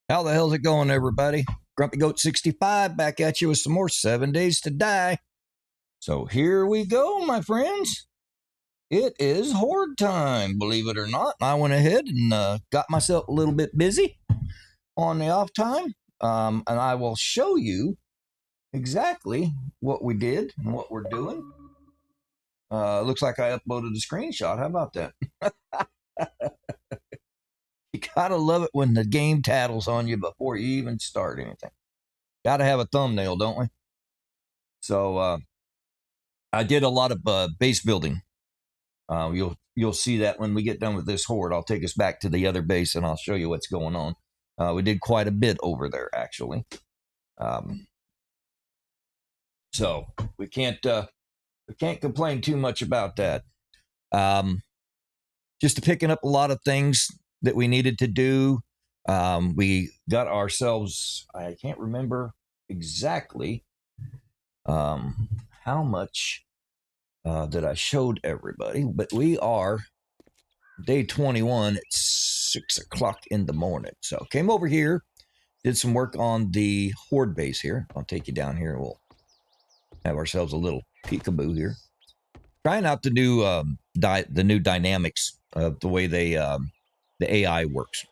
How the hell's it going, everybody? Grumpy Goat 65 back at you with some more 7 Days to Die. So here we go, my friends. It is Horde time, believe it or not. I went ahead and got myself a little bit busy on the off time. And I will show you exactly what we did and what we're doing. Looks like I uploaded a screenshot. How about that? You gotta love it when the game tattles on you before you even start anything. Gotta have a thumbnail, don't we? So I did a lot of base building. You'll see that when we get done with this horde. I'll take us back to the other base and I'll show you what's going on. We did quite a bit over there, actually. So we can't complain too much about that. Just picking up a lot of things that we needed to do. We got ourselves, I can't remember exactly how much that I showed everybody, but we are day 21 at 6 o'clock in the morning. So came over here, did some work on the horde base here. I'll take you down here. We'll have ourselves a little peekaboo here. Trying out the new dynamics of the way the AI works.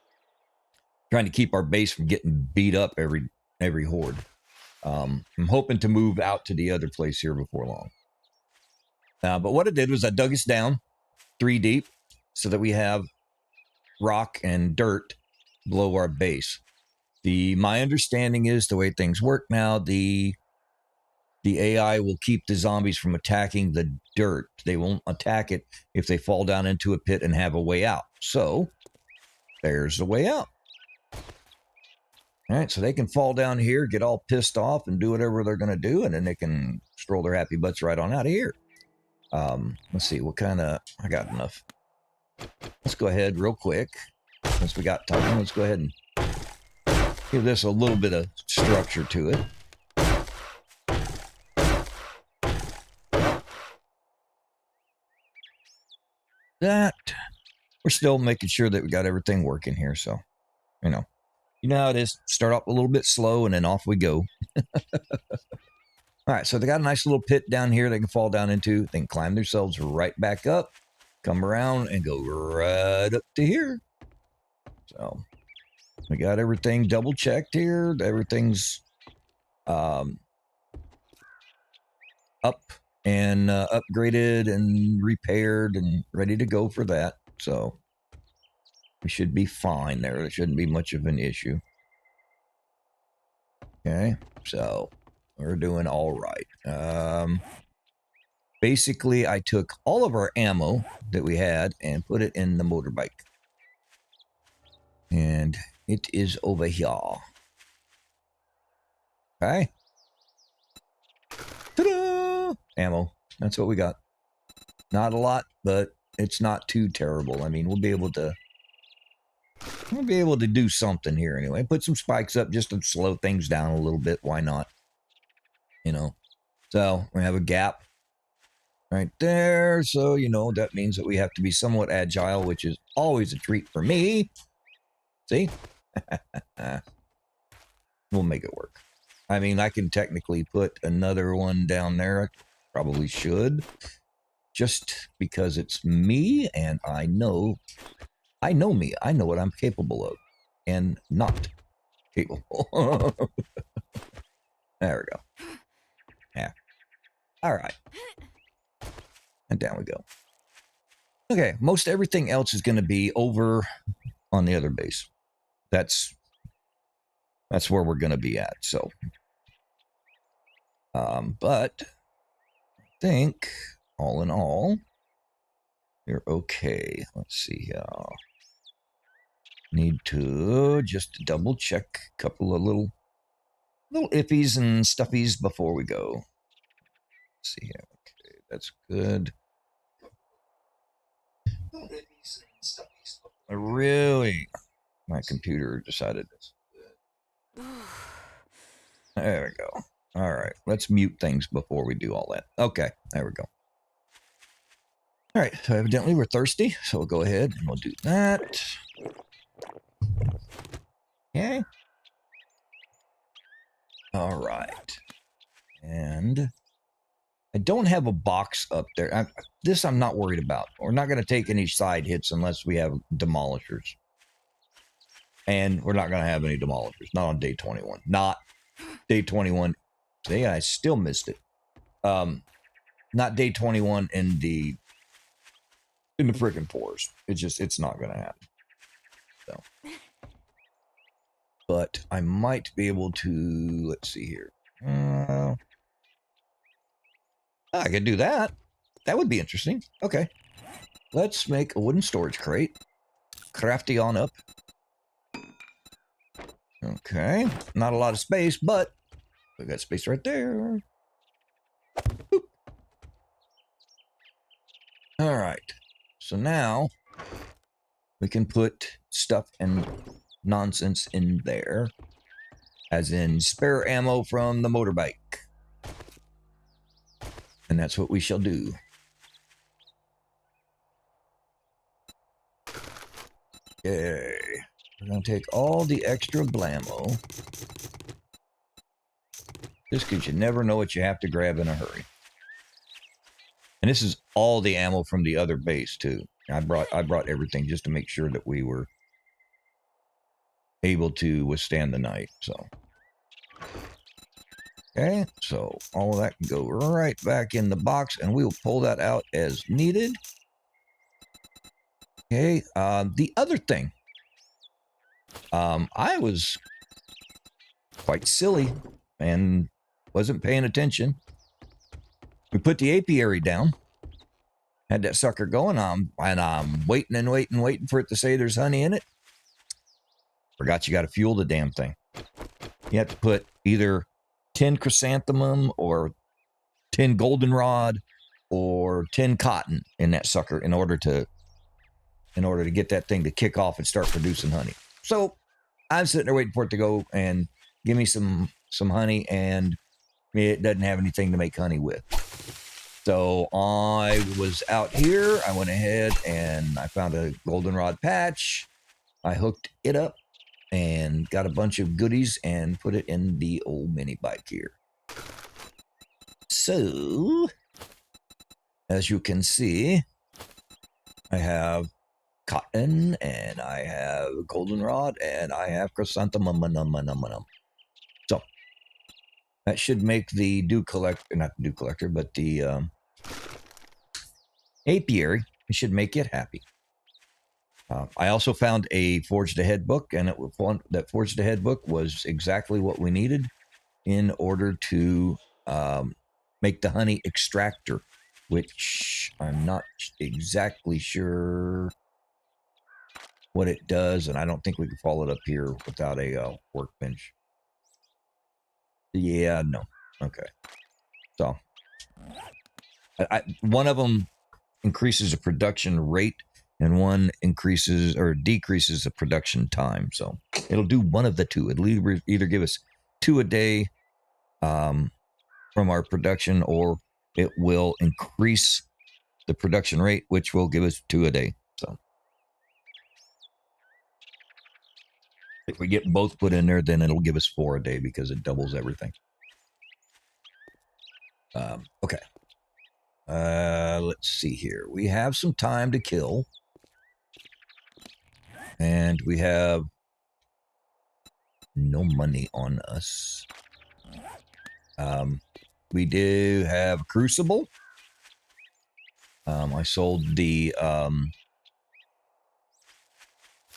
Trying to keep our base from getting beat up every horde. I'm hoping to move out to the other place here before long. But what I did was I dug us down 3 deep so that we have rock and dirt below our base. My understanding is the way things work now, the AI will keep the zombies from attacking the dirt. They won't attack it if they fall down into a pit and have a way out. So there's a way out. All right, so they can fall down here, get all pissed off, and do whatever they're going to do, and then they can stroll their happy butts right on out of here. Let's see, what kind of... I got enough. Let's go ahead real quick. Since we got time, let's go ahead and give this a little bit of structure to it. That... We're still making sure that we got everything working here, so, you know how it is. Start off a little bit slow, and then off we go. All right, so they got a nice little pit down here they can fall down into. They can climb themselves right back up, come around, and go right up to here. So we got everything double checked here. Everything's up and upgraded and repaired and ready to go for that. So we should be fine there. There shouldn't be much of an issue. Okay, so we're doing all right. Basically, I took all of our ammo that we had and put it in the motorbike. And it is over here. Okay. Ta-da! Ammo. That's what we got. Not a lot, but it's not too terrible. I mean, we'll be able to do something here anyway. Put some spikes up just to slow things down a little bit. Why not? You know. So we have a gap right there. So, that means that we have to be somewhat agile, which is always a treat for me. See? We'll make it work. I mean, I can technically put another one down there. I probably should. Just because it's me and I know me. I know what I'm capable of and not capable. There we go. Yeah. All right. And down we go. Okay. Most everything else is going to be over on the other base. That's where we're going to be at. So, but I think all in all, you're okay. Let's see here. Need to just double check a couple of little iffies and stuffies before we go. Let's see here. Okay, that's good. Really? My computer decided this. There we go. All right, let's mute things before we do all that. Okay, there we go. All right, so evidently we're thirsty, so we'll go ahead and we'll do that. Okay. All right. And I don't have a box up there. This I'm not worried about. We're not going to take any side hits unless we have demolishers. And we're not going to have any demolishers. Not on day 21. Not day 21. See, I still missed it. Not day 21 in the freaking forest. It's not going to happen. So, but I might be able to. Let's see here. I could do that. That would be interesting. Okay, let's make a wooden storage crate. Crafty on up. Okay, not a lot of space, but we got space right there. Boop. All right. So now we can put stuff and nonsense in there, as in spare ammo from the motorbike. And that's what we shall do. Okay. We're going to take all the extra blammo. Just because you never know what you have to grab in a hurry. And this is all the ammo from the other base too. I brought everything just to make sure that we were able to withstand the night. So, okay, so all of that can go right back in the box, and we'll pull that out as needed. Okay, the other thing, I was quite silly and wasn't paying attention. We put the apiary down, had that sucker going on, and I'm waiting and waiting for it to say there's honey in it. Forgot you got to fuel the damn thing. You have to put either 10 chrysanthemum or 10 goldenrod or 10 cotton in that sucker in order to get that thing to kick off and start producing honey. So I'm sitting there waiting for it to go and give me some honey, and it doesn't have anything to make honey with. So I was out here. I went ahead and I found a goldenrod patch. I hooked it up and got a bunch of goodies and put it in the old mini bike here. So, as you can see, I have cotton and I have goldenrod and I have chrysanthemum. So, that should make the dew collector, not the dew collector, but the apiary. It should make it happy. I also found a Forged Ahead book, and that Forged Ahead book was exactly what we needed in order to make the honey extractor, which I'm not exactly sure what it does, and I don't think we can follow it up here without a workbench. Yeah, no. Okay. So, one of them increases the production rate, and one increases or decreases the production time. So it'll do one of the two. It'll either give us 2 a day from our production, or it will increase the production rate, which will give us 2 a day. So if we get both put in there, then it'll give us 4 a day because it doubles everything. Okay. Let's see here. We have some time to kill. And we have no money on us. We do have a crucible. I sold the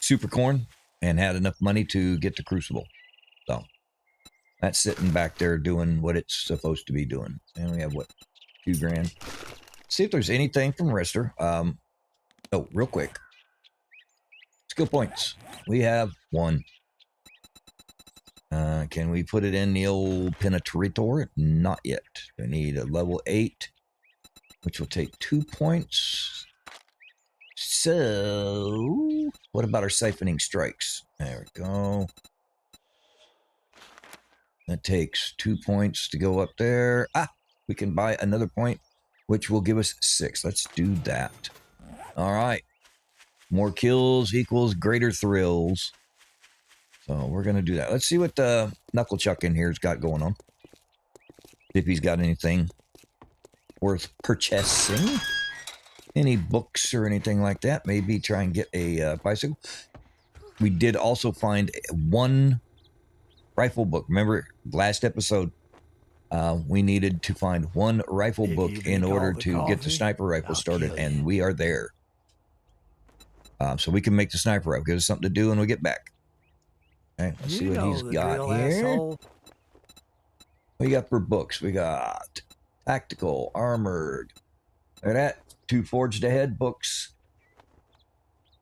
super corn and had enough money to get the crucible. So that's sitting back there doing what it's supposed to be doing. And we have what, 2 grand. See if there's anything from Rister. Oh, real quick. Skill points. We have 1. Can we put it in the old penetrator? Not yet. We need a level 8, which will take 2 points. So, what about our siphoning strikes? There we go. That takes 2 points to go up there. We can buy another point, which will give us 6. Let's do that. All right. More kills equals greater thrills. So we're going to do that. Let's see what the Knuckle Chuck in here's got going on. If he's got anything worth purchasing. Any books or anything like that. Maybe try and get a bicycle. We did also find one rifle book. Remember, last episode, we needed to find one rifle book in order to get the sniper rifle started, and we are there. So we can make the sniper rifle. Give us something to do when we get back. Okay, let's see what he's got here. What do you got for books? We got tactical, armored. Look at that. 2 forged ahead books.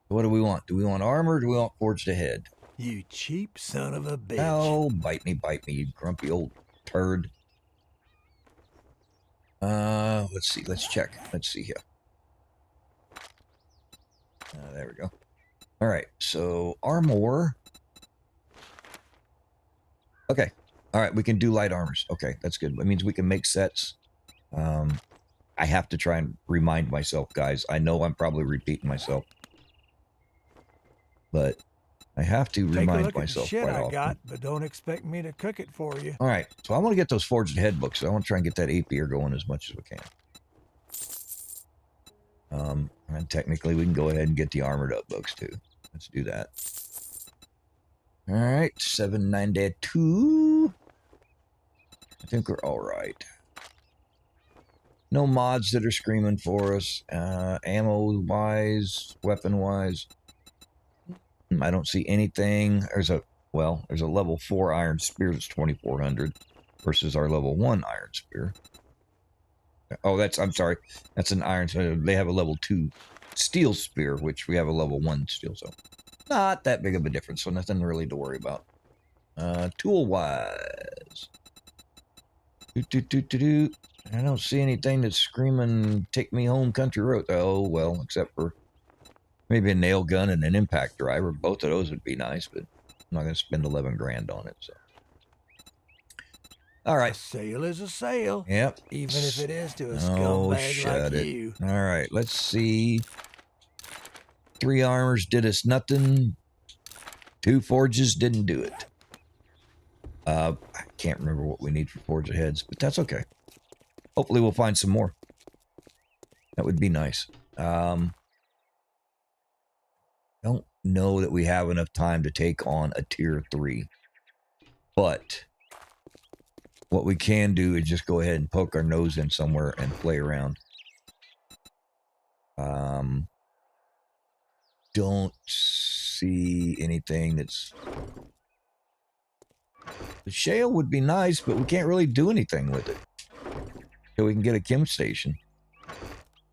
What do we want? Do we want armor or do we want forged ahead? You cheap son of a bitch. Oh, bite me, you grumpy old turd. Let's see. Let's check. Let's see here. There we go. All right. So armor. Okay. All right. We can do light armors. Okay. That's good. That means we can make sets. I have to try and remind myself, guys. I know I'm probably repeating myself. But I have to remind myself quite often. I got, but don't expect me to cook it for you. All right. So I want to get those forged head books. I want to try and get that APR going as much as we can. And technically we can go ahead and get the armored up books too. Let's do that. All right. 792. I think we're all right. No mods that are screaming for us. Ammo-wise, weapon-wise. I don't see anything. There's a level 4 iron spear that's 2400 versus our level 1 iron spear. Oh, I'm sorry. That's an iron. They have a level 2 steel spear, which we have a level 1 steel. So not that big of a difference. So nothing really to worry about. Tool-wise. I don't see anything that's screaming, take me home country road. Oh, well, except for maybe a nail gun and an impact driver. Both of those would be nice, but I'm not going to spend 11 grand on it. So, all right. A sale is a sale. Yep. Even if it is to a scumbag like you. All right. Let's see. 3 armors did us nothing. 2 forges didn't do it. I can't remember what we need for forged heads, but that's okay. Hopefully we'll find some more. That would be nice. Don't know that we have enough time to take on a tier 3. But what we can do is just go ahead and poke our nose in somewhere and play around. Don't see anything that's... The shale would be nice, but we can't really do anything with it. So we can get a chem station.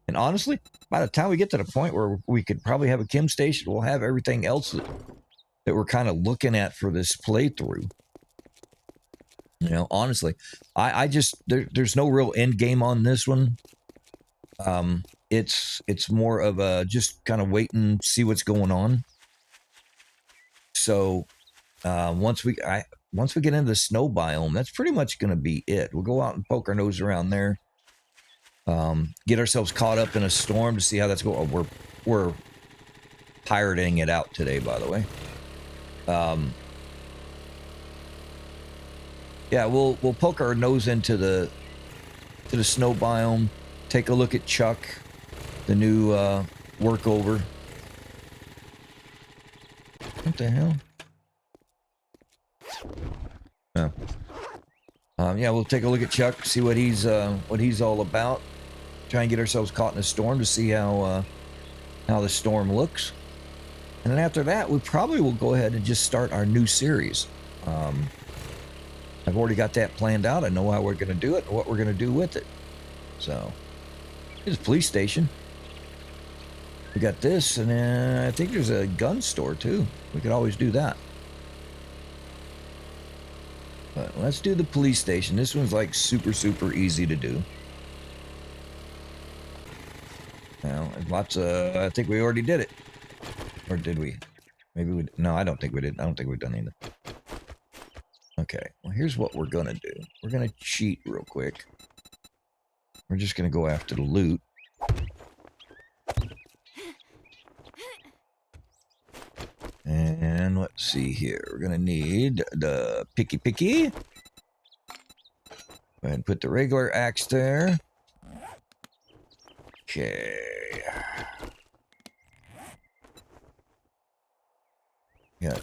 And honestly, by the time we get to the point where we could probably have a chem station, we'll have everything else that we're kind of looking at for this playthrough. You know, honestly, I just, there's no real end game on this one. It's more of a just kind of wait and see what's going on. So once we get into the snow biome, that's pretty much going to be it. We'll go out and poke our nose around there. Get ourselves caught up in a storm to see how that's going. Oh, we're pirating it out today, by the way. Yeah, we'll poke our nose into the snow biome. Take a look at Chuck, the new workover. What the hell? Oh. Yeah, we'll take a look at Chuck, see what he's all about. Try and get ourselves caught in a storm to see how the storm looks. And then after that, we probably will go ahead and just start our new series. I've already got that planned out. I know how we're going to do it and what we're going to do with it. So, here's a police station. We got this, and I think there's a gun store too. We could always do that. But let's do the police station. This one's like super easy to do. Now, lots of, I think we already did it. Or did we? Maybe we, no, I don't think we did. I don't think we've done anything. Okay, well, here's what we're gonna do. We're gonna cheat real quick. We're just gonna go after the loot. And And let's see here. We're going to need the picky. Go ahead and put the regular axe there. Okay. Yeah.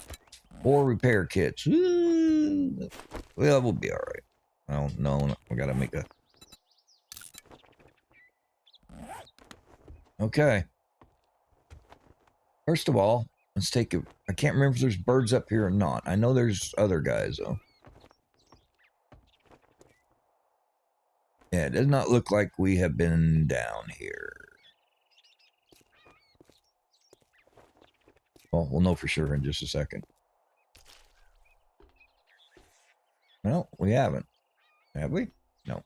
4 repair kits. Ooh. Well, we'll be all right. I don't know. We got to make a... Okay. First of all, let's take a... I can't remember if there's birds up here or not. I know there's other guys, though. Yeah, it does not look like we have been down here. Well, we'll know for sure in just a second. No, we haven't. Have we? No.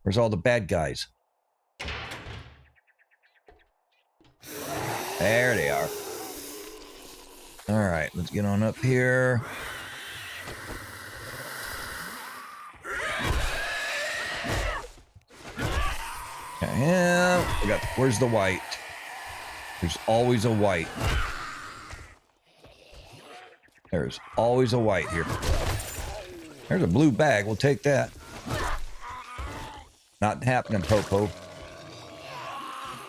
Where's all the bad guys? There they are. All right, let's get on up here. Yeah, we got. Where's the white? There's always a white. There's always a white here. There's a blue bag. We'll take that. Not happening, Popo.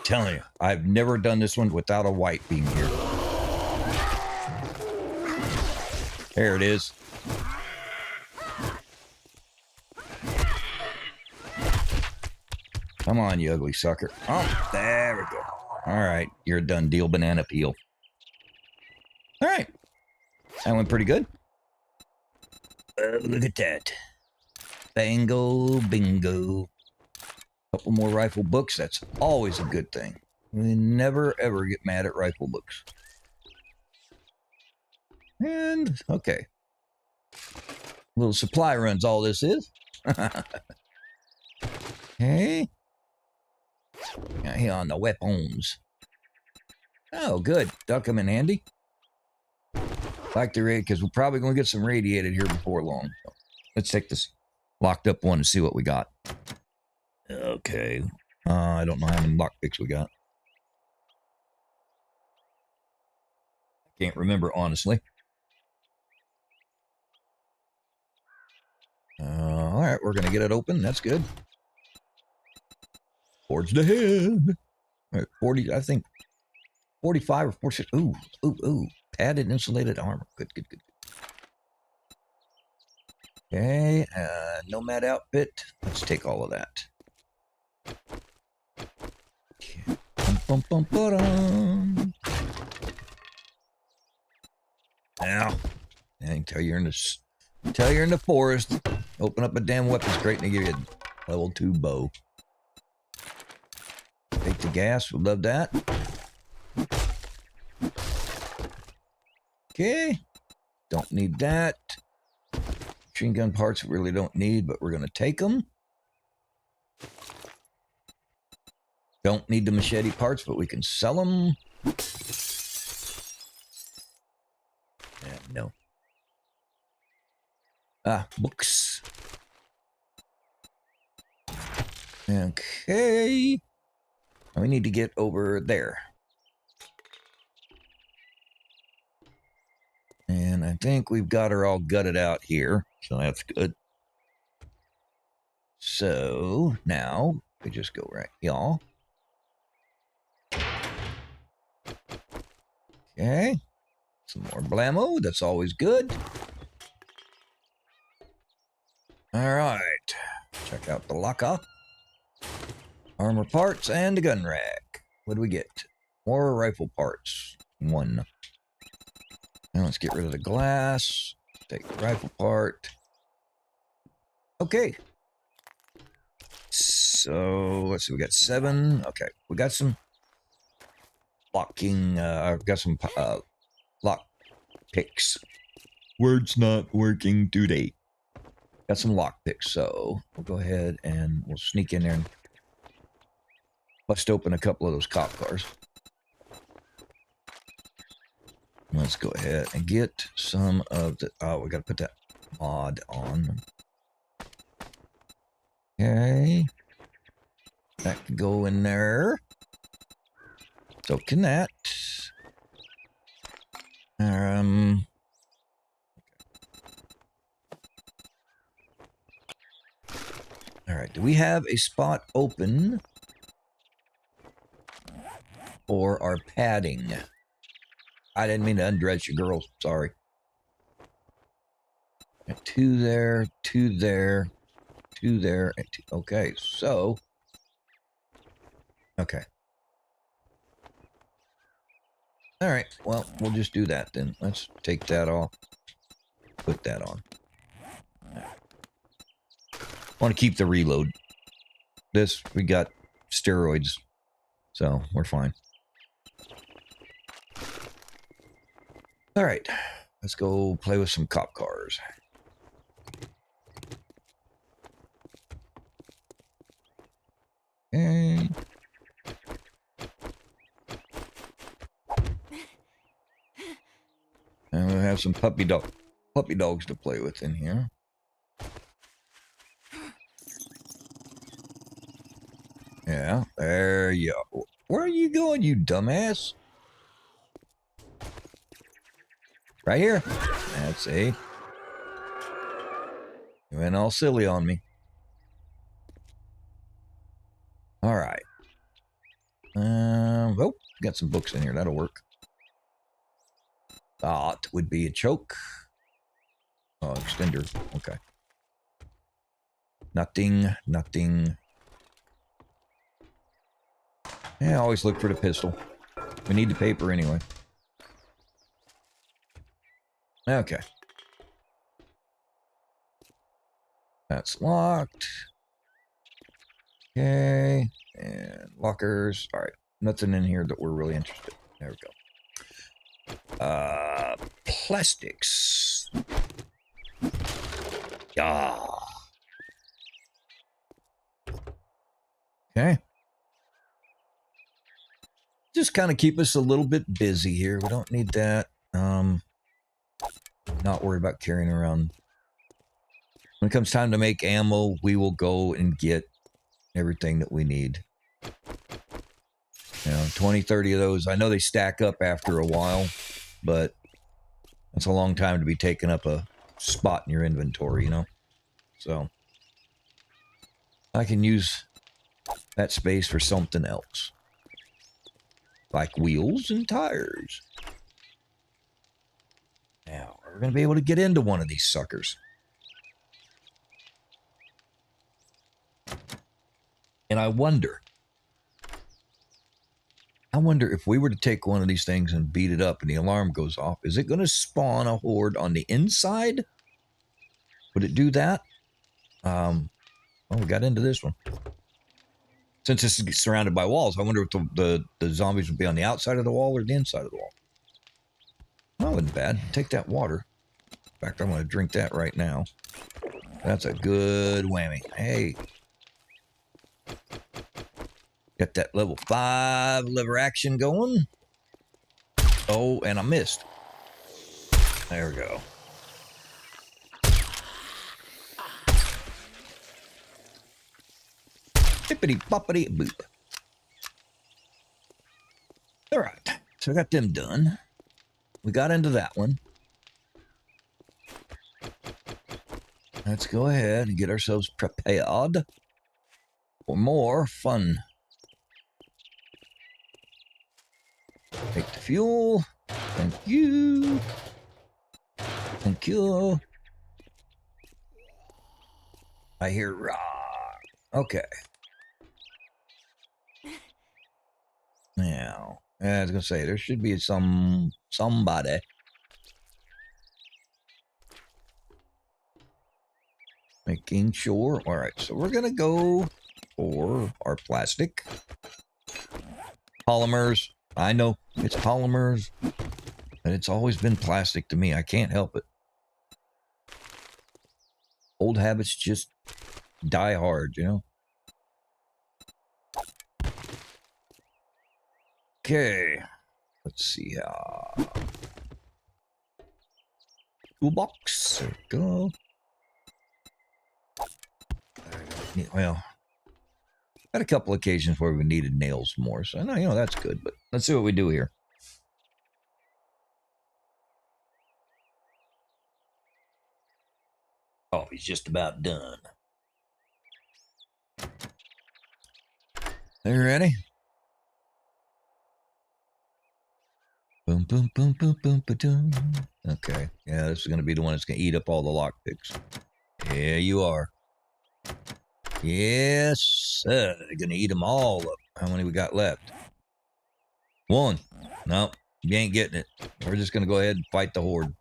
Telling you, I've never done this one without a white being here. There it is. Come on, you ugly sucker. Oh, there we go. All right, you're a done deal, banana peel. All right. That went pretty good. Look at that. Bango, bingo. Couple more rifle books. That's always a good thing. We never, ever get mad at rifle books. And, okay. Little supply runs all this is. Okay. Now here on the weapons. Oh, good. Duck them in handy. Like the raid, because we're probably going to get some radiated here before long. So let's take this locked up one and see what we got. Okay. I don't know how many lockpicks we got. Can't remember, honestly. All right, we're going to get it open. That's good. Towards the head. All right, 40, I think 45 or 46. Ooh, ooh, ooh. Padded insulated armor. Good, good, good. Okay, nomad outfit. Let's take all of that. Okay. Bum, bum, bum, now, I can tell you're in the forest. Open up a damn weapons crate and they give you a level 2 bow. Take the gas. We'll love that. Okay. Don't need that. Machine gun parts we really don't need, but we're going to take them. Don't need the machete parts, but we can sell them. No. Books. Okay. We need to get over there. And I think we've got her all gutted out here. So that's good. So now we just go right, y'all. Okay. Some more blammo. That's always good. All right. Check out the locker. Armor parts and a gun rack. What do we get? More rifle parts. 1. Now let's get rid of the glass. Take the rifle part. Okay. So let's see. We got 7. Okay. We got some locking. I've got some lock picks. Word's not working today. Got some lock picks. So we'll go ahead and we'll sneak in there and bust open a couple of those cop cars. Let's go ahead and get some of the... Oh, we got to put that mod on. Okay. That can go in there. So can that. All right. Do we have a spot open for our padding? I didn't mean to undress you, girls. Sorry. Got 2 there, 2 there, 2 there, and 2. Okay, so. Okay. All right. Well, we'll just do that then. Let's take that off. Put that on. Want to keep the reload. This, we got steroids, so we're fine. All right. Let's go play with some cop cars. Okay. And we'll have some puppy dogs to play with in here. Yeah, there you go. Where are you going, you dumbass? Right here. That's a. You went all silly on me. All right. Oh, got some books in here. That'll work. That would be a choke. Oh, extender. Okay. Nothing. Yeah, always look for the pistol. We need the paper anyway. Okay. That's locked. Okay. And lockers. All right. Nothing in here that we're really interested in. There we go. Plastics. Yeah. Okay. Just kind of keep us a little bit busy here. We don't need that. Not worried about carrying around. When it comes time to make ammo, we will go and get everything that we need. 20, 30 of those. I know they stack up after a while, but that's a long time to be taking up a spot in your inventory, So I can use that space for something else. Like wheels and tires. Now, we're going to be able to get into one of these suckers. And I wonder if we were to take one of these things and beat it up and the alarm goes off, is it going to spawn a horde on the inside? Would it do that? Well, we got into this one. Since this is surrounded by walls, I wonder if the zombies would be on the outside of the wall or the inside of the wall. That wasn't bad. Take that water. In fact, I'm going to drink that right now. That's a good whammy. Hey. Got that level 5 lever action going. Oh, and I missed. There we go. Bippity boppity boop. All right. So I got them done. We got into that one. Let's go ahead and get ourselves prepared for more fun. Take the fuel. Thank you. Thank you. I hear rock. Okay. Now, I was going to say, there should be somebody. Making sure. All right, so we're going to go for our plastic. Polymers. I know it's polymers, but it's always been plastic to me. I can't help it. Old habits just die hard, Okay. Let's see. Toolbox. There we go. Well, had a couple occasions where we needed nails more, so I know, that's good, but let's see what we do here. Oh, he's just about done. Are you ready? Boom, boom, boom, boom, boom, boom. Okay. Yeah, this is going to be the one that's going to eat up all the lockpicks. Yeah, you are. Yes, sir. They're going to eat them all up. How many we got left? One. No, you ain't getting it. We're just going to go ahead and fight the Horde.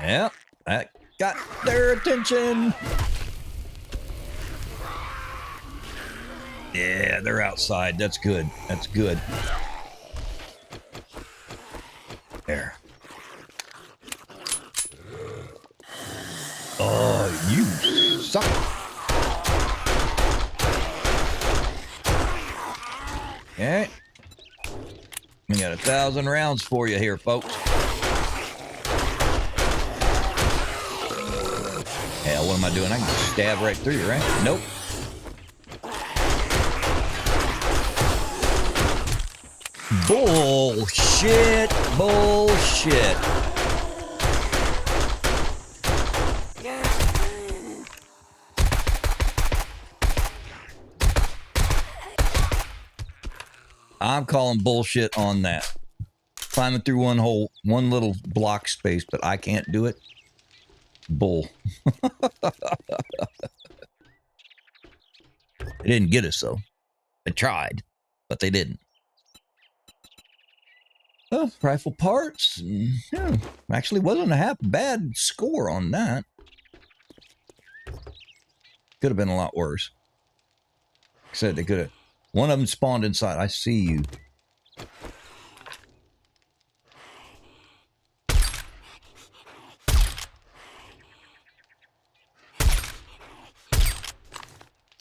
Yeah, that got their attention. Yeah, they're outside. That's good. That's good. There. Oh, you suck. Okay. We got 1,000 rounds for you here, folks. Hell, what am I doing? I can just stab right through you, right? Nope. Bullshit. Bullshit. I'm calling bullshit on that. Climbing through one little block space, but I can't do it. Bull. They didn't get us, though. They tried, but they didn't. Oh, rifle parts. Yeah, actually wasn't a half bad score on that. Could have been a lot worse. Like I said, they could have. One of them spawned inside. I see you.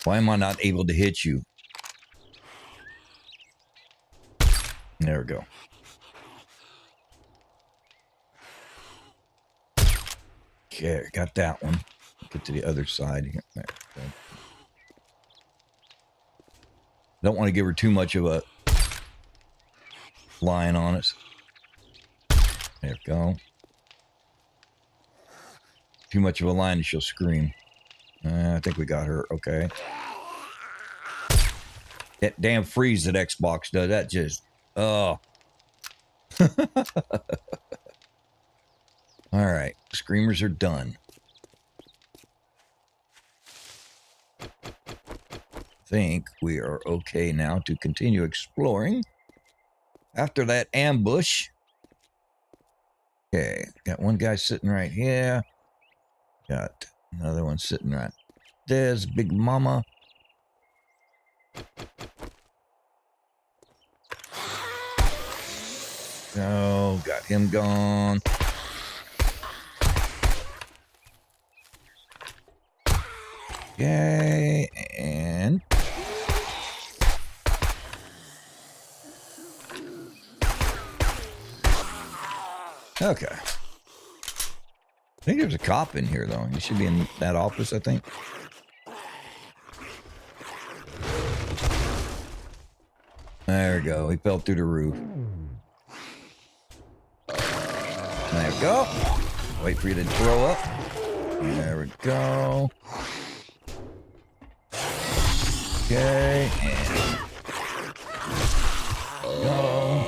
Why am I not able to hit you? There we go. Okay, got that one. Get to the other side here. There we go. Don't want to give her too much of a line on us. There we go. Too much of a line and she'll scream. I think we got her. Okay. That damn freeze that Xbox does. That just... Oh. Alright. Screamers are done. I think we are okay now to continue exploring. After that ambush. Okay. Got one guy sitting right here. Got another one sitting right there's Big Mama. Oh, got him gone. Okay, and okay. I think there's a cop in here, though. He should be in that office, I think. There we go. He fell through the roof. There we go. Wait for you to throw up. There we go. Okay, and go.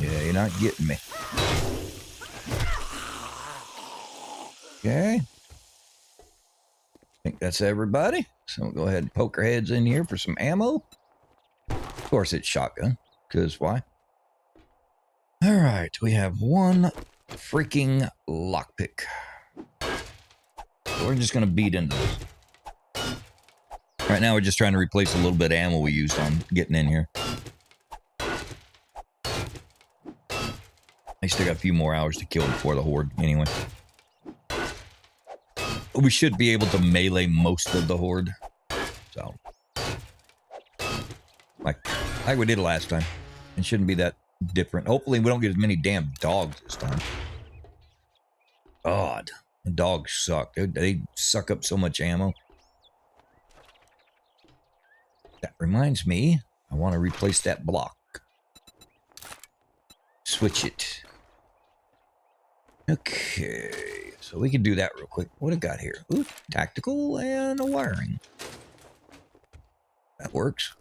Yeah, you're not getting me. Okay. I think that's everybody. So we'll go ahead and poke our heads in here for some ammo. Of course, it's shotgun, because why? All right, we have one freaking lockpick. So we're just going to beat into this. Right now, we're just trying to replace a little bit of ammo we used on getting in here. I still got a few more hours to kill before the Horde, anyway. We should be able to melee most of the Horde. So, like we did last time. It shouldn't be that different. Hopefully, we don't get as many damn dogs this time. God, the dogs suck. They suck up so much ammo. That reminds me, I want to replace that block. Switch it. Okay, so we can do that real quick. What do I got here? Ooh, tactical and a wiring. That works.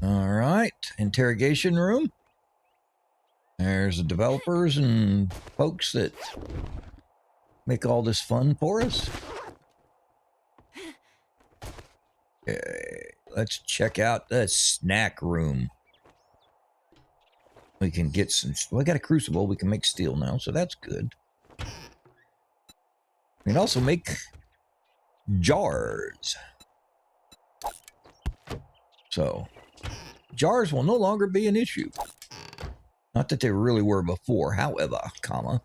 All right, interrogation room. There's the developers and folks that make all this fun for us. Okay, let's check out the snack room. We can get some... Well, I got a crucible. We can make steel now, so that's good. We can also make jars. So, jars will no longer be an issue. Not that they really were before, however, comma.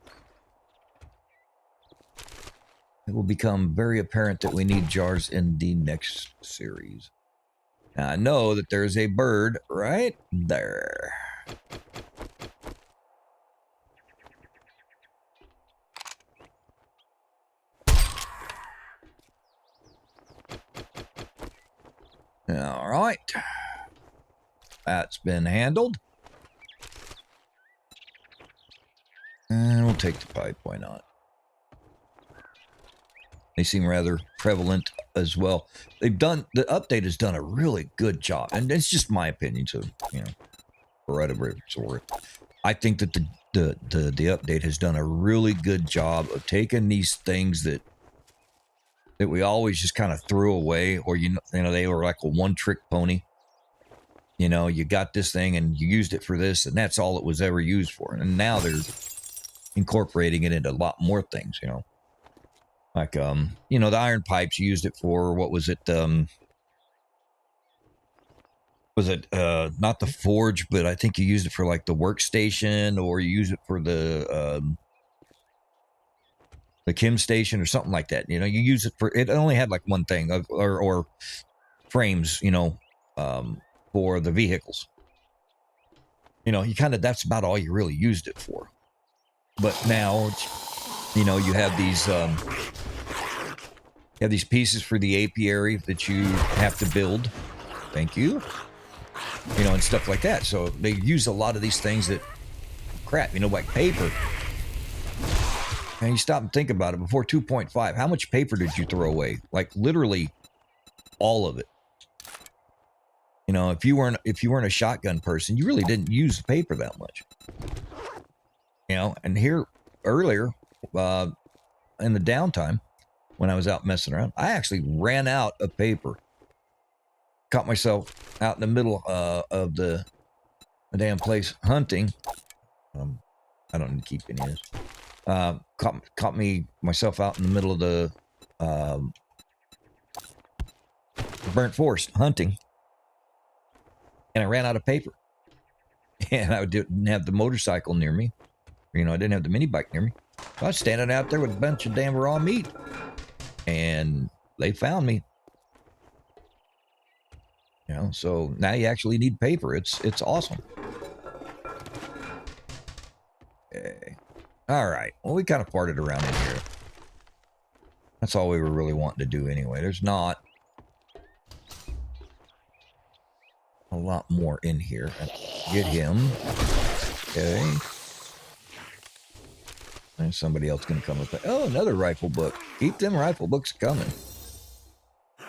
It will become very apparent that we need jars in the next series. Now, I know that there's a bird right there. All right. That's been handled. And we'll take the pipe, why not? They seem rather prevalent as well. The update has done a really good job. And it's just my opinion, so, you know, for whatever it's worth. I think that the update has done a really good job of taking these things that we always just kind of threw away, or you know they were like a one-trick pony. You know, you got this thing and you used it for this, and that's all it was ever used for. And now they're incorporating it into a lot more things. You know, like you know, the iron pipes, you used it for, what was it? Was it not the forge, but I think you used it for like the workstation, or you used it for the chem station or something like that. You know, you use it for, it only had like one thing, or frames, you know, for the vehicles. You know, you kind of, that's about all you really used it for. But now, you know, you have these pieces for the apiary that you have to build. Thank you. You know, and stuff like that. So they use a lot of these things that, crap, you know, like paper. And you stop and think about it. Before 2.5, how much paper did you throw away? Like literally all of it. You know, if you weren't a shotgun person, you really didn't use the paper that much. You know, and here earlier in the downtime when I was out messing around, I actually ran out of paper. Caught myself out in the middle of the damn place hunting. I don't need to keep any of this. Caught myself out in the middle of the burnt forest hunting, and I ran out of paper. And I didn't have the motorcycle near me. You know, I didn't have the mini bike near me. So I was standing out there with a bunch of damn raw meat, and they found me. You know, so now you actually need paper. It's awesome. Okay. All right. Well, we kind of parted around in here. That's all we were really wanting to do anyway. There's not a lot more in here. Get him. Okay. And somebody else going to come with it. Oh, another rifle book. Keep them rifle books coming.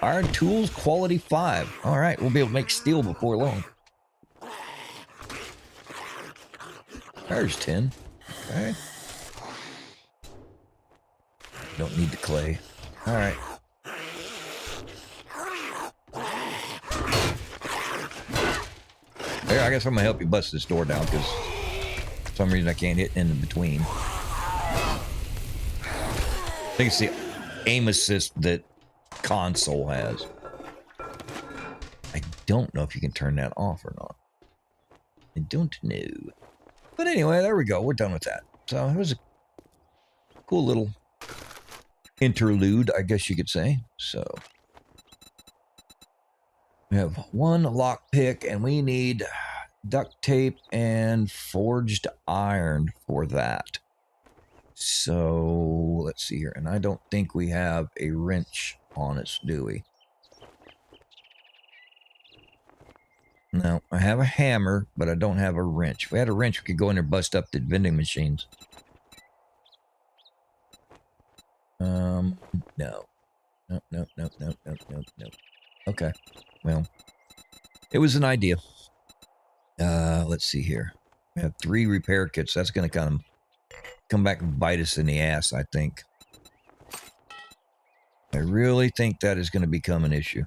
Iron Tools Quality 5. All right. We'll be able to make steel before long. There's 10. Okay. Don't need the clay. All right. There, I guess I'm gonna help you bust this door down because for some reason I can't hit in between. I think it's the aim assist that console has. I don't know if you can turn that off or not. I don't know. But anyway, there we go. We're done with that. So it was a cool little interlude, I guess you could say. So we have one lock pick, and we need duct tape and forged iron for that. So let's see here. And I don't think we have a wrench on us, do we? No, I have a hammer, but I don't have a wrench. If we had a wrench, we could go in there and bust up the vending machines. No. Nope, nope, nope, nope, nope, nope, nope. Okay. Well, it was an idea. Let's see here. We have 3 repair kits. That's going to kind of come back and bite us in the ass, I think. I really think that is going to become an issue.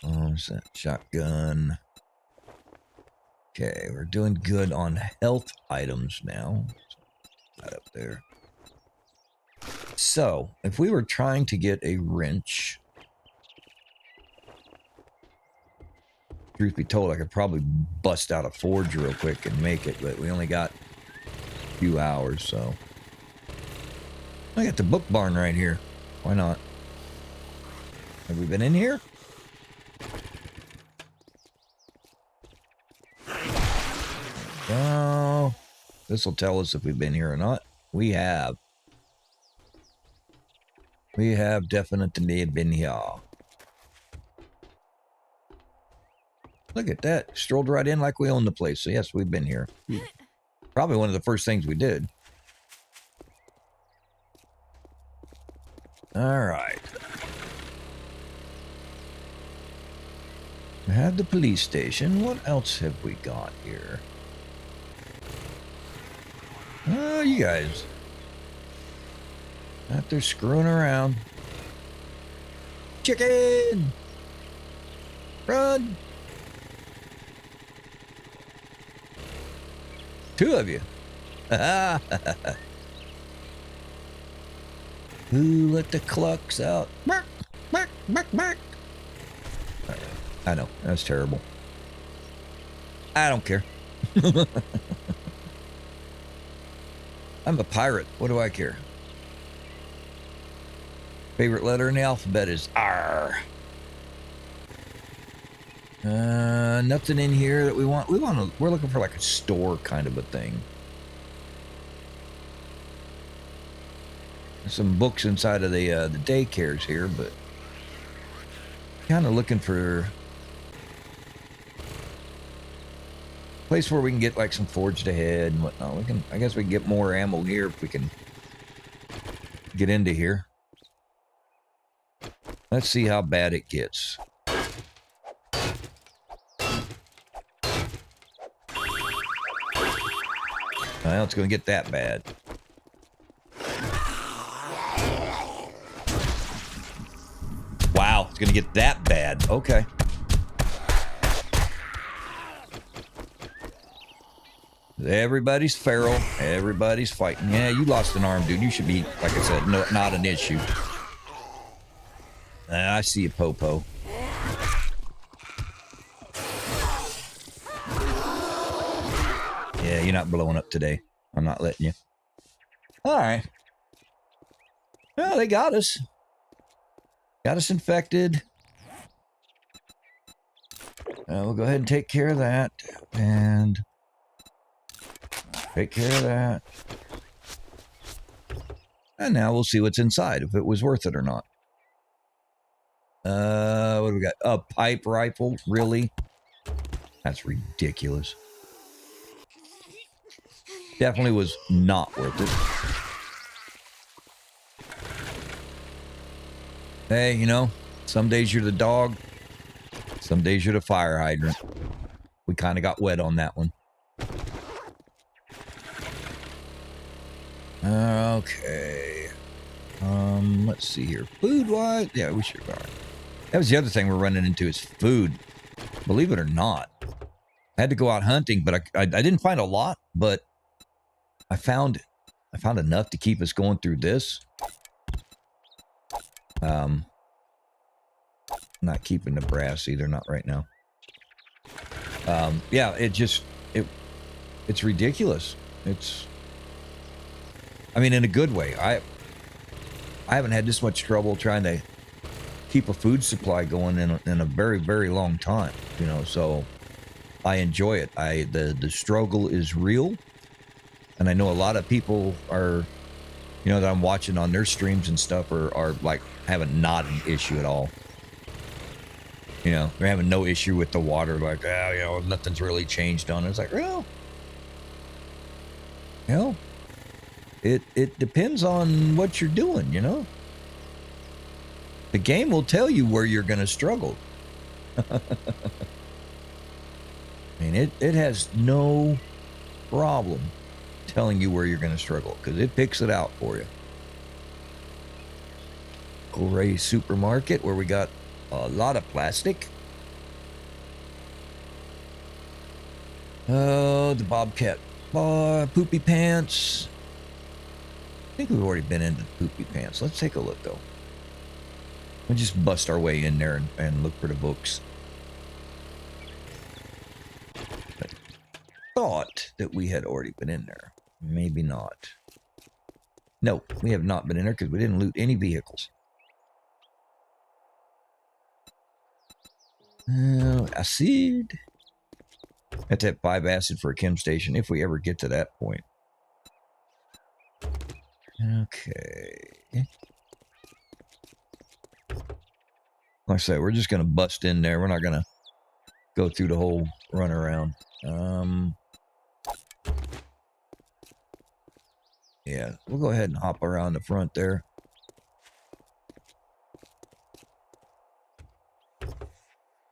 What's that? Shotgun. Okay, we're doing good on health items now. That up there. So, if we were trying to get a wrench, truth be told, I could probably bust out a forge real quick and make it, but we only got a few hours, so. I got the book barn right here. Why not? Have we been in here? Oh, this will tell us if we've been here or not. We have. We have definitely been here. Look at that. Strolled right in like we own the place. So yes, we've been here. Probably one of the first things we did. All right. We have the police station. What else have we got here? Oh, you guys. Out there screwing around. Chicken! Run! 2 of you. Who let the clucks out? Bark, bark, bark, bark. I know, that's terrible. I don't care. I'm a pirate. What do I care? Favorite letter in the alphabet is R. Nothing in here that we want. We're looking for like a store kind of a thing. There's some books inside of the daycares here, but kind of looking for a place where we can get like some forged ahead and whatnot. I guess we can get more ammo here if we can get into here. Let's see how bad it gets. Well, it's going to get that bad. Wow, it's going to get that bad. Okay. Everybody's feral. Everybody's fighting. Yeah, you lost an arm, dude. You should be, like I said, not an issue. I see you, Popo. Yeah, you're not blowing up today. I'm not letting you. All right. Well, they got us. Got us infected. We'll go ahead and take care of that. And take care of that. And now we'll see what's inside, if it was worth it or not. What do we got? A pipe rifle? Really? That's ridiculous. Definitely was not worth it. Hey, you know, some days you're the dog, some days you're the fire hydrant. We kind of got wet on that one. Okay. Let's see here. Food-wise, yeah, we should. All right. That was the other thing we're running into is food. Believe it or not, I had to go out hunting, but I didn't find a lot, but I found enough to keep us going through this. Not keeping the brass either, not right now. Yeah, it's ridiculous. I mean, in a good way. I haven't had this much trouble trying to keep a food supply going in a very, very long time, you know, so I enjoy it. The struggle is real, and I know a lot of people are, you know, that I'm watching on their streams and stuff are like having not an issue at all. You know, they're having no issue with the water. Like, oh, you know, nothing's really changed on it. It's like, well, you know, it depends on what you're doing, you know. The game will tell you where you're going to struggle. I mean, it has no problem telling you where you're going to struggle because it picks it out for you. Ray Supermarket, where we got a lot of plastic. Oh, the Bobcat Bar, Poopy Pants. I think we've already been into Poopy Pants. Let's take a look, though. We'll just bust our way in there and look for the books. I thought that we had already been in there. Maybe not. No, we have not been in there because we didn't loot any vehicles. Acid. Have to have 5 acid for a chem station if we ever get to that point. Okay. Like I said, we're just going to bust in there. We're not going to go through the whole run around. Yeah, we'll go ahead and hop around the front there.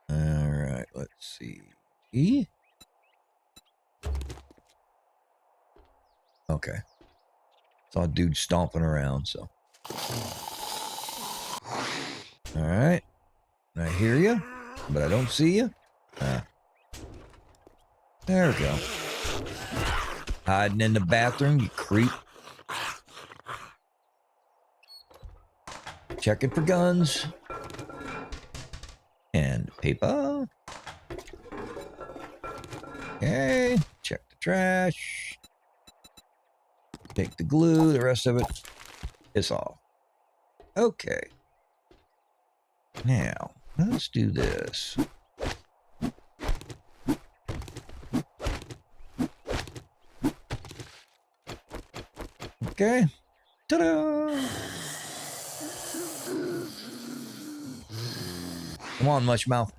All right, let's see. Okay. Saw a dude stomping around, so. All right. I hear you, but I don't see you. There we go. Hiding in the bathroom, you creep. Checking for guns. And paper. Okay. Check the trash. Take the glue, the rest of it is off. Okay. Now, let's do this. Okay. Ta-da! Come on, Mushmouth.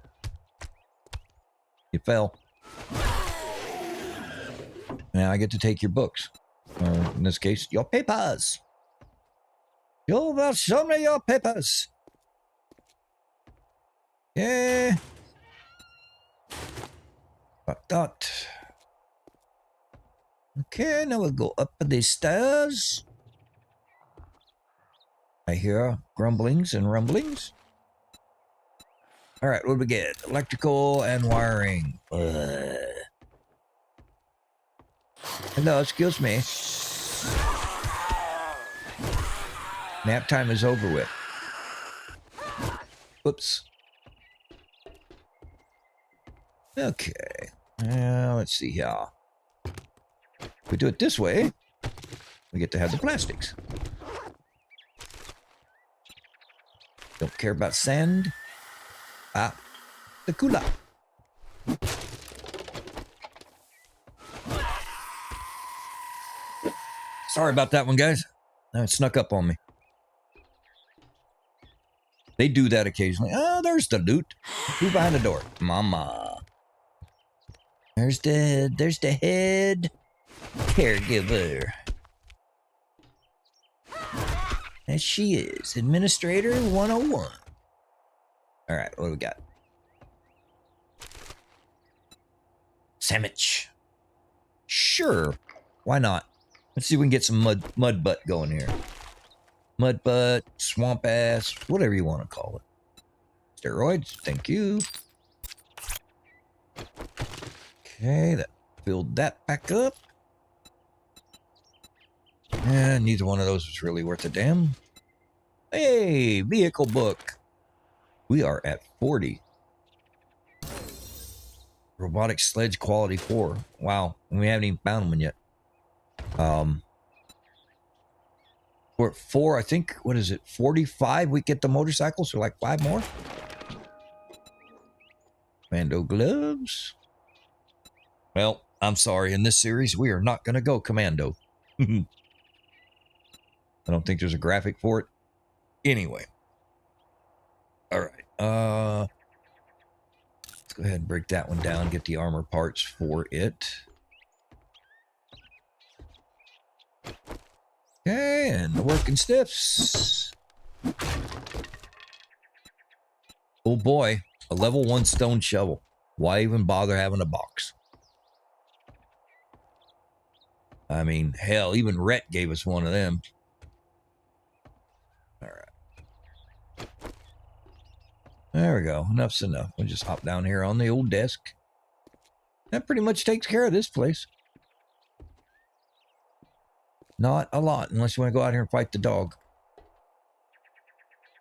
You fell. Now I get to take your books. In this case, your papers. You will show me your papers. Yeah. Like that. Okay, now we'll go up the stairs. I hear grumblings and rumblings. All right, what do we get? Electrical and wiring. Hello, excuse me. Nap time is over with. Whoops. Okay. Let's see here. If we do it this way, we get to have the plastics. Don't care about sand. The cooler. Sorry about that one, guys. It snuck up on me. They do that occasionally. Oh, there's the loot. Who behind the door? Mama. There's the head caregiver. There she is. Administrator 101. All right, what do we got? Sandwich. Sure. Why not? Let's see if we can get some mud butt going here. Mud butt, swamp ass, whatever you want to call it. Steroids, thank you. Okay, that filled that back up. And neither one of those was really worth a damn. Hey, vehicle book. We are at 40. Robotic sledge quality 4. Wow, and we haven't even found one yet. We're at 4, I think. What is it? 45. We get the motorcycle, so like 5 more. Commando gloves. Well, I'm sorry. In this series, we are not going to go commando. I don't think there's a graphic for it. Anyway. All right. Let's go ahead and break that one down, get the armor parts for it. Okay, and the working stiffs. Oh boy, a level 1 stone shovel. Why even bother having a box? I mean, hell, even Rhett gave us one of them. All right. There we go. Enough's enough. We'll just hop down here on the old desk. That pretty much takes care of this place. Not a lot, unless you want to go out here and fight the dog.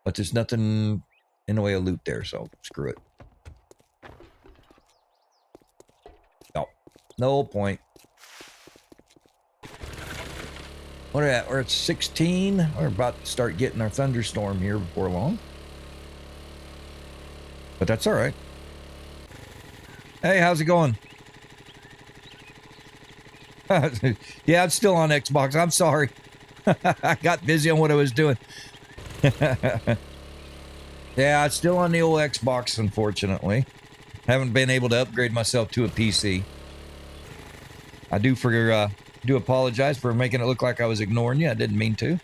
But there's nothing in the way of loot there, so screw it. No, no point. What are we at? We're at 16. We're about to start getting our thunderstorm here before long. But that's all right. Hey, how's it going? Yeah, it's still on Xbox. I'm sorry. I got busy on what I was doing. Yeah, it's still on the old Xbox, unfortunately. Haven't been able to upgrade myself to a PC. I do apologize for making it look like I was ignoring you. I didn't mean to.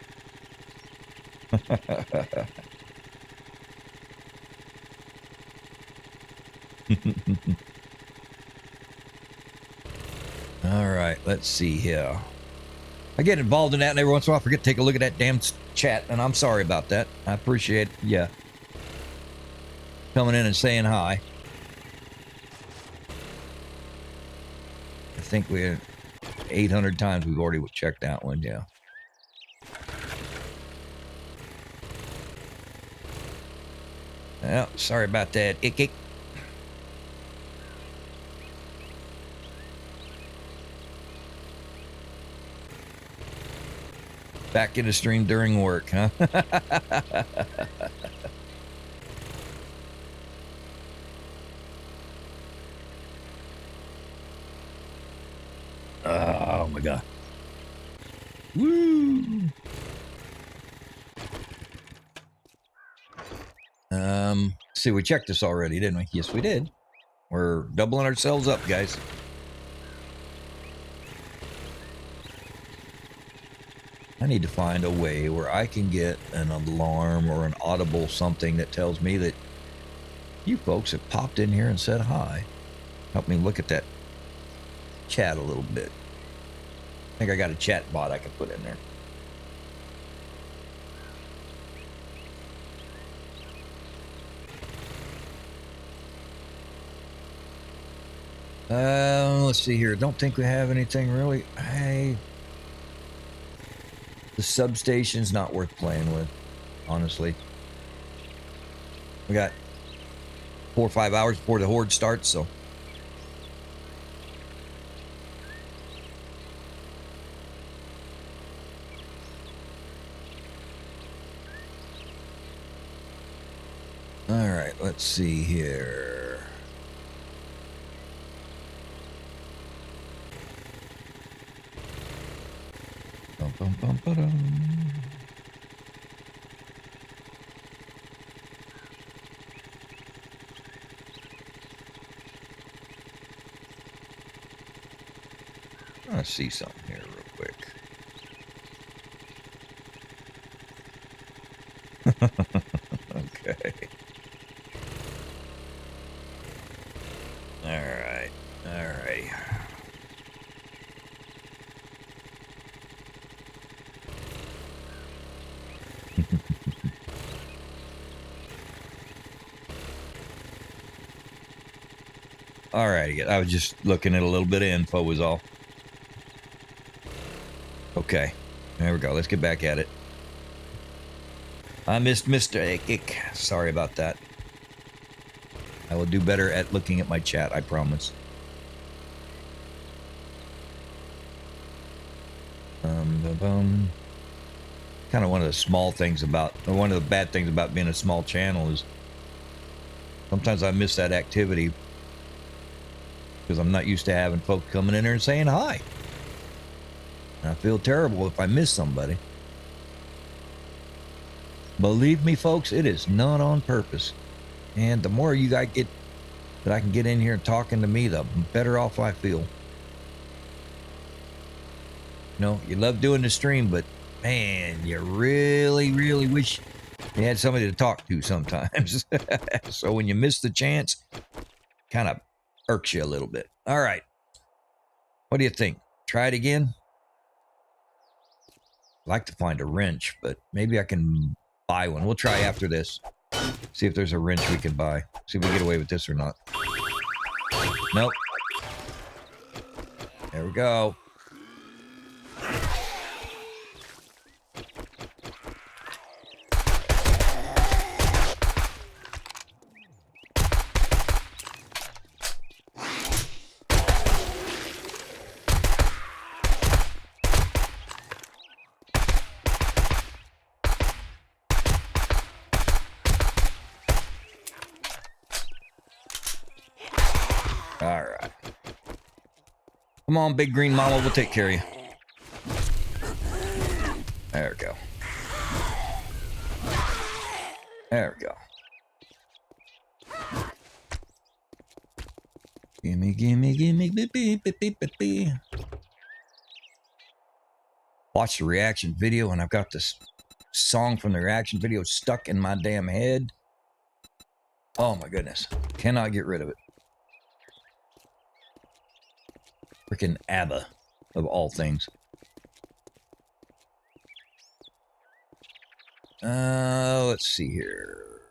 All right, let's see here. I get involved in that, and every once in a while I forget to take a look at that damn chat, and I'm sorry about that. I appreciate you coming in and saying hi. I think we're 800 times we've already checked that one, yeah. Well, sorry about that. Ick. Back in the stream during work, huh? Oh my god. Woo! See, we checked this already, didn't we? Yes, we did. We're doubling ourselves up, guys. I need to find a way where I can get an alarm or an audible something that tells me that you folks have popped in here and said hi. Help me look at that chat a little bit. I think I got a chat bot I can put in there. Let's see here. Don't think we have anything really. Hey, the substation's not worth playing with, honestly. We got 4 or 5 hours before the Horde starts, so. All right, let's see here. Bum, bum, ba-dum. I see something here real quick. Okay. All right. All right. I was just looking at a little bit of info was all. Okay. There we go. Let's get back at it. I missed Mr. Ick. Sorry about that. I will do better at looking at my chat, I promise. Kind of one of the small things about, or one of the bad things about being a small channel is sometimes I miss that activity because I'm not used to having folks coming in there and saying hi. And I feel terrible if I miss somebody. Believe me, folks, it is not on purpose. And the more you guys get that I can get in here and talking to me, the better off I feel. You know, you love doing the stream, but man, you really, really wish you had somebody to talk to sometimes. So when you miss the chance, kind of irks you a little bit. All right. What do you think? Try it again? I'd like to find a wrench, but maybe I can buy one. We'll try after this. See if there's a wrench we can buy. See if we get away with this or not. Nope. There we go. All right. Come on, big green mama. We'll take care of you. There we go. There we go. Gimme, gimme, gimme, beep, beep, beep, beep, beep, beep. Watch the reaction video, and I've got this song from the reaction video stuck in my damn head. Oh my goodness. Cannot get rid of it. Freaking ABBA, of all things. Let's see here.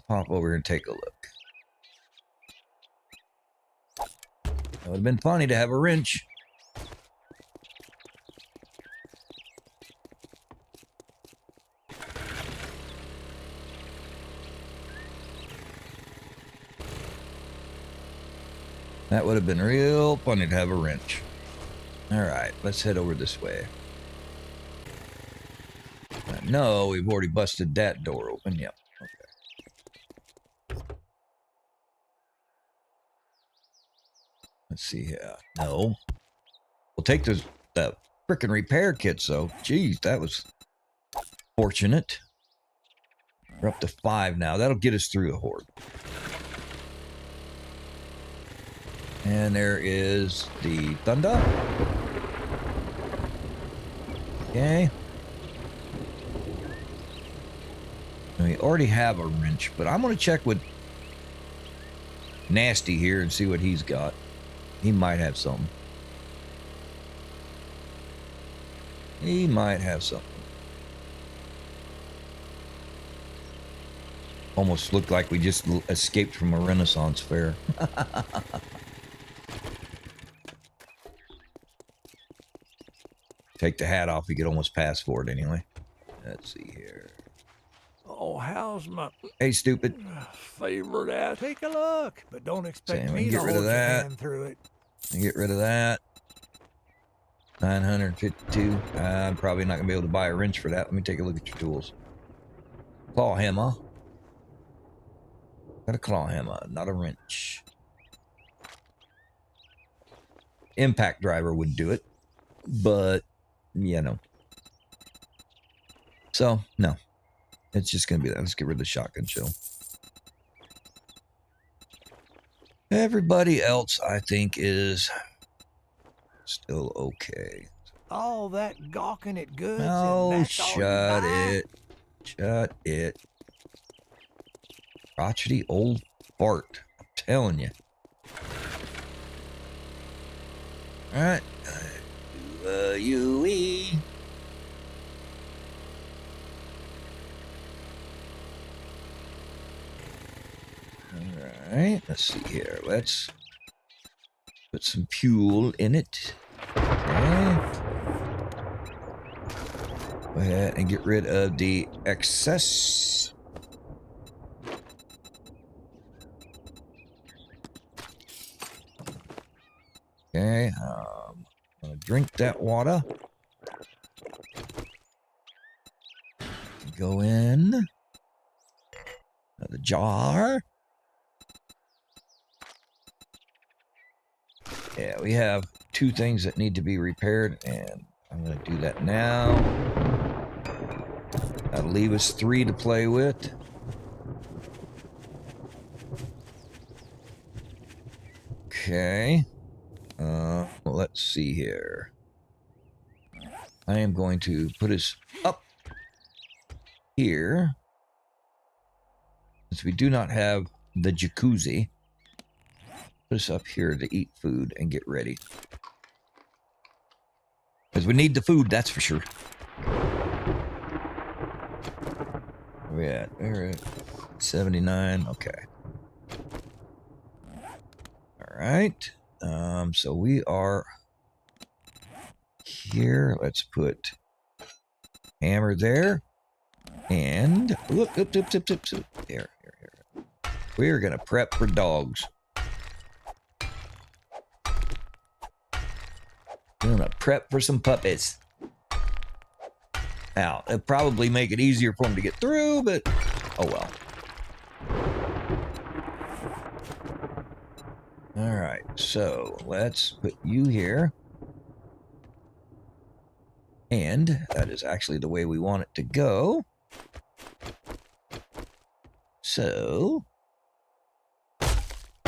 Pop over and take a look. It would have been funny to have a wrench. That would have been real funny to have a wrench. All right, let's head over this way. No, we've already busted that door open. Yep. Okay. Let's see here. No. We'll take the frickin' repair kits, though. Jeez, that was fortunate. We're up to 5 now. That'll get us through the Horde. And there is the thunder. Okay. And we already have a wrench, but I'm going to check with Nasty here and see what he's got. He might have something. He might have something. Almost looked like we just escaped from a Renaissance fair. Take the hat off, you could almost pass for it anyway. Let's see here. Oh, how's my Hey, stupid. favorite app? Take a look, but don't expect Sam, me to get rid of hold your that. hand through it. Get rid of that. 952. I'm probably not going to be able to buy a wrench for that. Let me take a look at your tools. Claw hammer. Got a claw hammer, not a wrench. Impact driver would do it, but you know. So no, it's just gonna be that. Let's get rid of the shotgun shell. Everybody else, I think, is still okay. All that gawking at goods. Oh, and that's all you shut buy? it. Shut it. Crotchety old fart. I'm telling you. All right. UE. All right. Let's see here. Let's put some fuel in it. Okay. Go ahead and get rid of the excess. Okay, I'm gonna drink that water. Go in the jar. Yeah, we have 2 things that need to be repaired, and I'm gonna do that now. That'll leave us 3 to play with. Okay. Let's see here. I am going to put us up here. Since we do not have the jacuzzi, put us up here to eat food and get ready. Because we need the food, that's for sure. Where we at? We're at 79. Okay. All right. So we are here. Let's put hammer there. And whoop. Here. We're gonna prep for dogs. Gonna prep for some puppies. Now, it'll probably make it easier for them to get through, but oh well. All right, so let's put you here. And that is actually the way we want it to go. So, and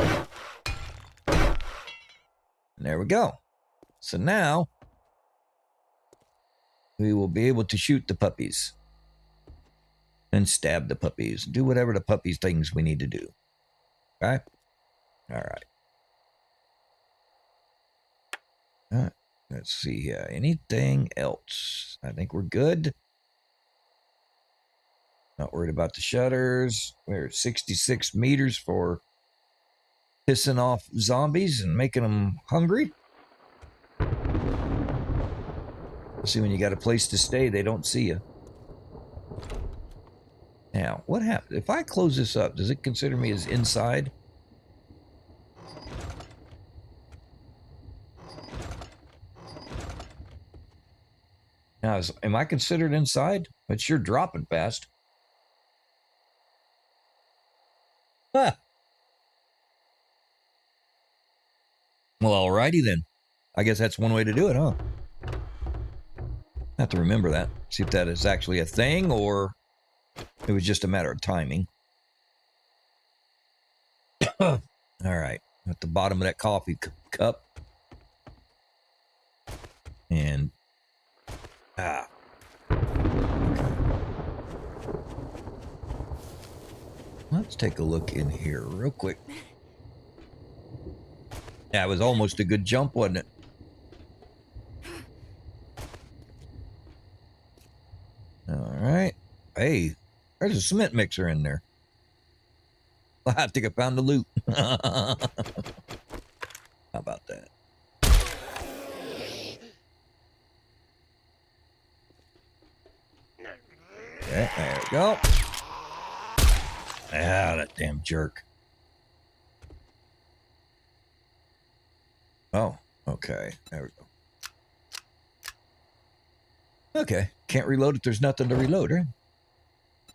there we go. So now, we will be able to shoot the puppies. And stab the puppies. Do whatever the puppies things we need to do. Okay? Alright. Alright. Let's see here. Anything else? I think we're good. Not worried about the shutters. We're at 66 meters for pissing off zombies and making them hungry. See, when you got a place to stay, they don't see you. Now, what happens? If I close this up, does it consider me as inside? Now, am I considered inside? It's sure dropping fast. Huh. Well, alrighty then. I guess that's one way to do it, huh? I have to remember that. See if that is actually a thing or it was just a matter of timing. All right. At the bottom of that coffee cup. And okay. Let's take a look in here real quick. That was almost a good jump, wasn't it? All right. Hey, there's a cement mixer in there. I think I found the loot. How about that? Okay, there we go. Ah, that damn jerk. Oh, okay. There we go. Okay. Can't reload it. There's nothing to reload, right?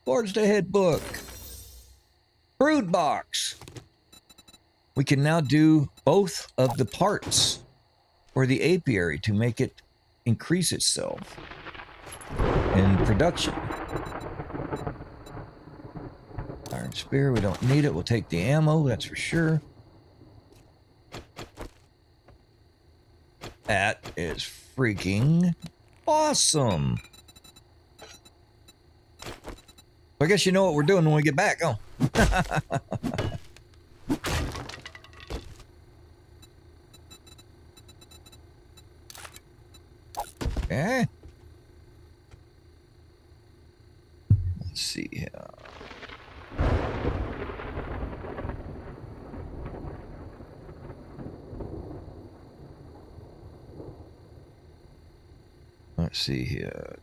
Forged ahead book. Brood box. We can now do both of the parts for the apiary to make it increase itself in production. Iron spear, we don't need it. We'll take the ammo, that's for sure. That is freaking awesome. I guess you know what we're doing when we get back, huh? Okay. Let's see here. Let's see here.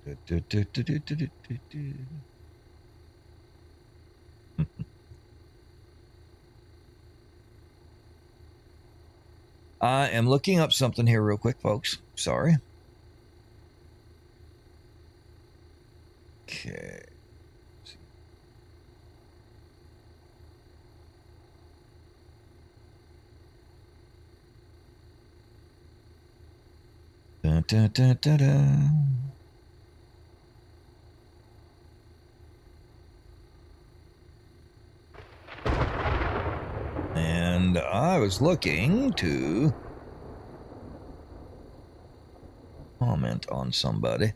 I am looking up something here real quick, folks. Sorry. Okay. Dun, dun, dun, dun, dun. I was looking to comment on somebody.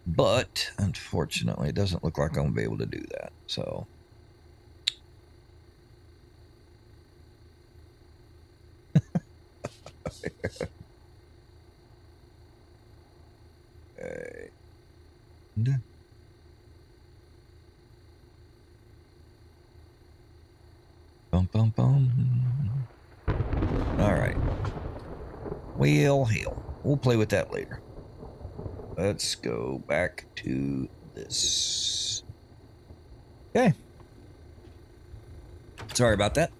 But, unfortunately, it doesn't look like I'm going to be able to do that. So, and bum, bum, bum. All right. Well, hell. We'll play with that later. Let's go back to this. Okay. Sorry about that.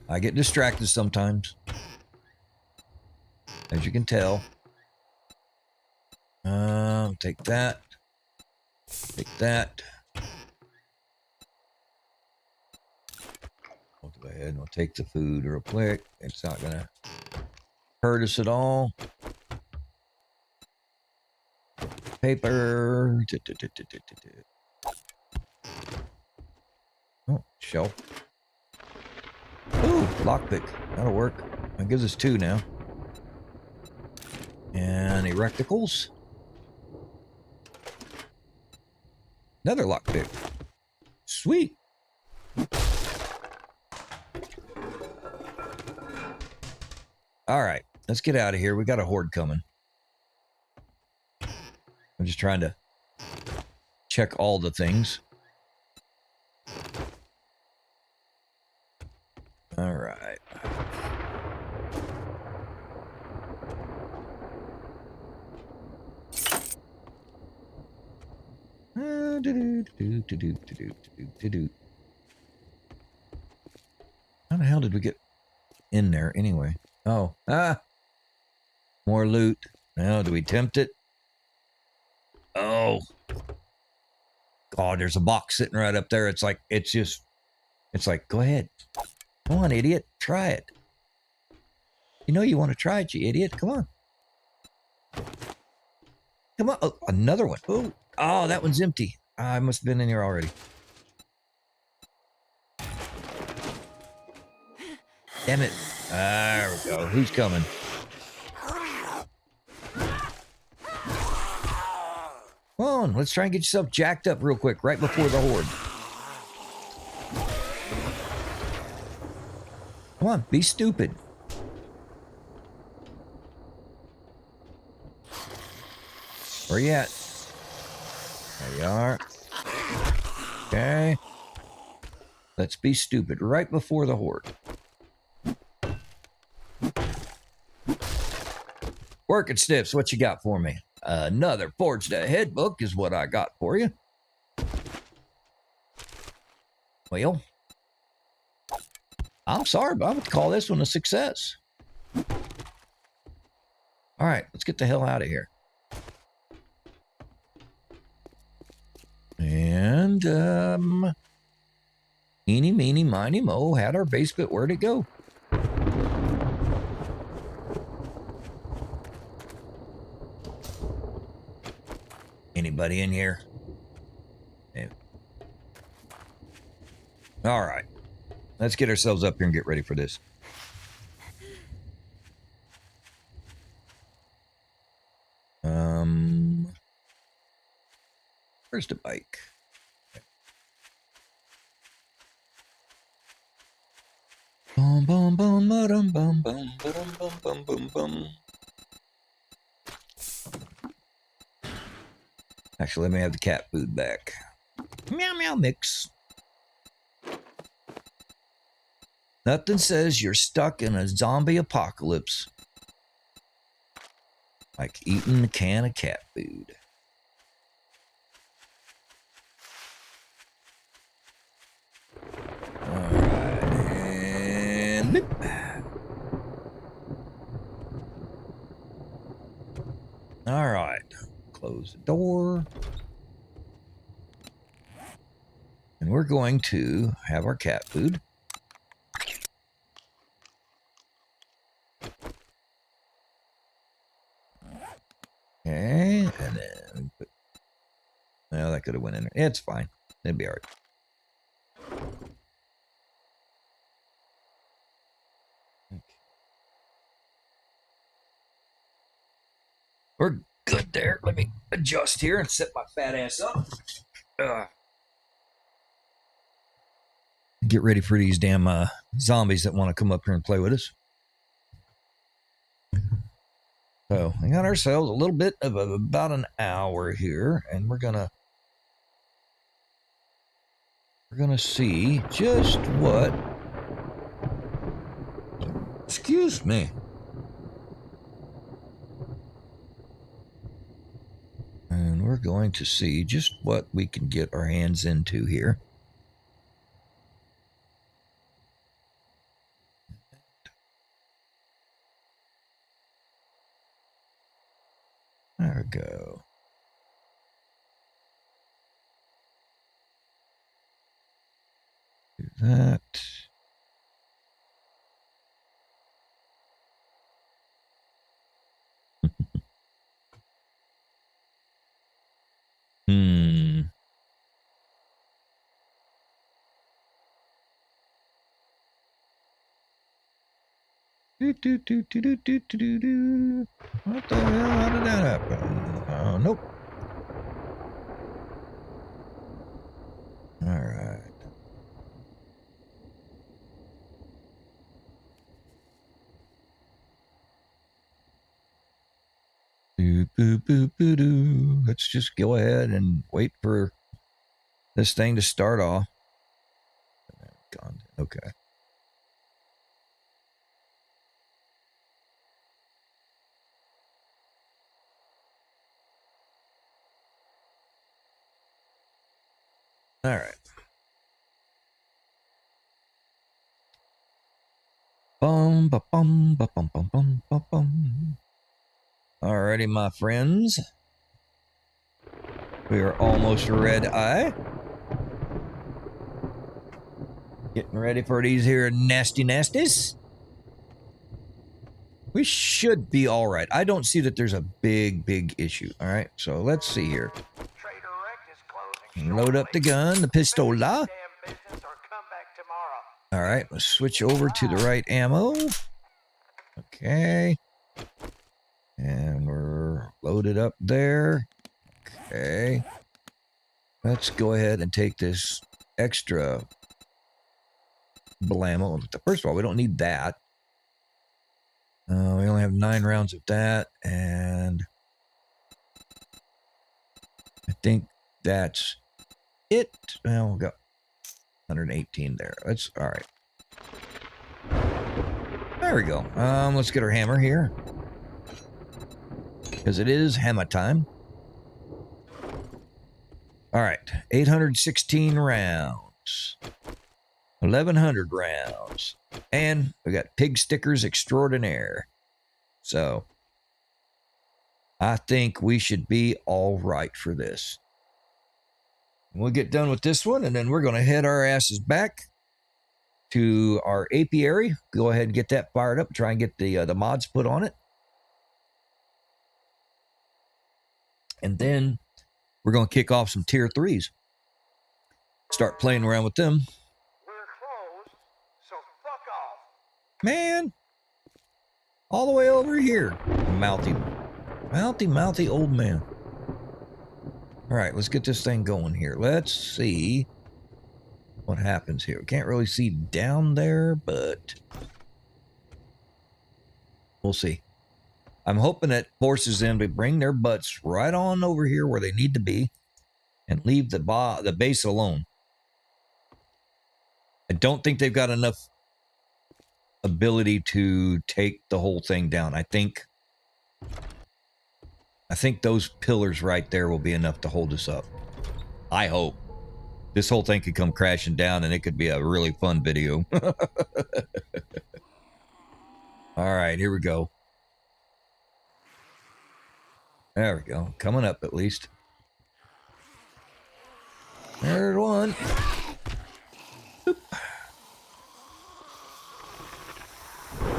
I get distracted sometimes, as you can tell. Take that. Take that. We'll go ahead and we'll take the food real quick. It's not going to hurt us at all. Paper. Oh, shelf. Ooh, lockpick. That'll work. That gives us 2 now. And erecticles. Another lockpick. Sweet. All right, let's get out of here. We got a horde coming. I'm just trying to check all the things. All right. How the hell did we get in there anyway? Oh, more loot. Now, do we tempt it? Oh, God, there's a box sitting right up there. It's like, go ahead. Come on, idiot. Try it. You know you want to try it, you idiot. Come on. Come on. Oh, another one. Oh, that one's empty. I must have been in here already. Damn it. There we go. Who's coming? Come on, let's try and get yourself jacked up real quick, right before the horde. Come on, be stupid. Where you at? There you are. Okay. Let's be stupid right before the horde. Working Stiffs, what you got for me? Another Forged Ahead book is what I got for you. Well, I'm sorry, but I would call this one a success. All right, let's get the hell out of here. And, eeny, meeny, miny, mo, had our base, but where'd it go? Anybody in here? Yeah. All right. Let's get ourselves up here and get ready for this. Where's the bike? Boom, boom, boom, boom, boom, boom, boom, boom, boom, boom. Actually, let me have the cat food back. Meow, meow, mix. Nothing says you're stuck in a zombie apocalypse like eating a can of cat food. Alright, and beep. Alright, close the door. And we're going to have our cat food. Okay, and then put, well, that could have went in there. It's fine. It'd be all right. We're good there. Let me adjust here and set my fat ass up. Get ready for these damn zombies that want to come up here and play with us. So we got ourselves a little bit of about an hour here, and we're gonna see just what. Excuse me. And we're going to see just what we can get our hands into here. There we go. Do that. What the hell? How did that happen? Oh, nope. All right. Let's just go ahead and wait for this thing to start off. Okay. All right. Bum, ba, bum, ba, bum, bum, bum, bum, bum. Alrighty, my friends. We are almost red eye. Getting ready for these here nasty nasties. We should be all right. I don't see that there's a big issue. All right, so let's see here. Load up the gun, the pistola. All right, let's switch over to the right ammo. Okay. And we're loaded up there. Okay. Let's go ahead and take this extra blammo. First of all, we don't need that. We only have 9 rounds of that, and I think that's it. Well, we'll go 118 there. That's all right. There we go. Let's get our hammer here, because it is hammer time. All right, 816 rounds, 1,100 rounds, and we got pig stickers extraordinaire. So I think we should be all right for this. We'll get done with this one, and then we're going to head our asses back to our apiary. Go ahead and get that fired up. Try and get the mods put on it. And then we're going to kick off some tier 3s. Start playing around with them. We're closed, so fuck off. Man, all the way over here. Mouthy old man. All right, let's get this thing going here. Let's see what happens here. Can't really see down there, but we'll see. I'm hoping that forces them to bring their butts right on over here where they need to be and leave the base alone. I don't think they've got enough ability to take the whole thing down. I think those pillars right there will be enough to hold us up. I hope. This whole thing could come crashing down and it could be a really fun video. All right, here we go. There we go. Coming up at least. There's one. Oop.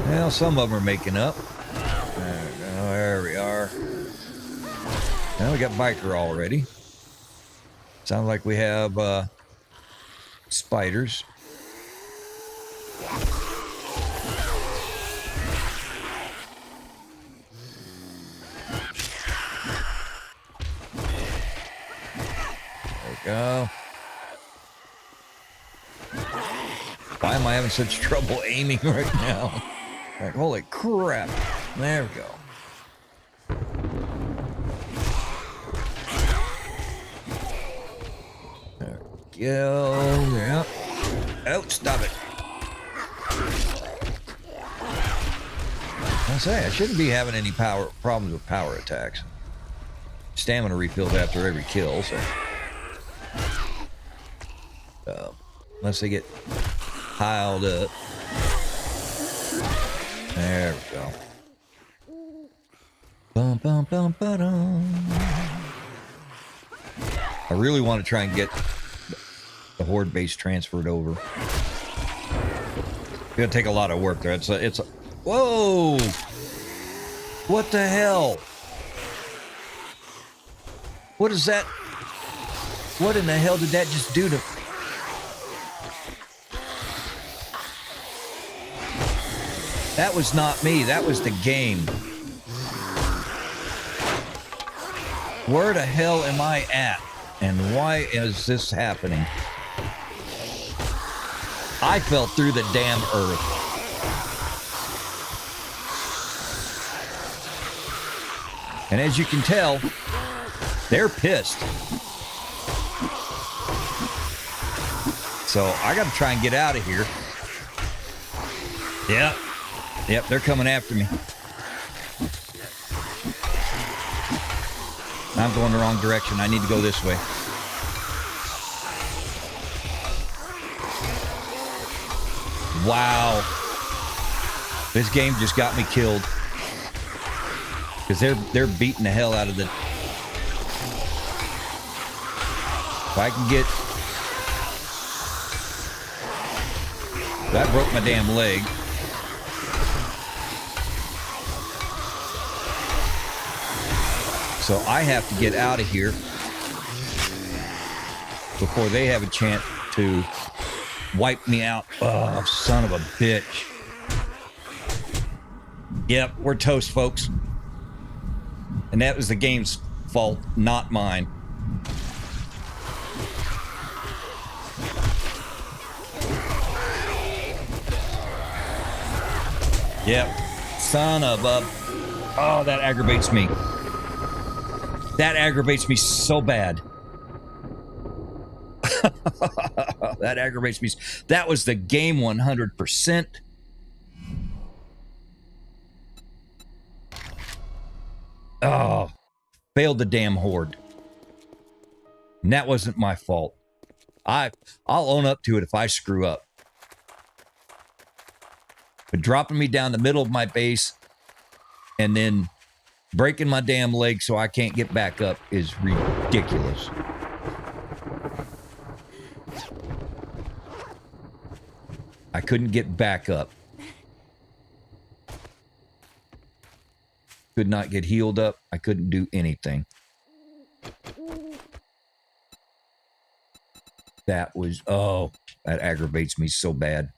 Well, some of them are making up. There we are. Now we got biker already. Sounds like we have spiders. go. Why am I having such trouble aiming right now? Like, holy crap. There we go. There we go. Yep. Oh, stop it. I say, I shouldn't be having any problems with power attacks. Stamina refills after every kill, so. Unless they get piled up. There we go. Bum, bum, bum, ba-dum. I really want to try and get the Horde base transferred over. It's gonna take a lot of work there. It's a whoa! What the hell? What is that? What in the hell did that just do to? That was not me. That was the game. Where the hell am I at? And why is this happening? I fell through the damn earth. And as you can tell, they're pissed. So I got to try and get out of here. Yep, they're coming after me. I'm going the wrong direction. I need to go this way. Wow. This game just got me killed. Because they're beating the hell out of the... If I can get... That broke my damn leg. So I have to get out of here before they have a chance to wipe me out. Oh, son of a bitch. Yep, we're toast, folks. And that was the game's fault, not mine. Yep. Son of a... Oh, that aggravates me. That aggravates me so bad. That aggravates me. That was the game 100%. Oh, failed the damn Horde. And that wasn't my fault. I'll own up to it if I screw up. But dropping me down the middle of my base and then breaking my damn leg so I can't get back up is ridiculous. I couldn't get back up. Could not get healed up. I couldn't do anything. That was... Oh, that aggravates me so bad.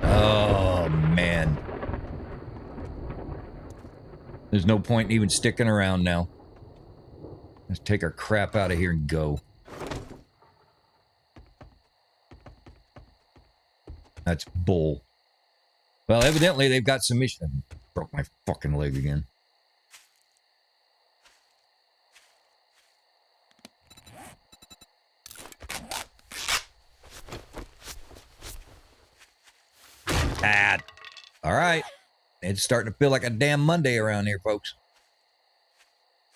Oh, man. There's no point in even sticking around now. Let's take our crap out of here and go. That's bull. Well, evidently they've got some issues. Broke my fucking leg again. All right. It's starting to feel like a damn Monday around here, folks.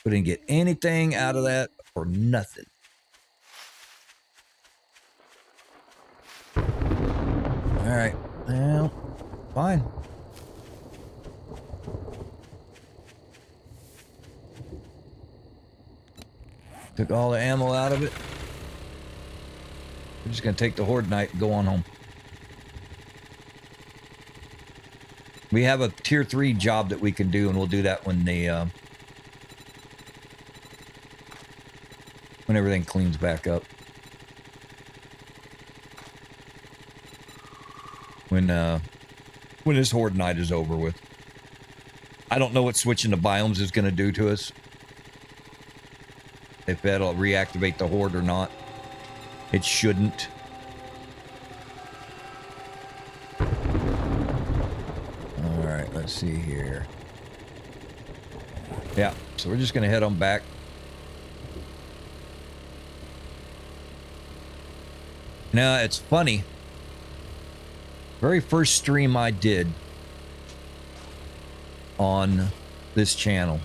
We didn't get anything out of that for nothing. All right. Well, fine. Took all the ammo out of it. We're just going to take the Horde Knight and go on home. We have a tier 3 job that we can do, and we'll do that when the when everything cleans back up. when this Horde night is over with. I don't know what switching to biomes is going to do to us. If that'll reactivate the Horde or not. It shouldn't. Alright, let's see here. Yeah, so we're just going to head on back. Now, it's funny. Very first stream I did on this channel.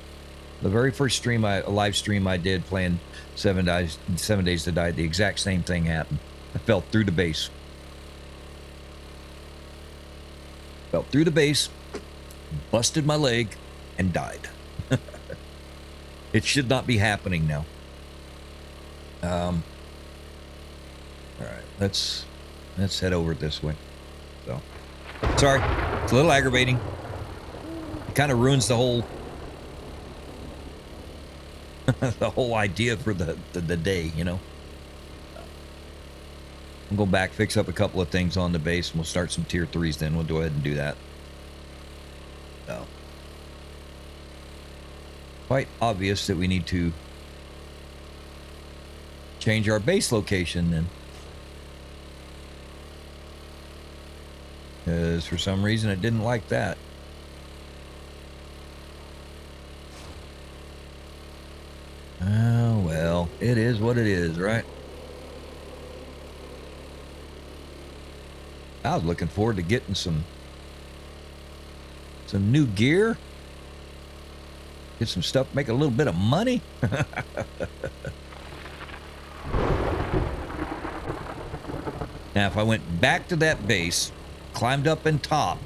The very first live stream I did playing 7 Days to Die, the exact same thing happened. I fell through the base. Fell through the base, busted my leg, and died. It should not be happening now. All right, let's head over this way. So, sorry, it's a little aggravating. It kind of ruins the whole the whole idea for the day, you know. I'm going back, fix up a couple of things on the base, and we'll start some tier 3s then. We'll go ahead and do that. So, quite obvious that we need to change our base location then. Because for some reason it didn't like that. Oh, well, it is what it is, right? I was looking forward to getting some new gear. Get some stuff, make a little bit of money. Now, if I went back to that base, climbed up in top,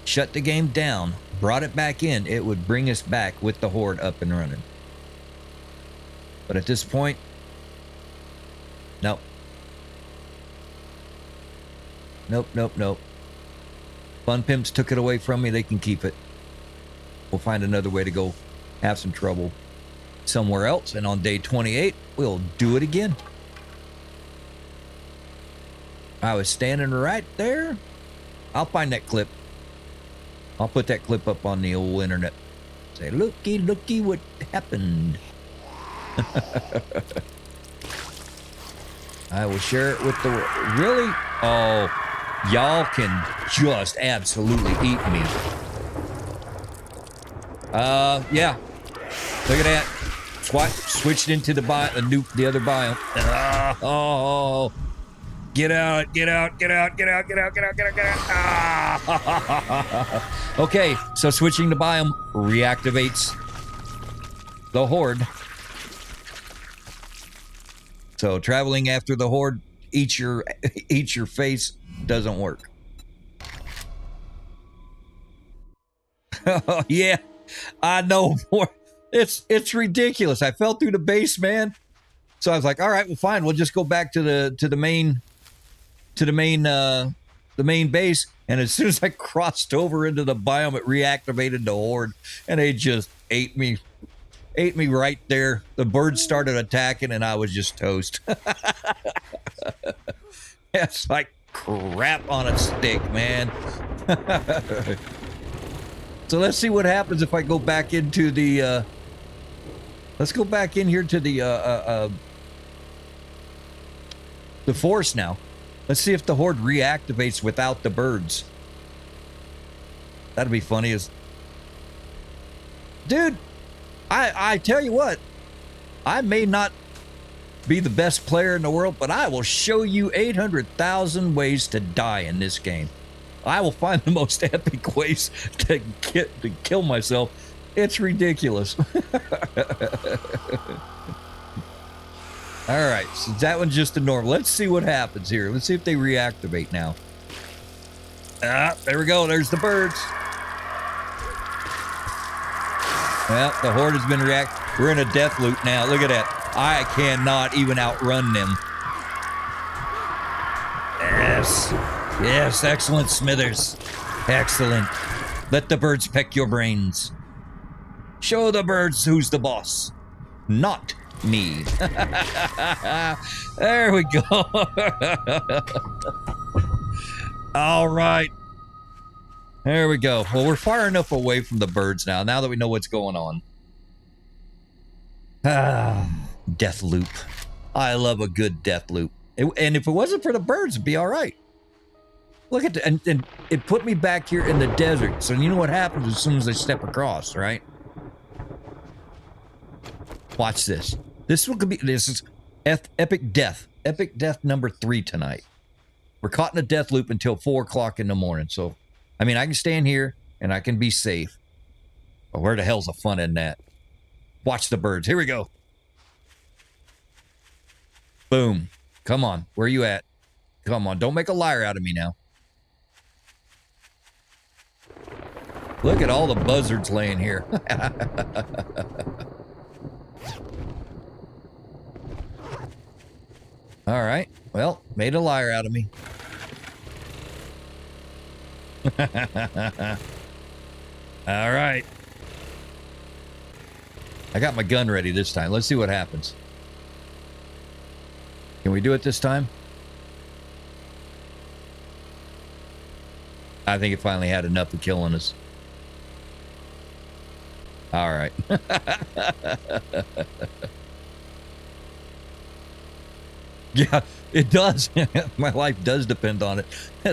shut the game down, brought it back in, it would bring us back with the Horde up and running. But at this point, nope. Nope. Fun Pimps took it away from me. They can keep it. We'll find another way to go have some trouble somewhere else. And on day 28, we'll do it again. I was standing right there. I'll find that clip. I'll put that clip up on the old internet. Say, looky what happened. I will share it with the world. Really? Oh, y'all can just absolutely eat me. Yeah. Look at that. Switched into the other biome. Oh. Get out. Ah. Okay, so switching to biome reactivates the Horde. So traveling after the Horde, eat your face doesn't work. Oh yeah, I know. It's ridiculous. I fell through the base, man. So I was like, all right, well, fine. We'll just go back to the main base. And as soon as I crossed over into the biome, it reactivated the Horde, and they just ate me right there. The birds started attacking, and I was just toast. It's like crap on a stick, man. So let's see what happens if I go back into the let's go back in here to the forest now. Let's see if the Horde reactivates without the birds. That'd be funny as... Dude, I tell you what, I may not be the best player in the world, but I will show you 800,000 ways to die in this game. I will find the most epic ways to kill myself. It's ridiculous. All right, so that one's just a normal. Let's see what happens here. Let's see if they reactivate now. There we go. There's the birds. Well, the Horde has been We're in a death loop now. Look at that. I cannot even outrun them. Yes, excellent, Smithers. Excellent. Let the birds peck your brains. Show the birds who's the boss. Not me. There we go. All right. There we go. Well, we're far enough away from the birds now that we know what's going on. Ah, death loop. I love a good death loop. And if it wasn't for the birds, it'd be all right. Look at the, and it put me back here in the desert. So you know what happens as soon as I step across, right? Watch this. This is epic death. Epic death number 3 tonight. We're caught in a death loop until 4 o'clock in the morning. So, I mean, I can stand here and I can be safe. But where the hell's the fun in that? Watch the birds. Here we go. Boom. Come on. Where are you at? Come on. Don't make a liar out of me now. Look at all the buzzards laying here. All right. Well, made a liar out of me. All right. I got my gun ready this time. Let's see what happens. Can we do it this time? I think it finally had enough of killing us. All right. Yeah, it does. My life does depend on it.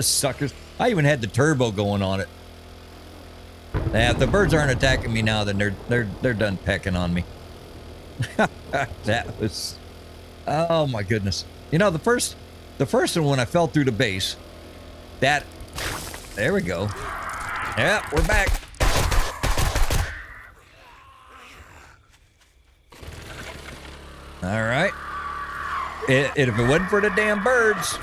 Suckers. I even had the turbo going on it. Yeah, if the birds aren't attacking me now, then they're done pecking on me. That was, oh my goodness. You know, the first one when I fell through the base, there we go. Yeah, we're back. All right. If it wasn't for the damn birds.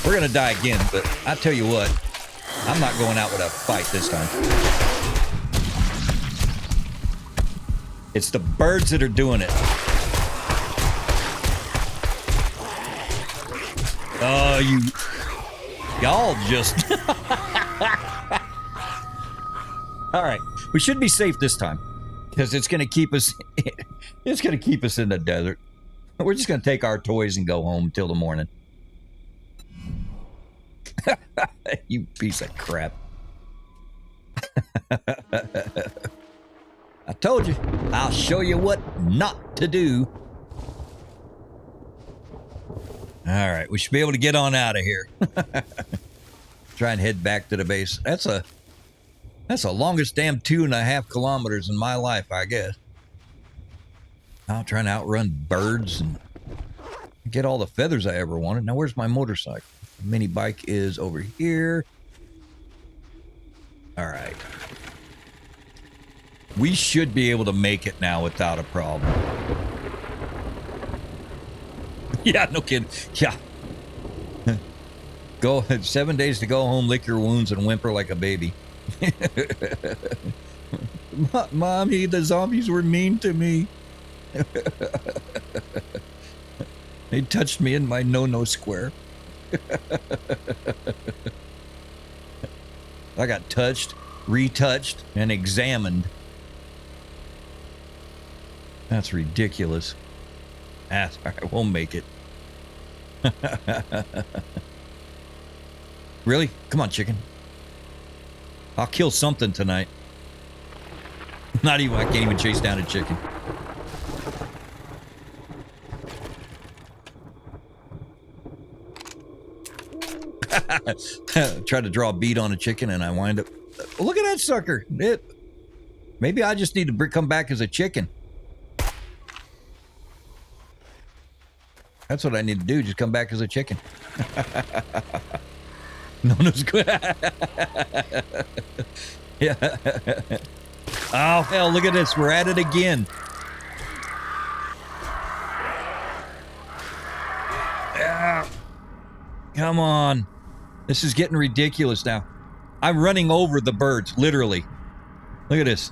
We're going to die again, but I tell you what, I'm not going out with a fight this time. It's the birds that are doing it. Oh, y'all just... All right, we should be safe this time because it's going to keep us. It's going to keep us in the desert. We're just going to take our toys and go home till the morning. You piece of crap! I told you. I'll show you what not to do. All right, we should be able to get on out of here. Try and head back to the base. That's the longest damn 2.5 kilometers in my life, I guess. I'm trying to outrun birds and get all the feathers I ever wanted. Now, where's my motorcycle? The mini bike is over here. All right. We should be able to make it now without a problem. Yeah, no kidding. Yeah. Go 7 days to go home, lick your wounds, and whimper like a baby. Mommy, the zombies were mean to me. They touched me in my no-no square. I got touched, retouched, and examined. That's ridiculous. That's all right, we'll make it. Really? Come on, chicken. I'll kill something tonight. I can't even chase down a chicken. Tried to draw a bead on a chicken and I wind up... Look at that sucker. Maybe I just need to come back as a chicken. That's what I need to do. Just come back as a chicken. No, good. Yeah. Oh, hell, look at this. We're at it again. Yeah. Come on. This is getting ridiculous now. I'm running over the birds, literally. Look at this.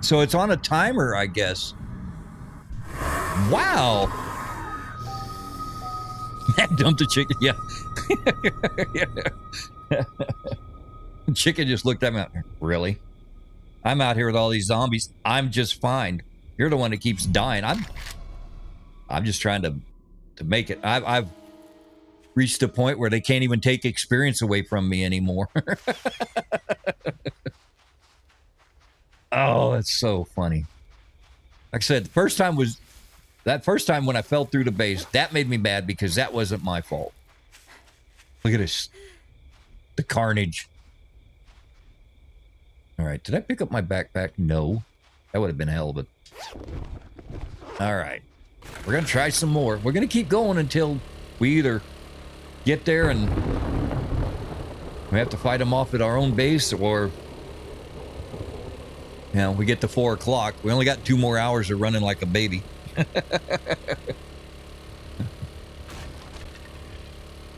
So it's on a timer, I guess. Wow. Dumped the chicken, yeah. Chicken just looked at me. Really? I'm out here with all these zombies. I'm just fine. You're the one that keeps dying. I'm just trying to make it. I've reached a point where they can't even take experience away from me anymore. Oh, that's so funny. Like I said, the first time when I fell through the base, that made me mad because that wasn't my fault. Look at this. The carnage. All right. Did I pick up my backpack? No. That would have been hell of a... All right. We're going to try some more. We're going to keep going until we either get there and we have to fight them off at our own base, or, you know, we get to 4 o'clock. We only got 2 more hours of running like a baby.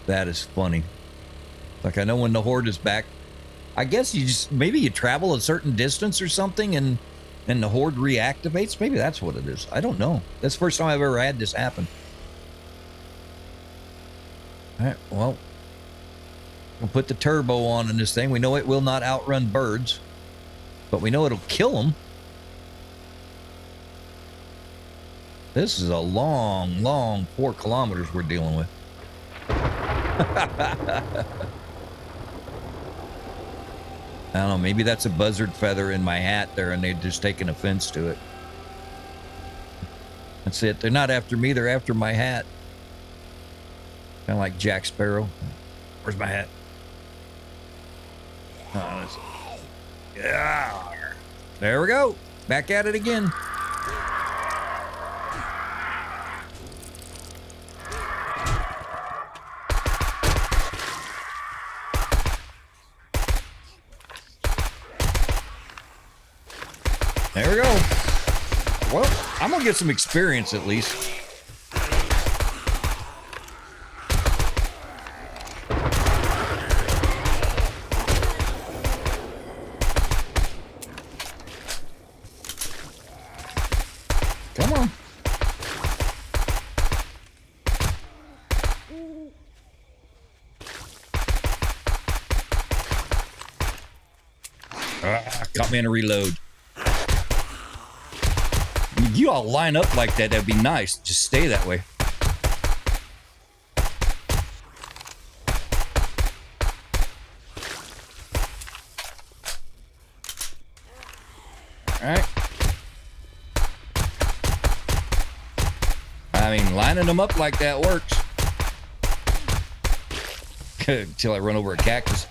That is funny. Like, I know when the Horde is back, I guess maybe you travel a certain distance or something and the Horde reactivates. Maybe that's what it is. I don't know. That's the first time I've ever had this happen. All right, well, we'll put the turbo on in this thing. We know it will not outrun birds, but we know it'll kill them. This is a long 4 kilometers we're dealing with. I don't know, maybe that's a buzzard feather in my hat there and they're just taking offense to it. That's it. They're not after me, they're after my hat. Kind of like Jack Sparrow. Where's my hat? Oh, yeah. There we go. Back at it again. There we go. Well, I'm going to get some experience at least. Come on. Got me in a reload. You all line up like that, that'd be nice. Just stay that way. All right. I mean, lining them up like that works. Until I run over a cactus.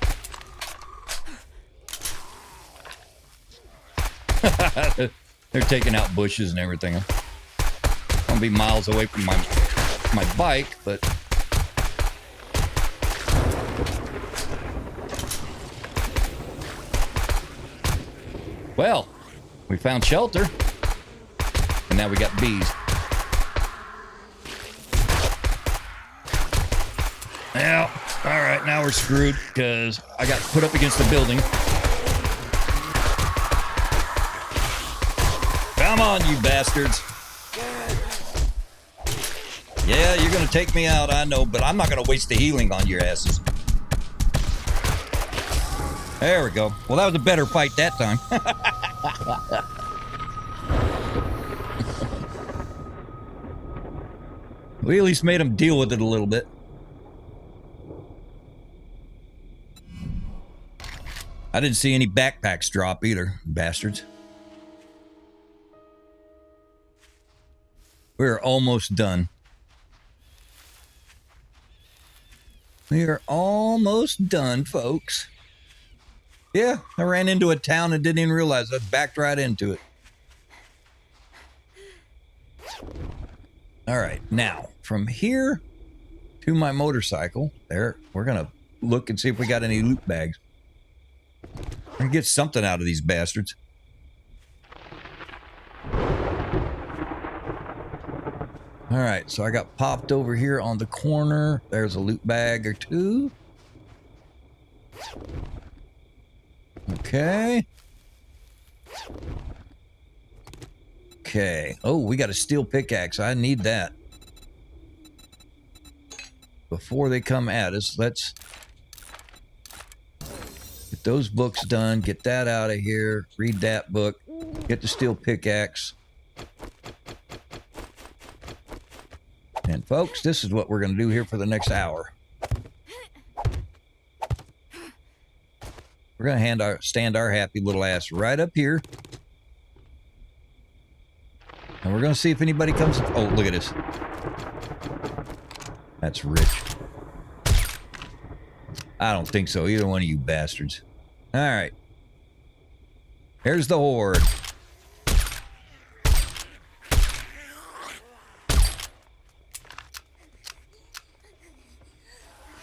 They're taking out bushes and everything. I'm gonna be miles away from my bike, but well, we found shelter, and now we got bees. Now, all right, now we're screwed because I got put up against the building. Come on, you bastards. Yeah, you're going to take me out, I know, but I'm not going to waste the healing on your asses. There we go. Well, that was a better fight that time. We at least made him deal with it a little bit. I didn't see any backpacks drop either, bastards. We're almost done. We are almost done, folks. Yeah, I ran into a town and didn't even realize I backed right into it. All right, now from here to my motorcycle, there, we're gonna look and see if we got any loot bags. We're gonna get something out of these bastards. All right, so I got popped over here on the corner. There's a loot bag or two. Okay. Okay. Oh, we got a steel pickaxe. I need that. Before they come at us, let's get those books done. Get that out of here. Read that book. Get the steel pickaxe. folks, this is what we're going to do here for the next hour. We're going to stand our happy little ass right up here. And we're going to see if anybody comes. Oh, look at this. That's rich. I don't think so. Either one of you bastards. All right. Here's the Horde.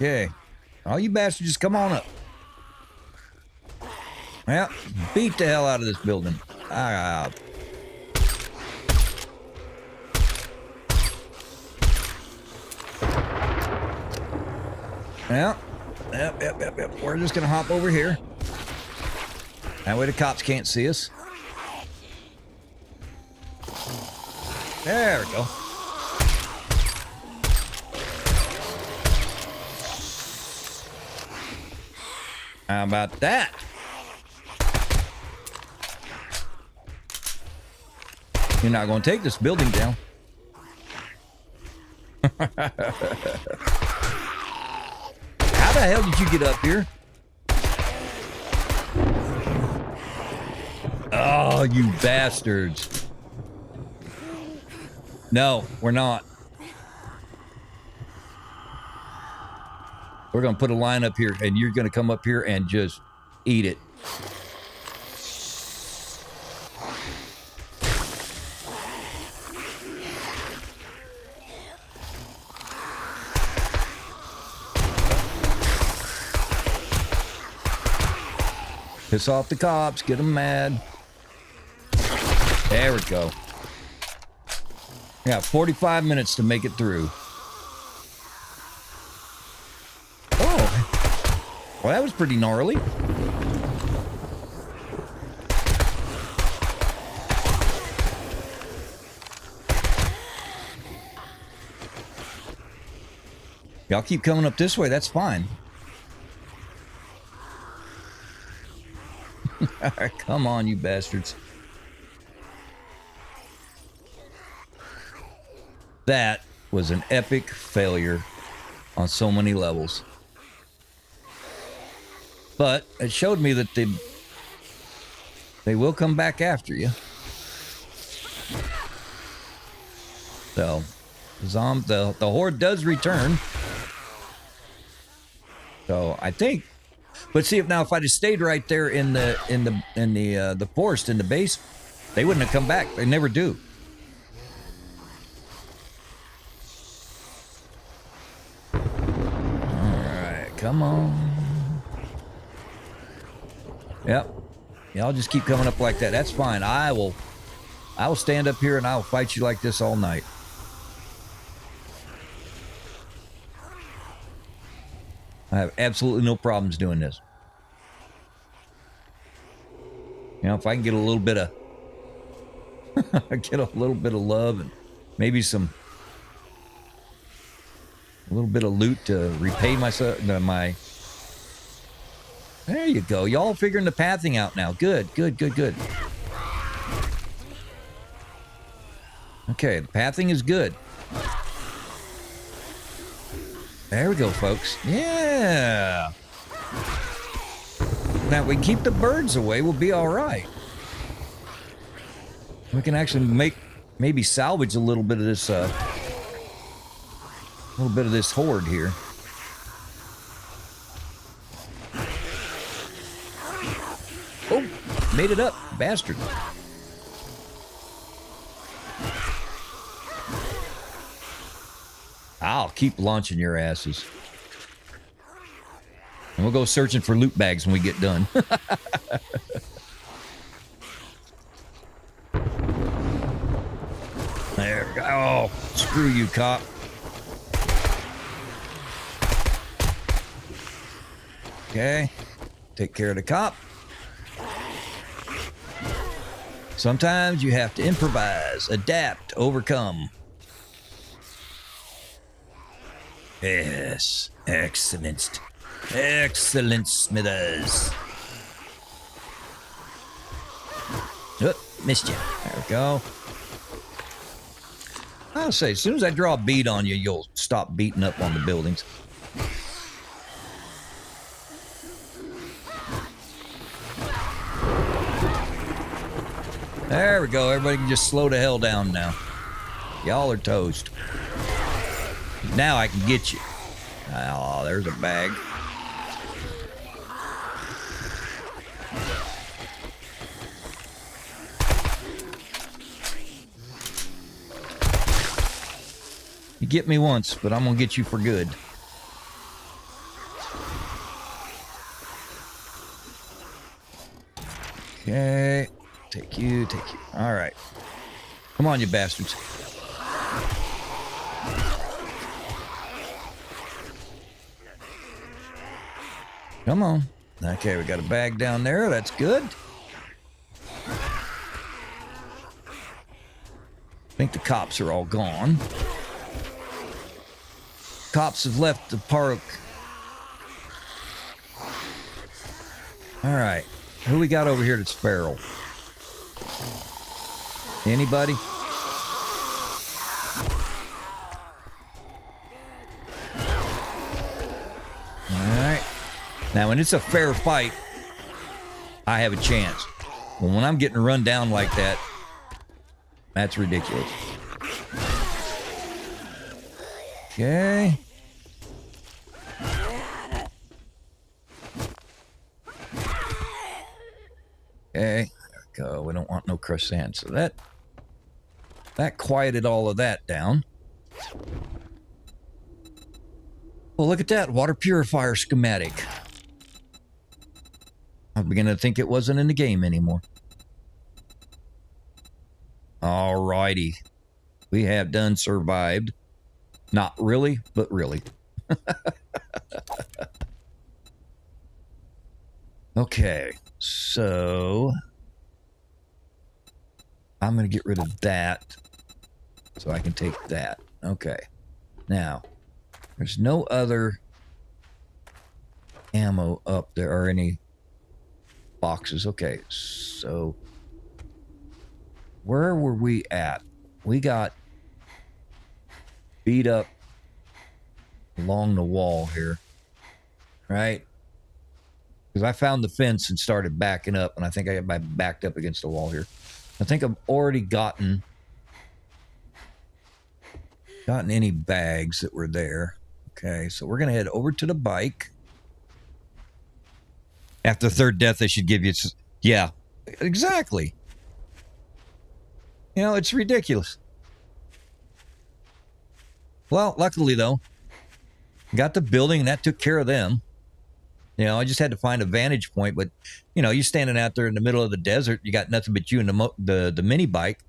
Okay. All you bastards, just come on up. Well, beat the hell out of this building. Ah. Yep. We're just going to hop over here. That way the cops can't see us. There we go. How about that? You're not going to take this building down. How the hell did you get up here? Oh, you bastards. No, we're not. We're going to put a line up here, and you're going to come up here and just eat it. Piss off the cops, get them mad. There we go. Yeah, 45 minutes to make it through. Oh, well, that was pretty gnarly. Y'all keep coming up this way, that's fine. All right, come on, you bastards. That was an epic failure on so many levels. But it showed me that they will come back after you. So, the Horde does return. So, I think. But see, if I just stayed right there in the forest in the base, they wouldn't have come back. They never do. All right, come on. Yep. Y'all just keep coming up like that. That's fine. I will stand up here and I will fight you like this all night. I have absolutely no problems doing this. You know, if I can get a little bit of love and maybe a little bit of loot to repay myself. There you go. Y'all figuring the pathing out now. Good. Okay, the pathing is good. There we go, folks. Yeah. Now, if we keep the birds away, we'll be all right. We can actually maybe salvage a little bit of this, Horde here. Oh, made it up, bastard. I'll keep launching your asses. And we'll go searching for loot bags when we get done. There we go. Oh, screw you, cop. Okay. Take care of the cop. Sometimes you have to improvise, adapt, overcome. Yes, excellent. Excellent, Smithers. Oh, missed you. There we go. I'll say, as soon as I draw a bead on you, you'll stop beating up on the buildings. There we go. Everybody can just slow the hell down now. Y'all are toast. Now I can get you. Oh, there's a bag. You get me once, but I'm gonna get you for good. Okay. Take you, take you. All right. Come on, you bastards. Come on. Okay, we got a bag down there. That's good. I think the cops are all gone. Cops have left the park. All right. Who we got over here that's feral? Anybody? All right. Now, when it's a fair fight, I have a chance. But when I'm getting run down like that, that's ridiculous. Okay. Okay. There we go. We don't want no crushed sand. So that quieted all of that down. Well, look at that. Water purifier schematic. I'm beginning to think it wasn't in the game anymore. Alrighty. We have done survived. Not really, but really. Okay, so I'm going to get rid of that so I can take that. Okay, now there's no other ammo up there or any boxes. Okay, so where were we at? We got beat up along the wall here, right? Because I found the fence and started backing up, and I think I got my backed up against the wall here. I think I've already gotten any bags that were there. Okay, so we're gonna head over to the bike. After the third death, they should give you... Yeah, exactly. You know, it's ridiculous. Well, luckily, though, got the building, and that took care of them. You know, I just had to find a vantage point, but, you know, you're standing out there in the middle of the desert, you got nothing but you and the mini bike.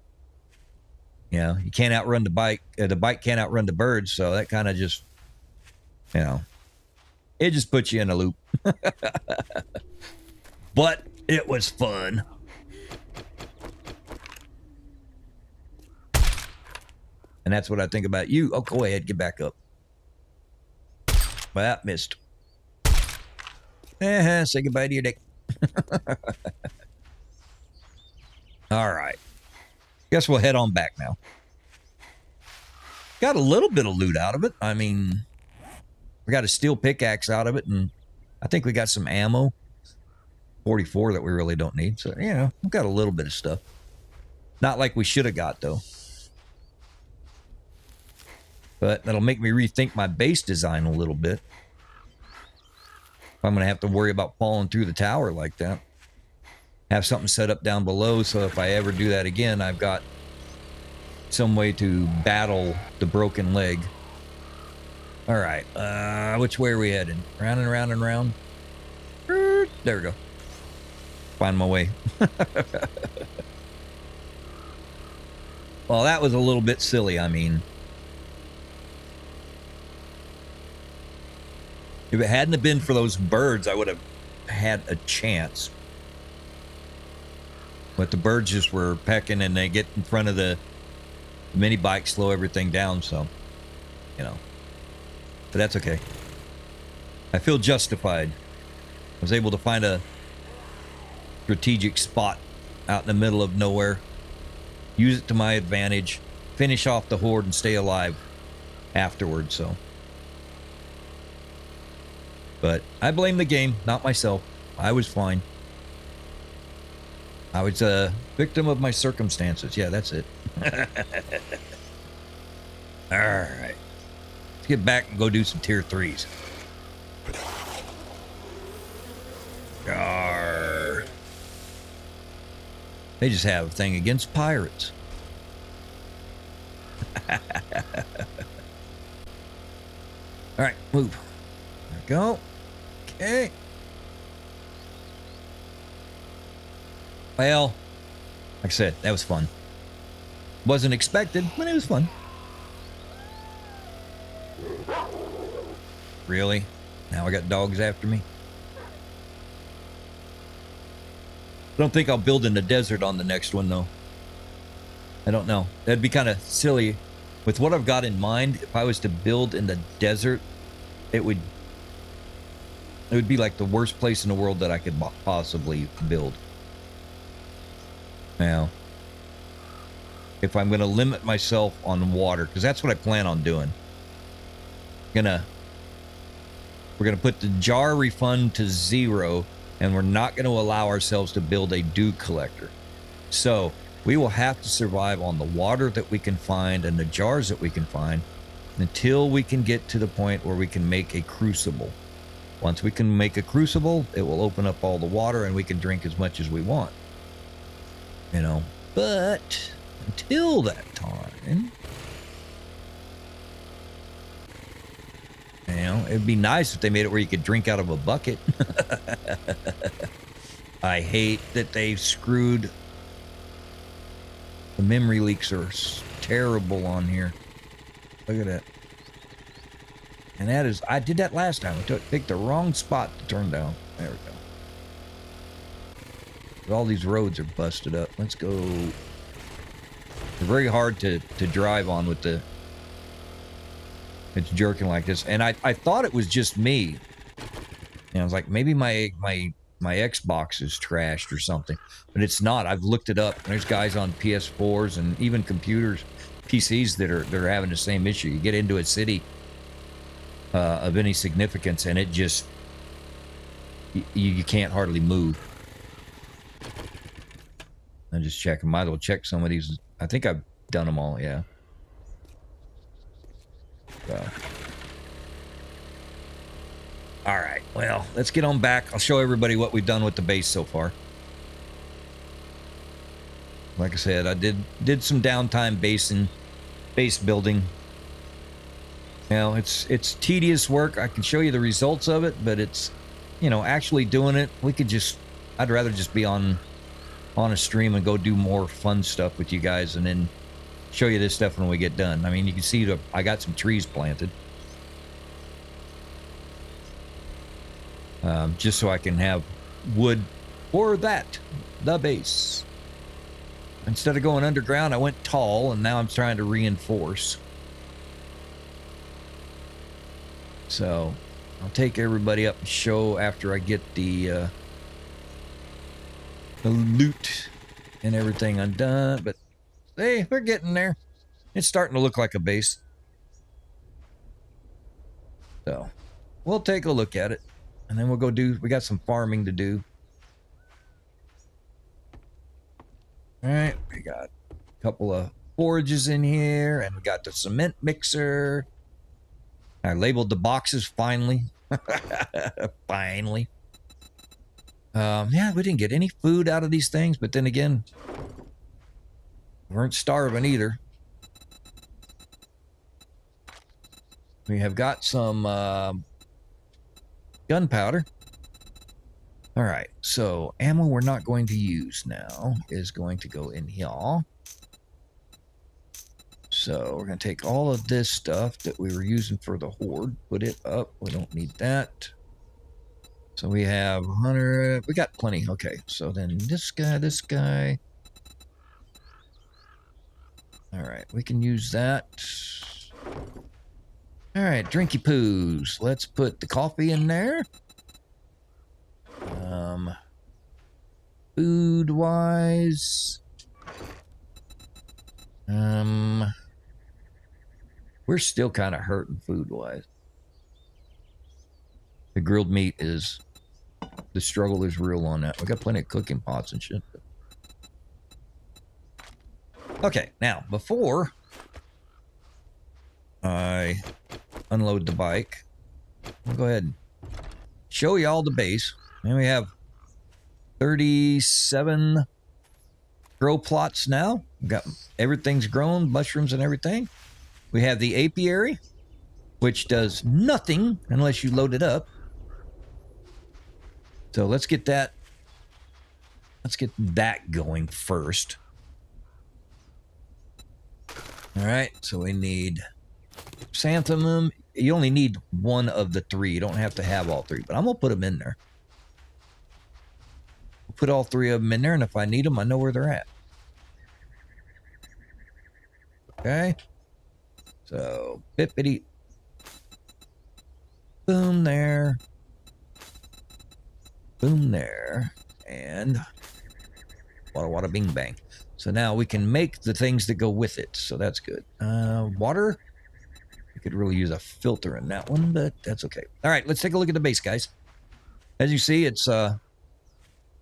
You know, you can't outrun the bike. The bike can't outrun the birds, so that kind of just, you know, it just puts you in a loop. But it was fun. And that's what I think about you. Oh, go ahead, get back up. Well, that missed. Say goodbye to your dick. All right. Guess we'll head on back now. Got a little bit of loot out of it. I mean, we got a steel pickaxe out of it, and I think we got some ammo. 44 that we really don't need. So, you know, we've got a little bit of stuff. Not like we should have got, though. But that'll make me rethink my base design a little bit. I'm going to have to worry about falling through the tower like that. Have something set up down below, so if I ever do that again, I've got some way to battle the broken leg. All right, which way are we heading? Round and round and round. There we go. Find my way. Well, that was a little bit silly. I mean, if it hadn't have been for those birds, I would have had a chance. But the birds just were pecking, and they get in front of the mini bike, slow everything down, so, you know. But that's okay. I feel justified. I was able to find a strategic spot out in the middle of nowhere. Use it to my advantage. finish off the horde and stay alive afterwards. So, but I blame the game, not myself. I was fine. I was a victim of my circumstances. Yeah, that's it. All right. Let's get back and go do some tier 3s. Arr. They just have a thing against pirates. All right, move. There we go. Okay. Well, like I said, that was fun. Wasn't expected, but it was fun. Really? Now I got dogs after me? I don't think I'll build in the desert on the next one, though. I don't know. That'd be kind of silly. With what I've got in mind, if I was to build in the desert, it would be like the worst place in the world that I could possibly build. Now, if I'm going to limit myself on water, because that's what I plan on doing. We're going to put the jar refund to 0, and we're not going to allow ourselves to build a dew collector. So we will have to survive on the water that we can find and the jars that we can find until we can get to the point where we can make a crucible. Once we can make a crucible, it will open up all the water and we can drink as much as we want. You know, but until that time, you know, it'd be nice if they made it where you could drink out of a bucket. I hate that they screwed. The memory leaks are terrible on here. Look at that. And that is, I did that last time. I picked the wrong spot to turn down. There we go. All these roads are busted up. Let's go. They're very hard to drive on with the, it's jerking like this. And I thought it was just me. And I was like, maybe my Xbox is trashed or something, but it's not. I've looked it up. There's guys on PS4s and even computers, PCs that are having the same issue. You get into a city of any significance, and it just you can't hardly move. I'm just checking. Might as well check some of these. I think I've done them all. Yeah. So. All right, well, let's get on back. I'll show everybody what we've done with the base so far. Like I said, I did some downtime base building. You know, it's tedious work. I can show you the results of it, but it's, you know, actually doing it, I'd rather just be on a stream and go do more fun stuff with you guys and then show you this stuff when we get done. I mean, you can see I got some trees planted. Just so I can have wood for the base. Instead of going underground, I went tall, and now I'm trying to reinforce. So I'll take everybody up and show after I get the loot and everything undone. But hey, we're getting there. It's starting to look like a base. So we'll take a look at it. And then we'll go we got some farming to do. All right, we got a couple of forages in here, and we got the cement mixer. I labeled the boxes finally. Finally. Yeah, we didn't get any food out of these things, but then again, we weren't starving either. We have got some gunpowder. All right, so ammo we're not going to use now is going to go in here. So we're going to take all of this stuff that we were using for the horde, put it up. We don't need that. So we have 100. We got plenty. Okay, so then this guy. All right, we can use that. All right, drinky poos. Let's put the coffee in there. Food wise, We're still kind of hurting food-wise. The grilled meat is... The struggle is real on that. We got plenty of cooking pots and shit. Okay, now, before I unload the bike, I'll go ahead and show you all the base. And we have 37 grow plots now. We've got everything's grown, mushrooms and everything. We have the apiary, which does nothing unless you load it up. So let's get that going first. All right, so we need chrysanthemum. You only need one of the three. You don't have to have all three, but I'm going to put them in there. We'll put all three of them in there, and if I need them, I know where they're at. Okay. So, bippity. Boom there. Boom there. And wada wada bing bang. So now we can make the things that go with it. So that's good. Water. We could really use a filter in that one, but that's okay. All right, let's take a look at the base, guys. As you see, it's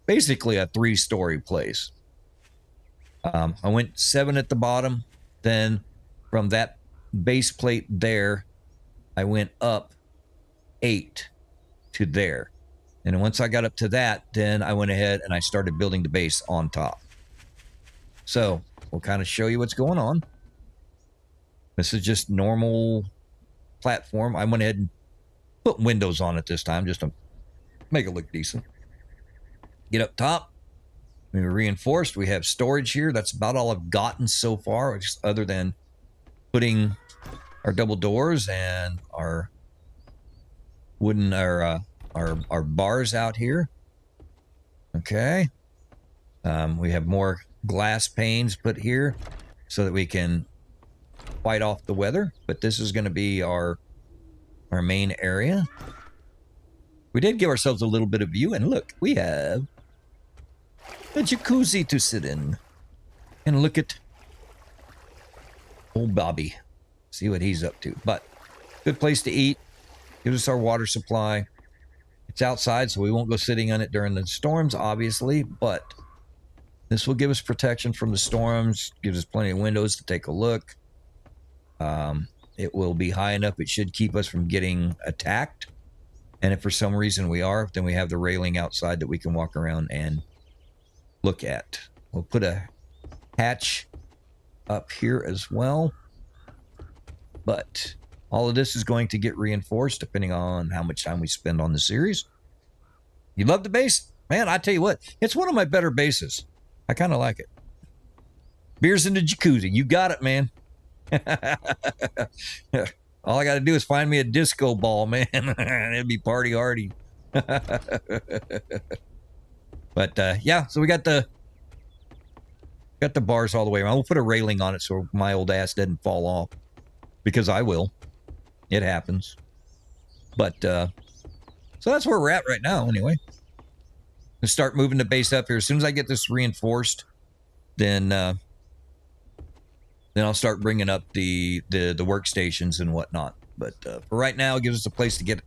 basically a 3-story place. I went 7 at the bottom. Then from that base plate there, I went up 8 to there. And once I got up to that, then I went ahead and I started building the base on top. So we'll kind of show you what's going on. This is just normal platform. I went ahead and put windows on it this time just to make it look decent. Get up top. We reinforced. We have storage here. That's about all I've gotten so far, other than putting our double doors and our wooden, our bars out here. Okay. We have more glass panes put here so that we can fight off the weather, but this is going to be our main area. We did give ourselves a little bit of view, and look, we have a jacuzzi to sit in and look at old Bobby, see what he's up to. But good place to eat, gives us our water supply. It's outside, so we won't go sitting on it during the storms, obviously, but this will give us protection from the storms, gives us plenty of windows to take a look. It will be high enough, it should keep us from getting attacked. And if for some reason we are, then we have the railing outside that we can walk around and look at. We'll put a hatch up here as well. But all of this is going to get reinforced depending on how much time we spend on the series. You love the base? Man, I tell you what, it's one of my better bases. I kind of like it. Beers in the jacuzzi. You got it, man. All I got to do is find me a disco ball, man. It'd be party hardy. But yeah, so we got the bars all the way around. We'll put a railing on it so my old ass doesn't fall off, because I will. It happens. But so that's where we're at right now. Anyway, let's start moving the base up here. As soon as I get this reinforced, then I'll start bringing up the workstations and whatnot. But for right now, it gives us a place to get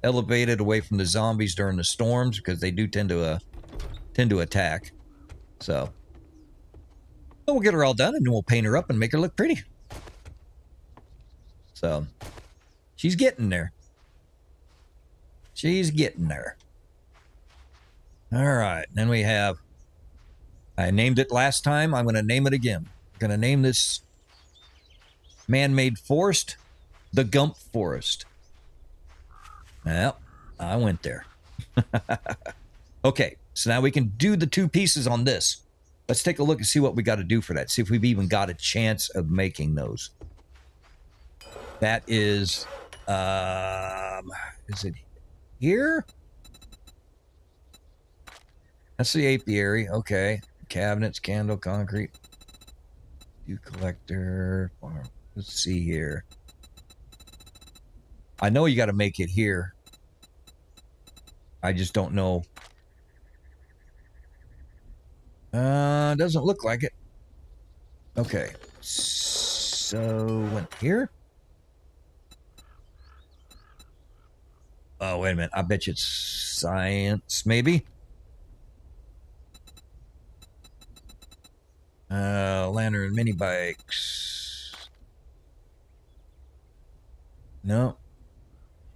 elevated away from the zombies during the storms, because they do tend to attack. So we'll get her all done, and then we'll paint her up and make her look pretty. So she's getting there. She's getting there. All right. Then we have, I named it last time. I'm going to name it again. I'm going to name this man-made forest the Gump Forest. Well, I went there. Okay, so now we can do the 2 pieces on this. Let's take a look and see what we got to do for that. See if we've even got a chance of making those. That is it here? That's the apiary. Okay. Cabinets, candle, concrete. Dew collector. Let's see here. I know you got to make it here. I just don't know. Doesn't look like it. Okay. So, went here. Oh, wait a minute. I bet you it's science, maybe. Lantern mini bikes. No.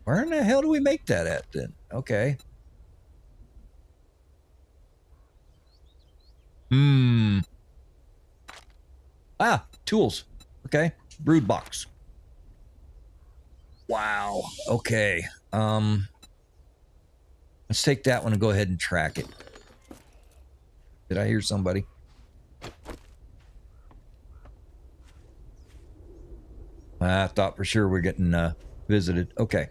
Where in the hell do we make that at then? Okay. Ah, tools. Okay. Brood box. Wow. Okay. Let's take that one and go ahead and track it. Did I hear somebody? I thought for sure we're getting visited. Okay.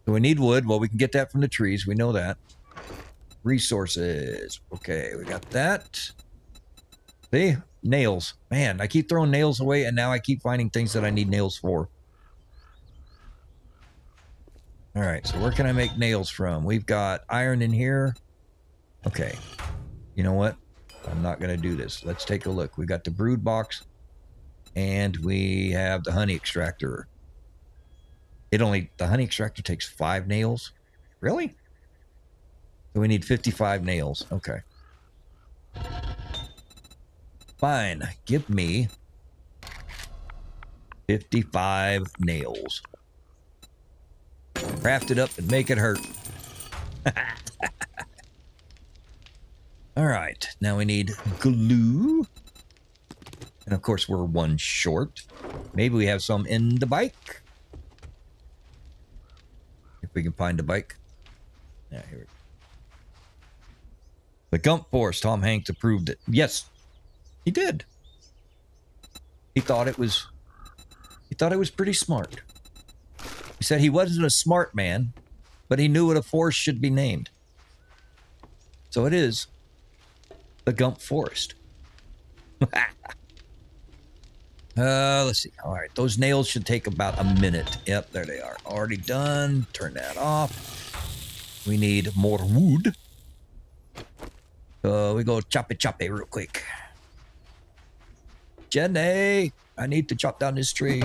So we need wood. Well, we can get that from the trees. We know that. Resources. Okay, we got that. See? Nails. Man, I keep throwing nails away, and now I keep finding things that I need nails for. All right, so where can I make nails from? We've got iron in here. Okay. You know what? I'm not going to do this. Let's take a look. We got the brood box, and we have the honey extractor. The honey extractor takes 5 nails. Really? So we need 55 nails. Okay. Fine. Give me 55 nails. Craft it up and make it hurt. All right. Now we need glue. And of course, we're 1 short. Maybe we have some in the bike. If we can find the bike. Yeah, here we go. The Gump Force. Tom Hanks approved it. Yes, he did. He thought it was pretty smart. He said he wasn't a smart man, but he knew what a forest should be named. So it is the Gump Forest. Let's see. All right, those nails should take about a minute. Yep, there they are. Already done. Turn that off. We need more wood. We go chop it real quick. Jenny, I need to chop down this tree.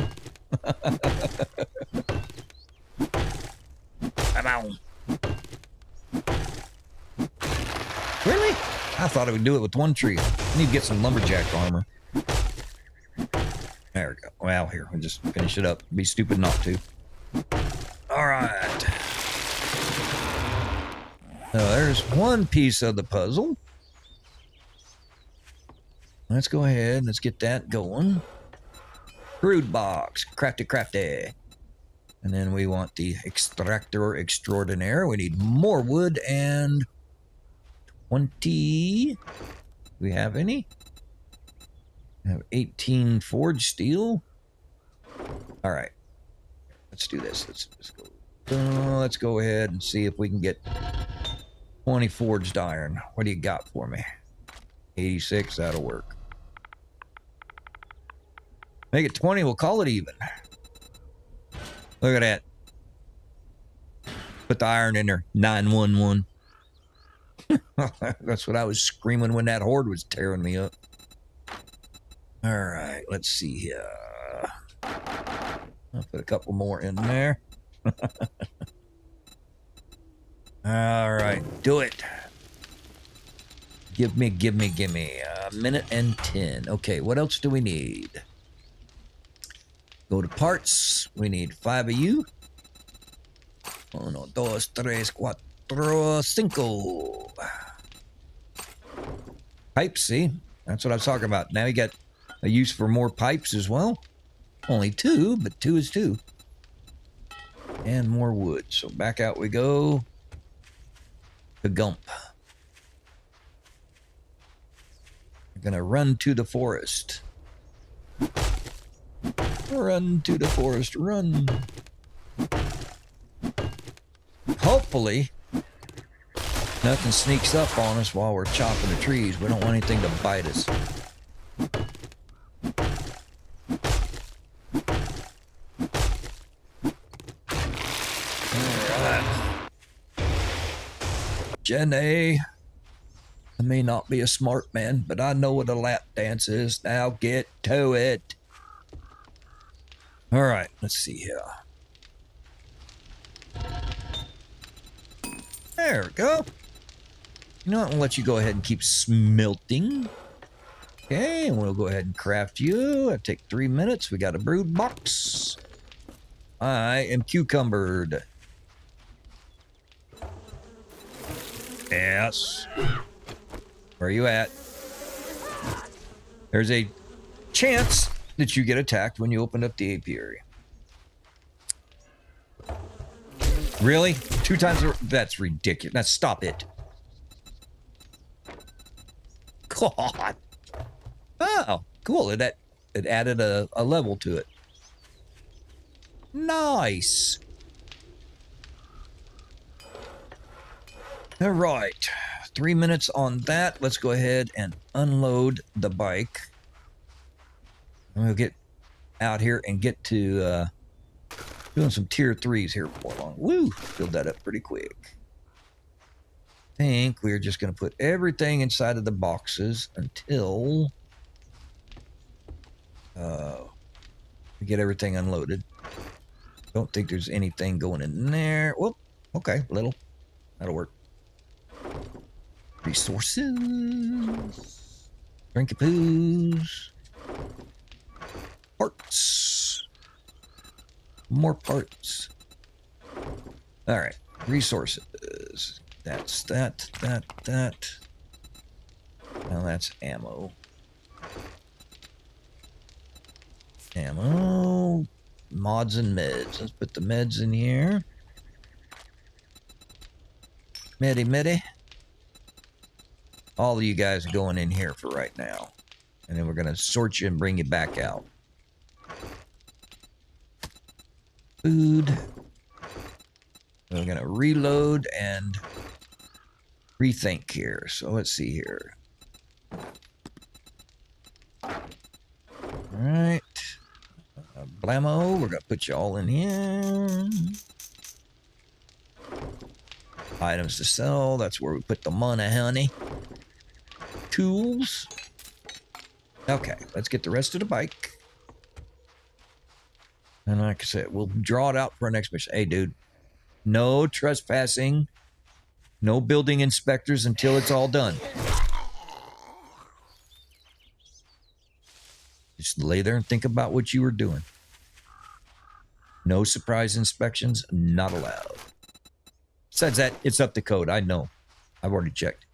Come on. Really? I thought I would do it with 1 tree. I need to get some lumberjack armor. There we go. Well, here, we'll just finish it up. Be stupid not to. All right. So there's 1 piece of the puzzle. Let's go ahead and let's get that going. Brood box. Crafty. And then we want the extractor extraordinaire. We need more wood and 20. Do we have any? We have 18 forged steel. All right. Let's do this. Let's go ahead and see if we can get 20 forged iron. What do you got for me? 86. That'll work. Make it 20. We'll call it even. Look at that. Put the iron in there. 911. That's what I was screaming when that horde was tearing me up. All right. Let's see here. I'll put a couple more in there. All right. Do it. Give me. A minute and 10. Okay. What else do we need? Go to parts. We need 5 of you. 1, 2, 3, 4, 5. Pipes, see? That's what I was talking about. Now you got a use for more pipes as well. Only 2, but 2 is 2. And more wood. So back out we go. The Gump. We're going to run to the forest. Run to the forest, run. Hopefully, nothing sneaks up on us while we're chopping the trees. We don't want anything to bite us. All right. Jenny, I may not be a smart man, but I know what a lap dance is. Now get to it. All right, let's see here. There we go. You know what? We'll let you go ahead and keep smelting. Okay, and we'll go ahead and craft you. It'll take 3 minutes. We got a brood box. I am cucumbered. Yes. Where are you at? There's a chance that you get attacked when you open up the apiary. Really? 2 times? That's ridiculous. Now stop it. God. Oh, cool. It added a level to it. Nice. All right. 3 minutes on that. Let's go ahead and unload the bike. And we'll get out here and get to doing some tier 3s here before long. Woo! Filled that up pretty quick. I think we're just going to put everything inside of the boxes until we get everything unloaded. Don't think there's anything going in there. Whoop. Okay, little. That'll work. Resources. Drinky poos. Parts. More parts. All right. Resources. That's that. Now that's ammo. Ammo. Mods and meds. Let's put the meds in here. Medi. All of you guys are going in here for right now. And then we're going to sort you and bring you back out. Food. We're going to reload and rethink here. So let's see here. All right. Blammo. We're going to put you all in here. Items to sell. That's where we put the money, honey. Tools. Okay, let's get the rest of the bike. And like I said, we'll draw it out for our next mission. Hey, dude, no trespassing, no building inspectors until it's all done. Just lay there and think about what you were doing. No surprise inspections, not allowed. Besides that, it's up to code. I know. I've already checked.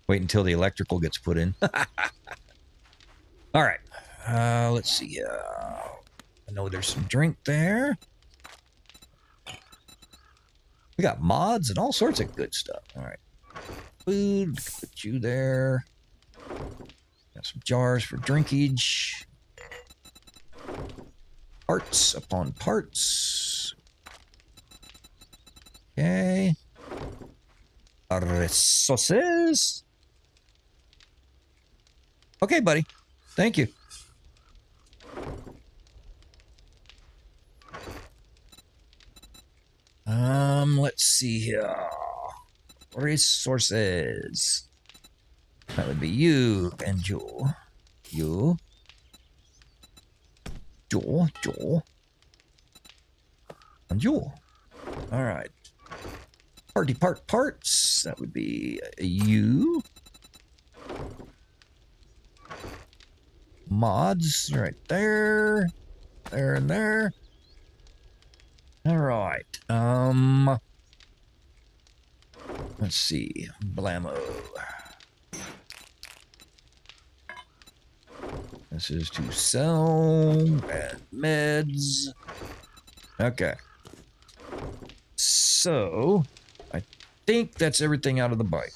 Wait until the electrical gets put in. All right. Let's see. I know there's some drink there. We got mods and all sorts of good stuff. All right. Food. Put you there. Got some jars for drinkage. Parts upon parts. Okay. Resources. Okay, buddy. Thank you. Let's see here. Resources. That would be you and Joel. You. Joel. And Joel. All right. Parts. That would be you. Mods right there. There and there. All right. Let's see. Blammo. This is to sell and meds. Okay. So, I think that's everything out of the bike.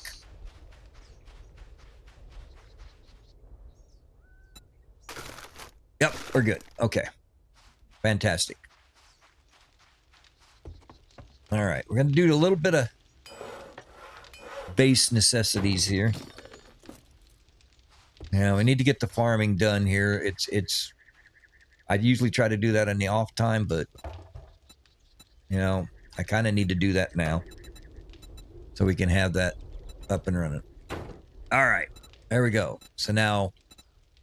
Yep, we're good. Okay. Fantastic. All right, we're going to do a little bit of base necessities here. Now, we need to get the farming done here. I usually try to do that in the off time, but, you know, I kind of need to do that now so we can have that up and running. All right, there we go. So now,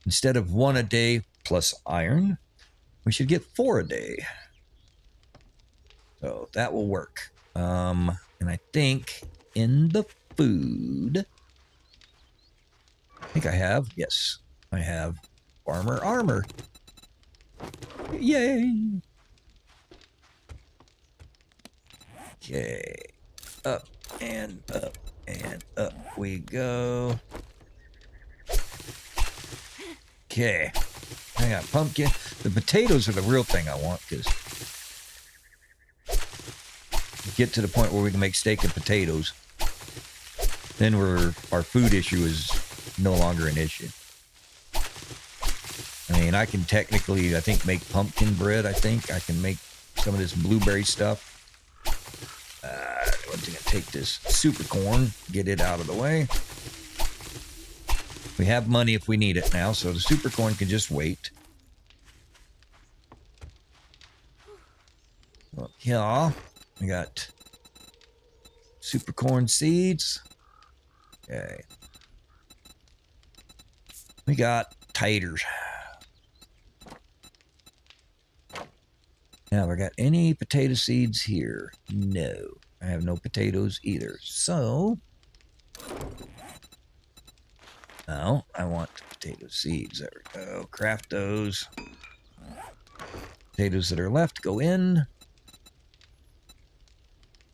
instead of 1 a day plus iron, we should get 4 a day. So that will work. And I think in the food, I think I have, yes, I have farmer armor. Yay! Okay, up and up and up we go. Okay, I got pumpkin. The potatoes are the real thing I want, because get to the point where we can make steak and potatoes, then our food issue is no longer an issue. I mean, I can technically, I think, make pumpkin bread. I think I can make some of this blueberry stuff. I'm going to take this super corn, get it out of the way. We have money if we need it now, so the super corn can just wait. Well, yeah, we got super corn seeds. Okay. We got taters. Now, we got any potato seeds here? No. I have no potatoes either. So, no, I want potato seeds. There we go. Craft those. Potatoes that are left go in.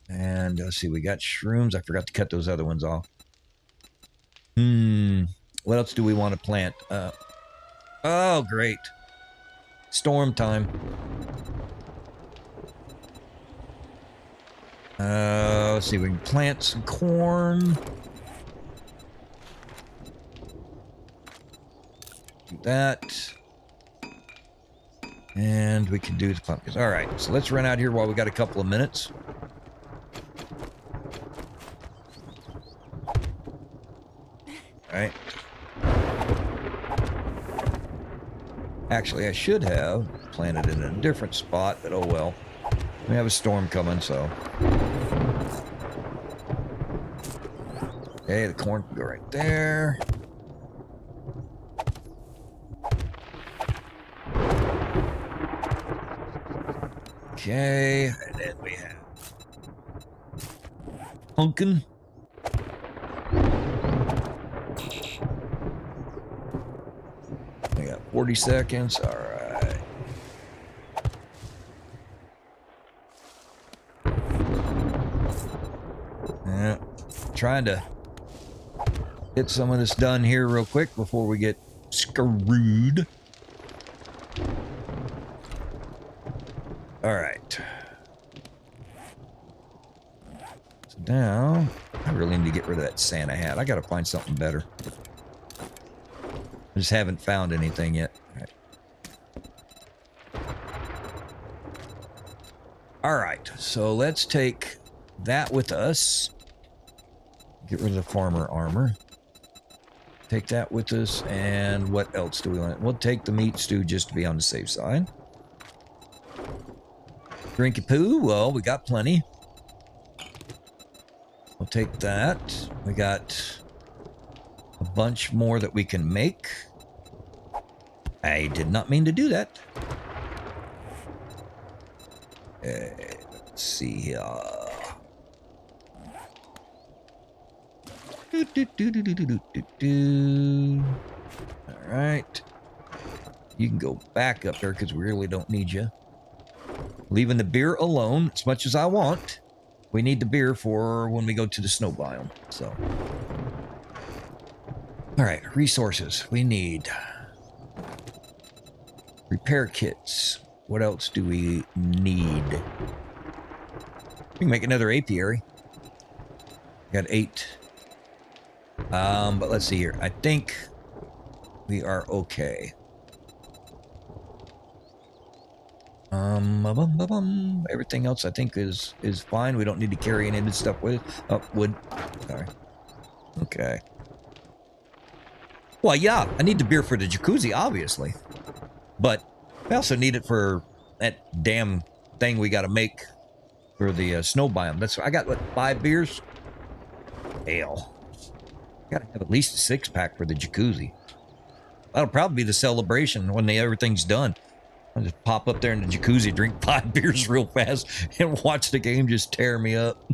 And let's see, we got shrooms. I forgot to cut those other ones off. What else do we want to plant? Oh, great. Storm time. Let's see, we can plant some corn. Do that. And we can do the pumpkins. All right, so let's run out here while we got a couple of minutes. All right. Actually, I should have planted it in a different spot, but oh well. We have a storm coming, so. Okay, the corn can go right there. Okay, and then we have pumpkin. We got 40 seconds. All right. Yeah, trying to get some of this done here real quick before we get screwed. All right. So now, I really need to get rid of that Santa hat. I got to find something better. I just haven't found anything yet. All right, so let's take that with us. Get rid of the farmer armor. Take that with us, and what else do we want? We'll take the meat stew just to be on the safe side. Drinky poo, well, we got plenty. We'll take that. We got a bunch more that we can make. I did not mean to do that. Let's see here. All right. You can go back up there because we really don't need you. Leaving the beer alone as much as I want. We need the beer for when we go to the snow biome. So, all right, resources. We need repair kits. What else do we need? We can make another apiary. Got 8. But let's see here. I think we are okay. Everything else I think is fine. We don't need to carry any of this stuff with us. Oh, wood. Sorry. Okay. Well, yeah, I need the beer for the jacuzzi, obviously. But I also need it for that damn thing we got to make for the snow biome. That's I got, what, 5 beers? Hell. Got to have at least a 6-pack for the jacuzzi. That'll probably be the celebration when everything's done. I'll just pop up there in the jacuzzi, drink 5 beers real fast, and watch the game just tear me up.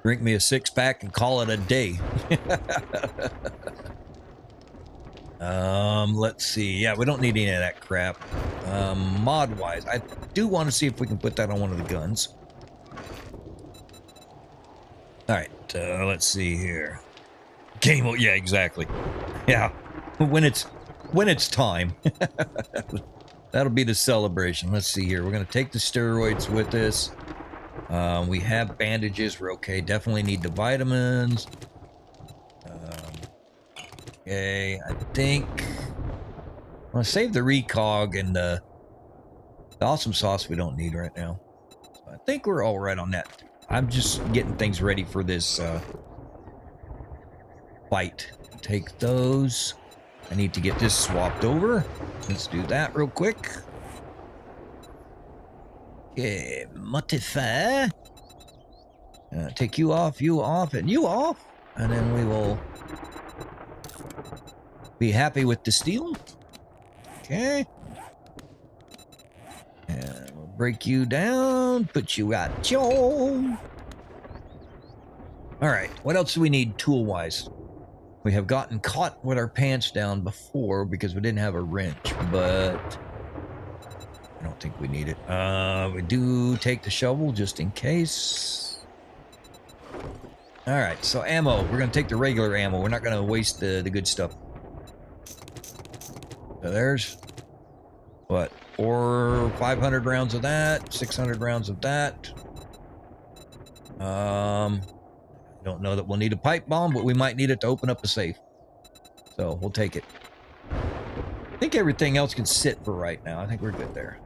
Drink me a 6-pack and call it a day. Let's see. Yeah, we don't need any of that crap. Mod-wise, I do want to see if we can put that on one of the guns. All right, let's see here. Game. Yeah, exactly. Yeah, when it's time. That'll be the celebration. Let's see here. We're gonna take the steroids with us. We have bandages. We're okay. Definitely need the vitamins. Okay, I think I'm gonna save the recog and the awesome sauce we don't need right now. So I think we're all right on that. I'm just getting things ready for this fight. Take those. I need to get this swapped over. Let's do that real quick. Okay, modify. Take you off, and you off. And then we will be happy with the steel. Okay. And we'll break you down, put you out, Joe. All right, what else do we need tool-wise? We have gotten caught with our pants down before because we didn't have a wrench, but I don't think we need it. We do take the shovel just in case. All right, so ammo. We're going to take the regular ammo. We're not going to waste the good stuff. So there's, what, 500 rounds of that, 600 rounds of that. I don't know that we'll need a pipe bomb, but we might need it to open up a safe. So we'll take it. I think everything else can sit for right now. I think we're good there.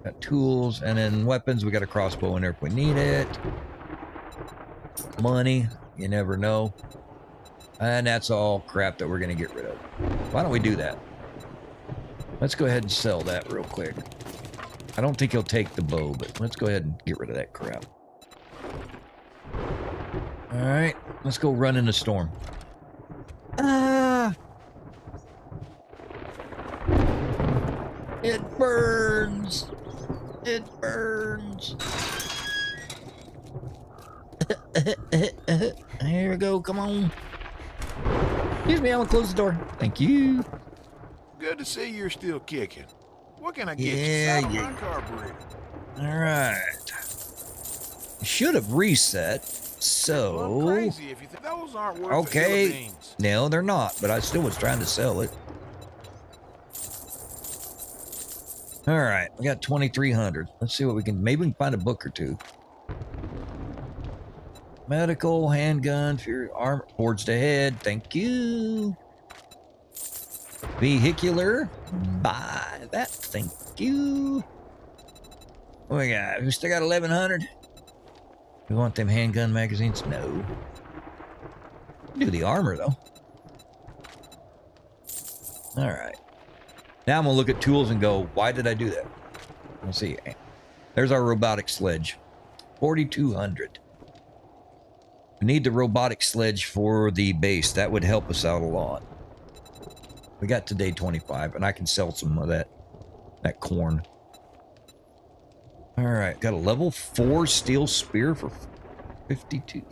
Got tools, and then weapons. We got a crossbow in there if we need it. Money, you never know. And that's all crap that we're going to get rid of. Why don't we do that? Let's go ahead and sell that real quick. I don't think he'll take the bow, but let's go ahead and get rid of that crap. All right, let's go run in the storm. Ah! It burns. It burns. Here we go. Come on. Excuse me, I'm gonna close the door. Thank you. Good to see you're still kicking. What can I get Yeah, you? My carburetor. All right. Should have reset. So. Well, I'm crazy if you think those aren't worth Okay. a hill of beans. No, they're not. But I still was trying to sell it. All right, we got 2,300. Let's see what we can. Maybe we can find a book or two. Medical, handgun, fear, armor, forged ahead. Thank you. Vehicular, buy that. Thank you. What we got? We still got 1,100. We want them handgun magazines? No. Do the armor though. All right. Now I'm gonna look at tools and go, why did I do that? Let's see. There's our robotic sledge. 4,200. We need the robotic sledge for the base. That would help us out a lot. We got to day 25, and I can sell some of that corn. All right, got a level 4 steel spear for 52.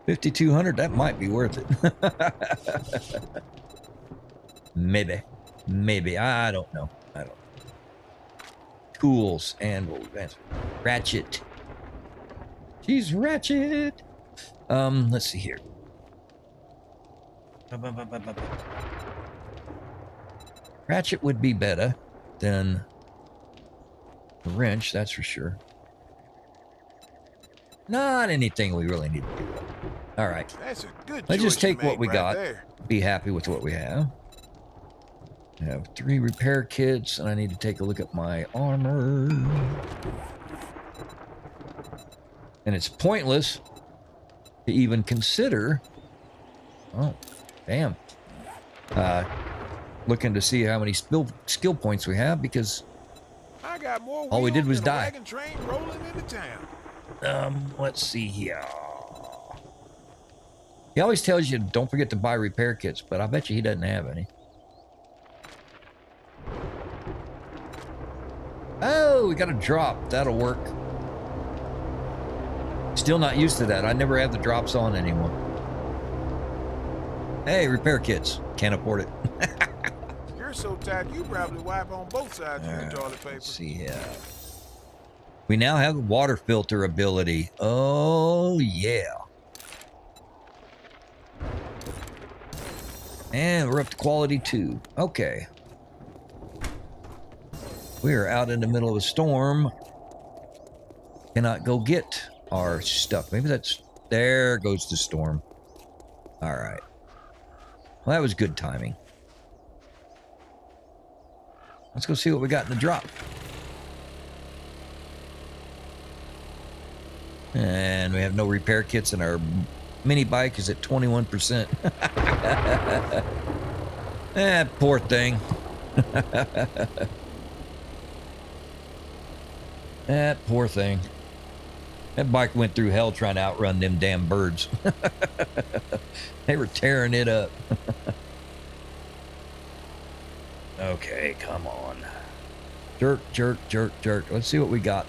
5,200. That might be worth it. Maybe. I don't know. Tools and ratchet. She's ratchet. Let's see here. Ratchet would be better than the wrench, that's for sure. Not anything we really need to do. All right. That's a good Let's just choice you take what made we right got. there. Be happy with what we have. I have 3 repair kits, and I need to take a look at my armor. And it's pointless to even consider. Oh, damn. Looking to see how many skill points we have, because I got more all we did wheels was than a die. wagon train rolling into town. Let's see here. He always tells you don't forget to buy repair kits, but I bet you he doesn't have any. Oh, we got a drop. That'll work. Still not used to that. I never have the drops on anymore. Hey, repair kits. Can't afford it. You're so tired, you probably wipe on both sides of the toilet paper. Let's see here. We now have the water filter ability. Oh, yeah. And we're up to quality 2. Okay. We are out in the middle of a storm. Cannot go get our stuff. Maybe that's... There goes the storm. All right. Well, that was good timing. Let's go see what we got in the drop. And we have no repair kits, and our mini bike is at 21%. Poor thing. That poor thing. That bike went through hell trying to outrun them damn birds. They were tearing it up. Okay, come on. Jerk, jerk, jerk, jerk. Let's see what we got.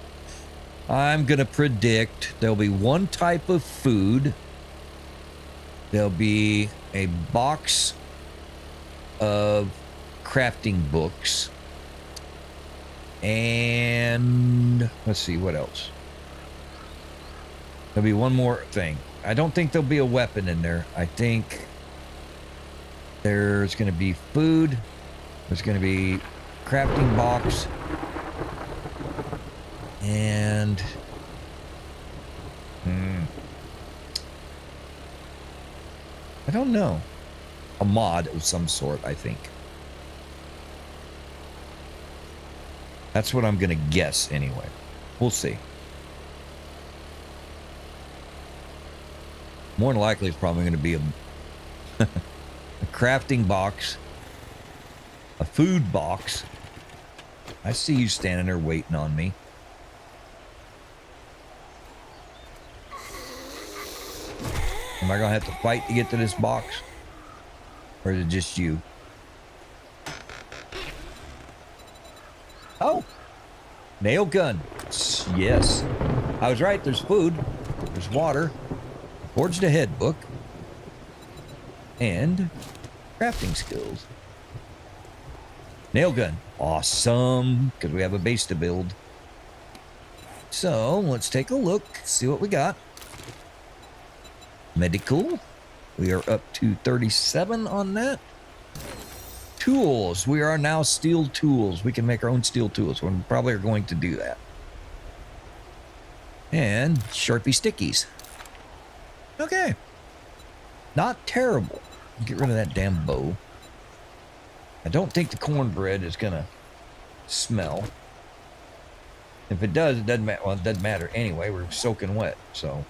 I'm going to predict there'll be one type of food. There'll be a box of crafting books. And let's see, what else? There'll be one more thing. I don't think there'll be a weapon in there. I think there's going to be food. There's going to be crafting box. And I don't know. A mod of some sort, I think. That's what I'm going to guess anyway. We'll see. More than likely, it's probably going to be a crafting box, a food box. I see you standing there waiting on me. Am I going to have to fight to get to this box? Or is it just you? Oh! Nail gun. Yes. I was right. There's food. There's water. Forged Ahead book. And crafting skills. Nail gun. Awesome. Because we have a base to build. So, let's take a look. See what we got. Medical. We are up to 37 on that. Tools. We are now steel tools. We can make our own steel tools. We probably are going to do that. And Sharpie stickies. Okay. Not terrible. Get rid of that damn bow. I don't think the cornbread is going to smell. If it does, it doesn't matter. Well, it doesn't matter anyway. We're soaking wet, so.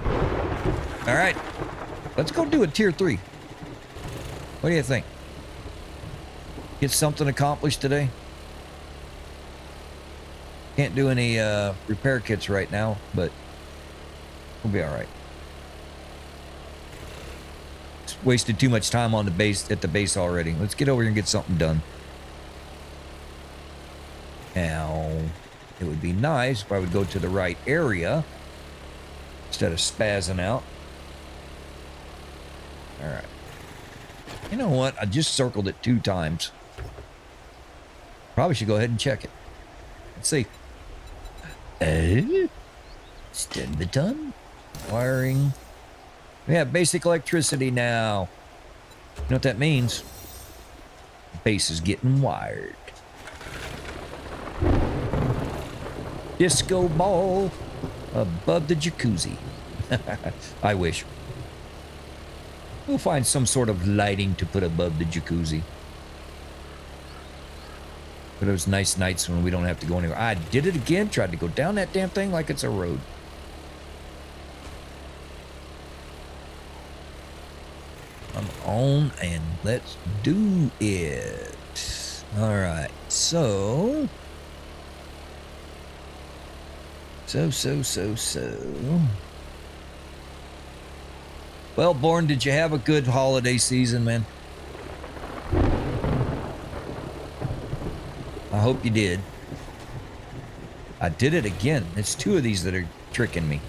All right. Let's go do a tier 3. What do you think? Get something accomplished today? Can't do any repair kits right now, but we'll be all right. Just wasted too much time on the base at the base already. Let's get over here and get something done. Now, it would be nice if I would go to the right area instead of spazzing out. All right. You know what? I just circled it 2 times. Probably should go ahead and check it. Let's see. Stem baton. Wiring. We have basic electricity now. You know what that means? Base is getting wired. Disco ball above the jacuzzi. I wish. We'll find some sort of lighting to put above the jacuzzi. For those nice nights when we don't have to go anywhere. I did it again. Tried to go down that damn thing like it's a road. Come on and let's do it. All right. So. Well, Born, did you have a good holiday season, man? I hope you did. I did it again. It's two of these that are tricking me.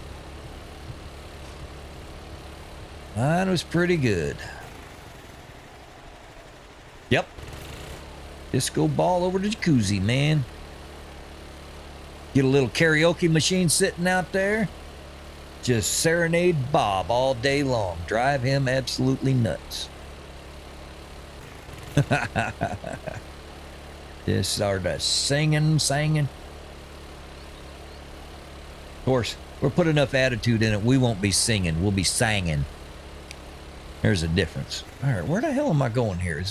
Mine was pretty good. Yep. Disco ball over the jacuzzi, man. Get a little karaoke machine sitting out there. Just serenade Bob all day long. Drive him absolutely nuts. Just started singing. Of course, we'll put enough attitude in it. We won't be singing. We'll be singing. There's a difference. All right, where the hell am I going here?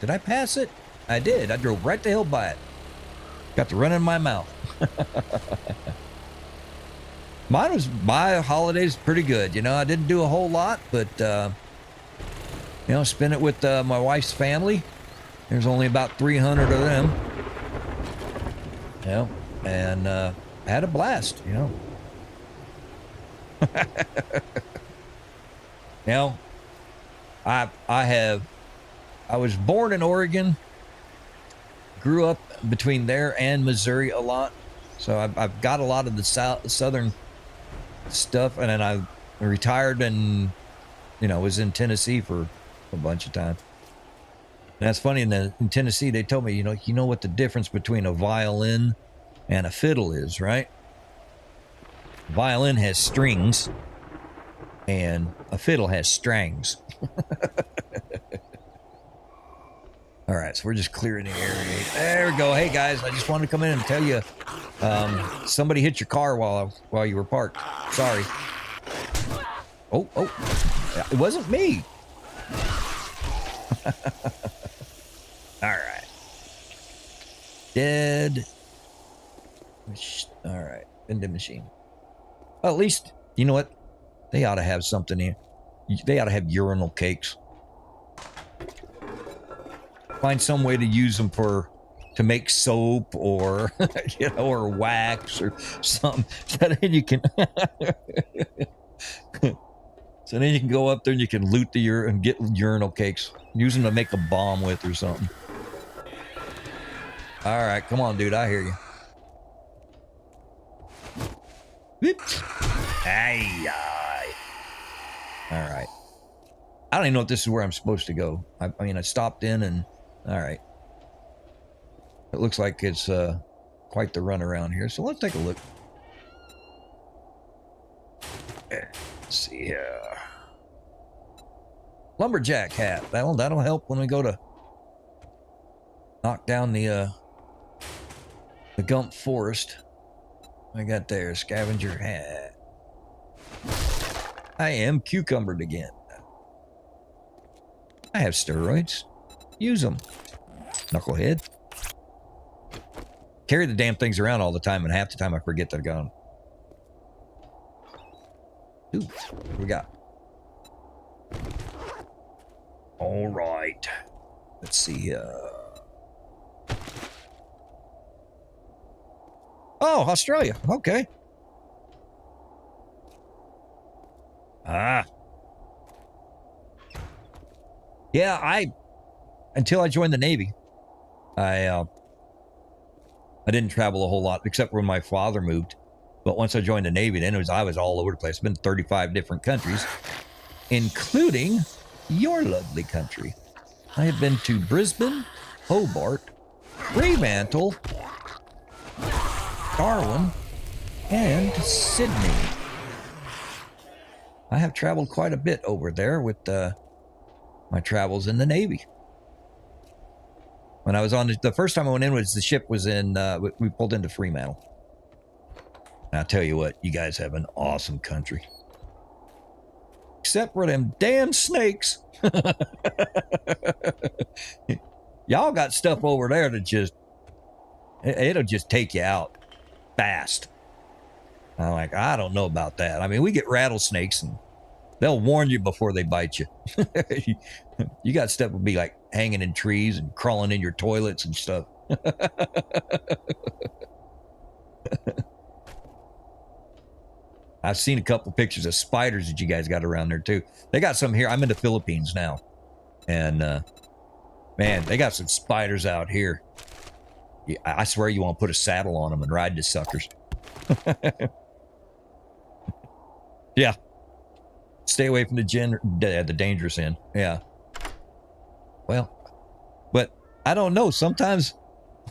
Did I pass it? I did. I drove right the hell by it. Got the run in my mouth. My holidays pretty good. You know, I didn't do a whole lot, but, you know, spent it with my wife's family. There's only about 300 of them. You know, and had a blast, you know. You know, I was born in Oregon, grew up between there and Missouri a lot. So I've got a lot of the southern stuff, and then I retired and, you know, was in Tennessee for a bunch of time. And that's funny, in Tennessee, they told me, you know what the difference between a violin and a fiddle is, right? A violin has strings, and a fiddle has strings. All right, so we're just clearing the area. There we go. Hey, guys, I just wanted to come in and tell you, somebody hit your car while you were parked. Sorry. Oh, it wasn't me. All right. Dead. All right. Vending machine. Well, at least, you know what? They ought to have something here. They ought to have urinal cakes. Find some way to use them to make soap or, you know, or wax or something. So then you can, so then you can go up there and you can loot the and get urinal cakes. Use them to make a bomb with or something. All right, come on, dude. I hear you. Whoops. Aye. All right. I don't even know if this is where I'm supposed to go. I mean, I stopped in and, all right. It looks like it's quite the run around here. So let's take a look. Let's see here. Lumberjack hat. That'll help when we go to knock down the Gump Forest. I got there, scavenger hat. I am cucumbered again. I have steroids. Use them. Knucklehead. Carry the damn things around all the time, and half the time I forget they're gone. Ooh, what we got? All right. Let's see. Oh, Australia. Okay. Yeah, until I joined the Navy, I didn't travel a whole lot, except when my father moved. But once I joined the Navy, then I was all over the place. I've been to 35 different countries, including your lovely country. I have been to Brisbane, Hobart, Fremantle, Darwin, and Sydney. I have traveled quite a bit over there with my travels in the Navy. When I was on the first time I went in, the ship was in, we pulled into Fremantle. And I'll tell you what, you guys have an awesome country. Except for them damn snakes. Y'all got stuff over there that just, it'll just take you out fast. I'm like, I don't know about that. I mean, we get rattlesnakes and they'll warn you before they bite you. You got stuff will be like hanging in trees and crawling in your toilets and stuff. I've seen a couple pictures of spiders that you guys got around there too. They got some here. I'm in the Philippines now. And, man, they got some spiders out here. I swear you want to put a saddle on them and ride the suckers. Yeah. Stay away from the dangerous end. Yeah. Well, but I don't know. Sometimes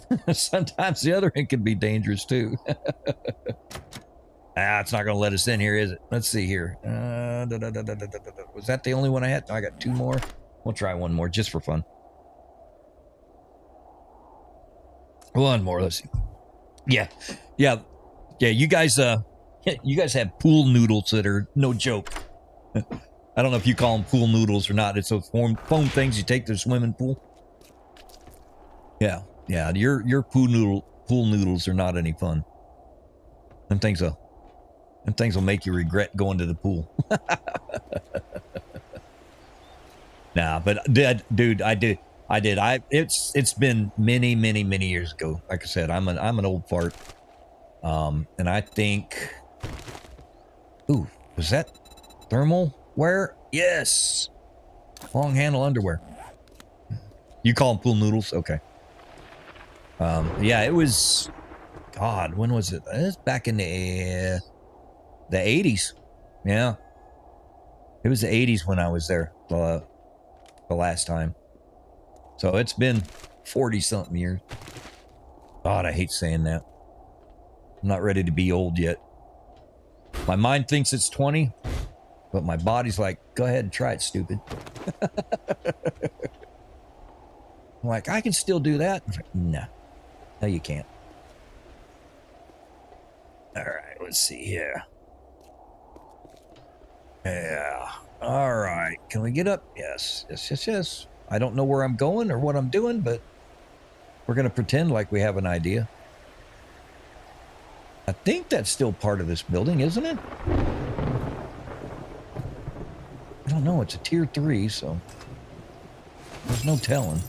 the other end can be dangerous too. It's not going to let us in here, is it? Let's see here. Was that the only one I had? No, I got two more. We'll try one more just for fun. One more. Let's see. Yeah. You guys have pool noodles that are no joke. I don't know if you call them pool noodles or not. It's those foam things you take to the swimming pool. Yeah. Your pool noodles are not any fun. Them things will make you regret going to the pool. Nah, but dude, I did. It's been many years ago. Like I said, I'm an old fart. And I think, ooh, was that thermal wear? Yes. Long handle underwear. You call them pool noodles? Okay. Yeah, it was, God, when was it? It was back in the 80s. Yeah. It was the 80s when I was there the last time. So it's been 40-something years. God, I hate saying that. I'm not ready to be old yet. My mind thinks it's 20, but my body's like, go ahead and try it, stupid. I'm like, I can still do that. I'm like, no, you can't. All right, let's see here. Yeah. All right. Can we get up? Yes. I don't know where I'm going or what I'm doing, but we're going to pretend like we have an idea. I think that's still part of this building, isn't it? I don't know. It's a tier 3, so there's no telling.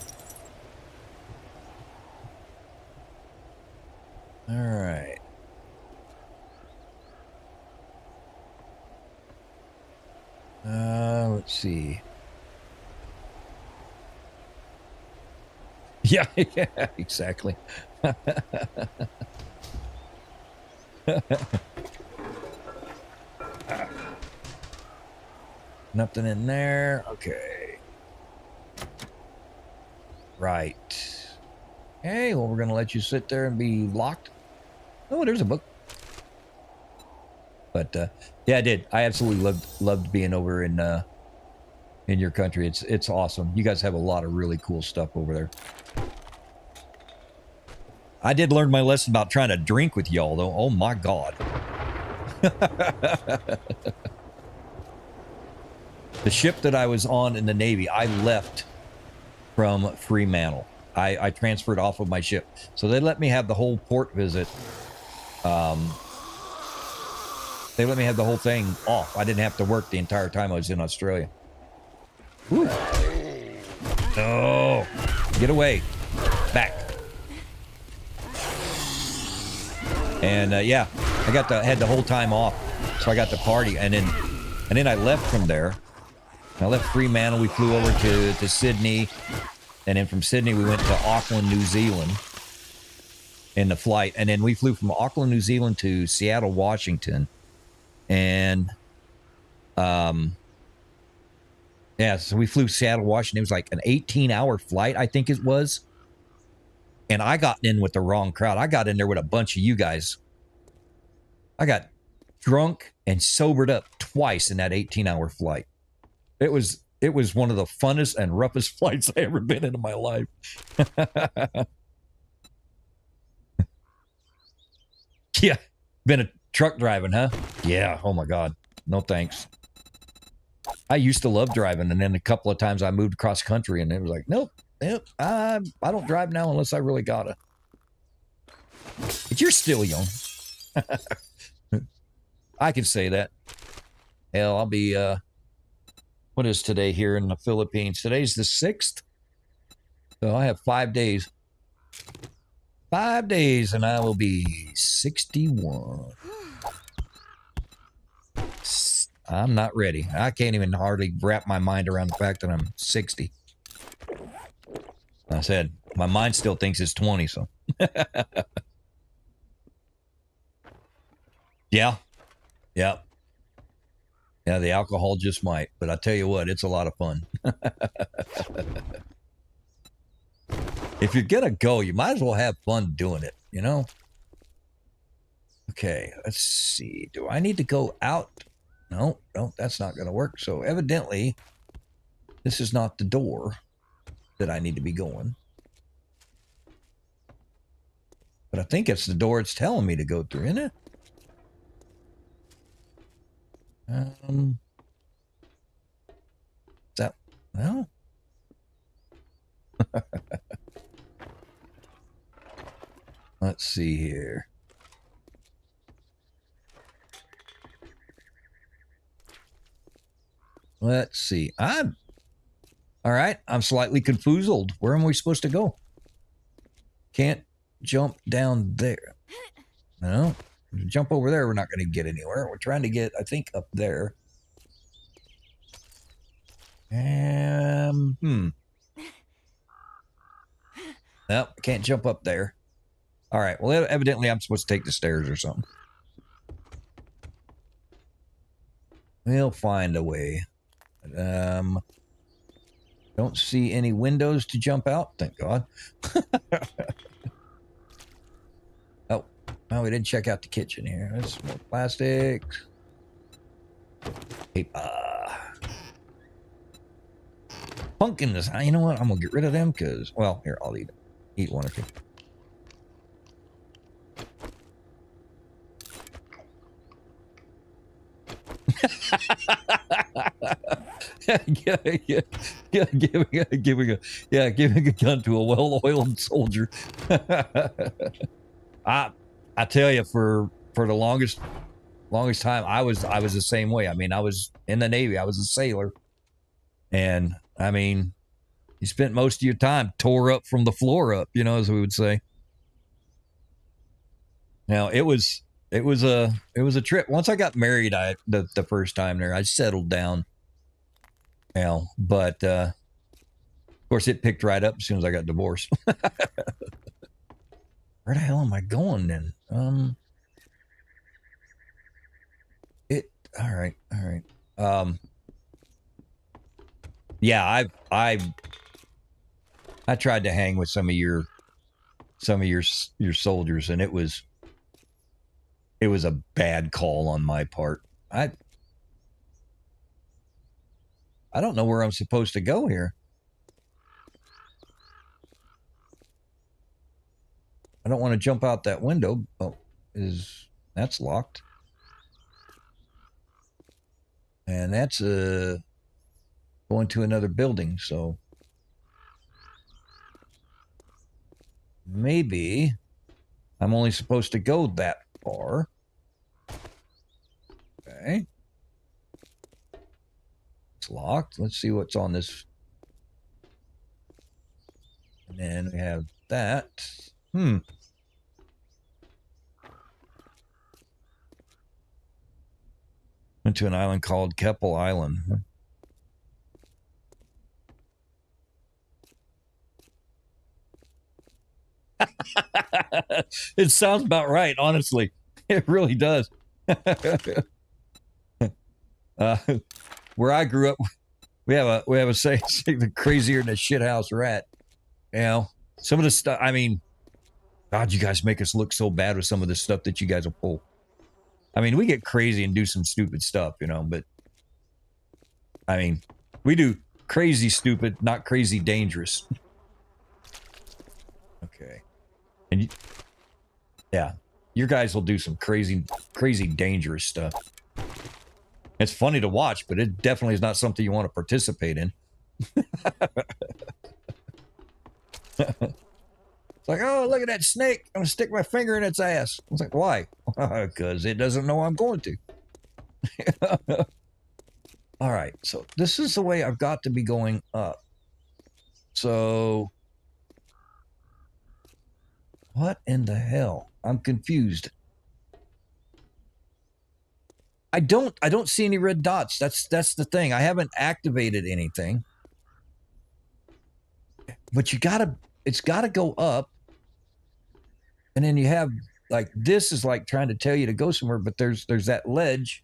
All right. Let's see. Yeah, exactly. Nothing in there. Okay. Right. Hey, well, we're going to let you sit there and be locked. Oh, there's a book. But, yeah, I did. I absolutely loved being over in your country. It's awesome. You guys have a lot of really cool stuff over there. I did learn my lesson about trying to drink with y'all, though. Oh, my God. The ship that I was on in the Navy, I left from Fremantle. I transferred off of my ship. So they let me have the whole port visit. They let me have the whole thing off. I didn't have to work the entire time I was in Australia. Ooh. No. Get away. Back. And yeah, had the whole time off. So I got to party. And then I left from there. I left Fremantle. We flew over to Sydney. And then from Sydney, we went to Auckland, New Zealand in the flight. And then we flew from Auckland, New Zealand to Seattle, Washington. And, yeah, so we flew Seattle, Washington. It was like an 18-hour flight, I think it was. And I got in with the wrong crowd. I got in there with a bunch of you guys. I got drunk and sobered up twice in that 18-hour flight. It was one of the funnest and roughest flights I ever been in my life. Yeah, been a truck driving, huh? Yeah, oh my God. No thanks. I used to love driving, and then a couple of times I moved across country, and it was like, nope, I don't drive now unless I really gotta. But you're still young. I can say that. Hell, I'll be, what is today here in the Philippines? Today's the 6th. So I have 5 days. 5 days, and I will be 61. I'm not ready. I can't even hardly wrap my mind around the fact that I'm 60. I said, my mind still thinks it's 20, so. Yeah. Yeah. Yeah, the alcohol just might. But I tell you what, it's a lot of fun. If you're going to go, you might as well have fun doing it, you know? Okay, let's see. Do I need to go out? No, that's not going to work. So evidently, this is not the door that I need to be going. But I think it's the door it's telling me to go through, isn't it? That, well. Let's see here. Let's see. All right. I'm slightly confoozled. Where am we supposed to go? Can't jump down there. No. Jump over there, we're not going to get anywhere. We're trying to get, I think, up there. Nope, can't jump up there. All right. Well, evidently I'm supposed to take the stairs or something. We'll find a way. Don't see any windows to jump out. Thank God. Oh, no, we didn't check out the kitchen here. There's more plastics. Paper. Pumpkins. You know what? I'm going to get rid of them because, well, here, I'll eat one or two. Giving a gun to a well-oiled soldier. I tell you, for the longest time, I was the same way. I mean, I was in the Navy. I was a sailor, and I mean, you spent most of your time tore up from the floor up, you know, as we would say. Now it was a trip. Once I got married, the first time there, I settled down. You know, but of course it picked right up as soon as I got divorced. Where the hell am I going then? All right. Yeah, I tried to hang with some of your soldiers, and it was a bad call on my part. I don't know where I'm supposed to go here. I don't want to jump out that window. Oh, that's locked. And that's going to another building, so maybe I'm only supposed to go that far. Okay. It's locked. Let's see what's on this. And then we have that. Went to an island called Keppel Island. It sounds about right, honestly. It really does. Where I grew up, we have a saying, the crazier than a shithouse rat. You know, some of the stuff, I mean, God, you guys make us look so bad with some of the stuff that you guys will pull. I mean, we get crazy and do some stupid stuff, you know, but I mean, we do crazy stupid, not crazy dangerous. Okay. And yeah, your guys will do some crazy dangerous stuff. It's funny to watch, but it definitely is not something you want to participate in. It's like, oh, look at that snake. I'm going to stick my finger in its ass. I was like, why? Because it doesn't know I'm going to. All right. So this is the way I've got to be going up. So what in the hell? I'm confused. I don't see any red dots. That's the thing. I haven't activated anything. But it's gotta go up. And then you have like this is like trying to tell you to go somewhere, but there's that ledge.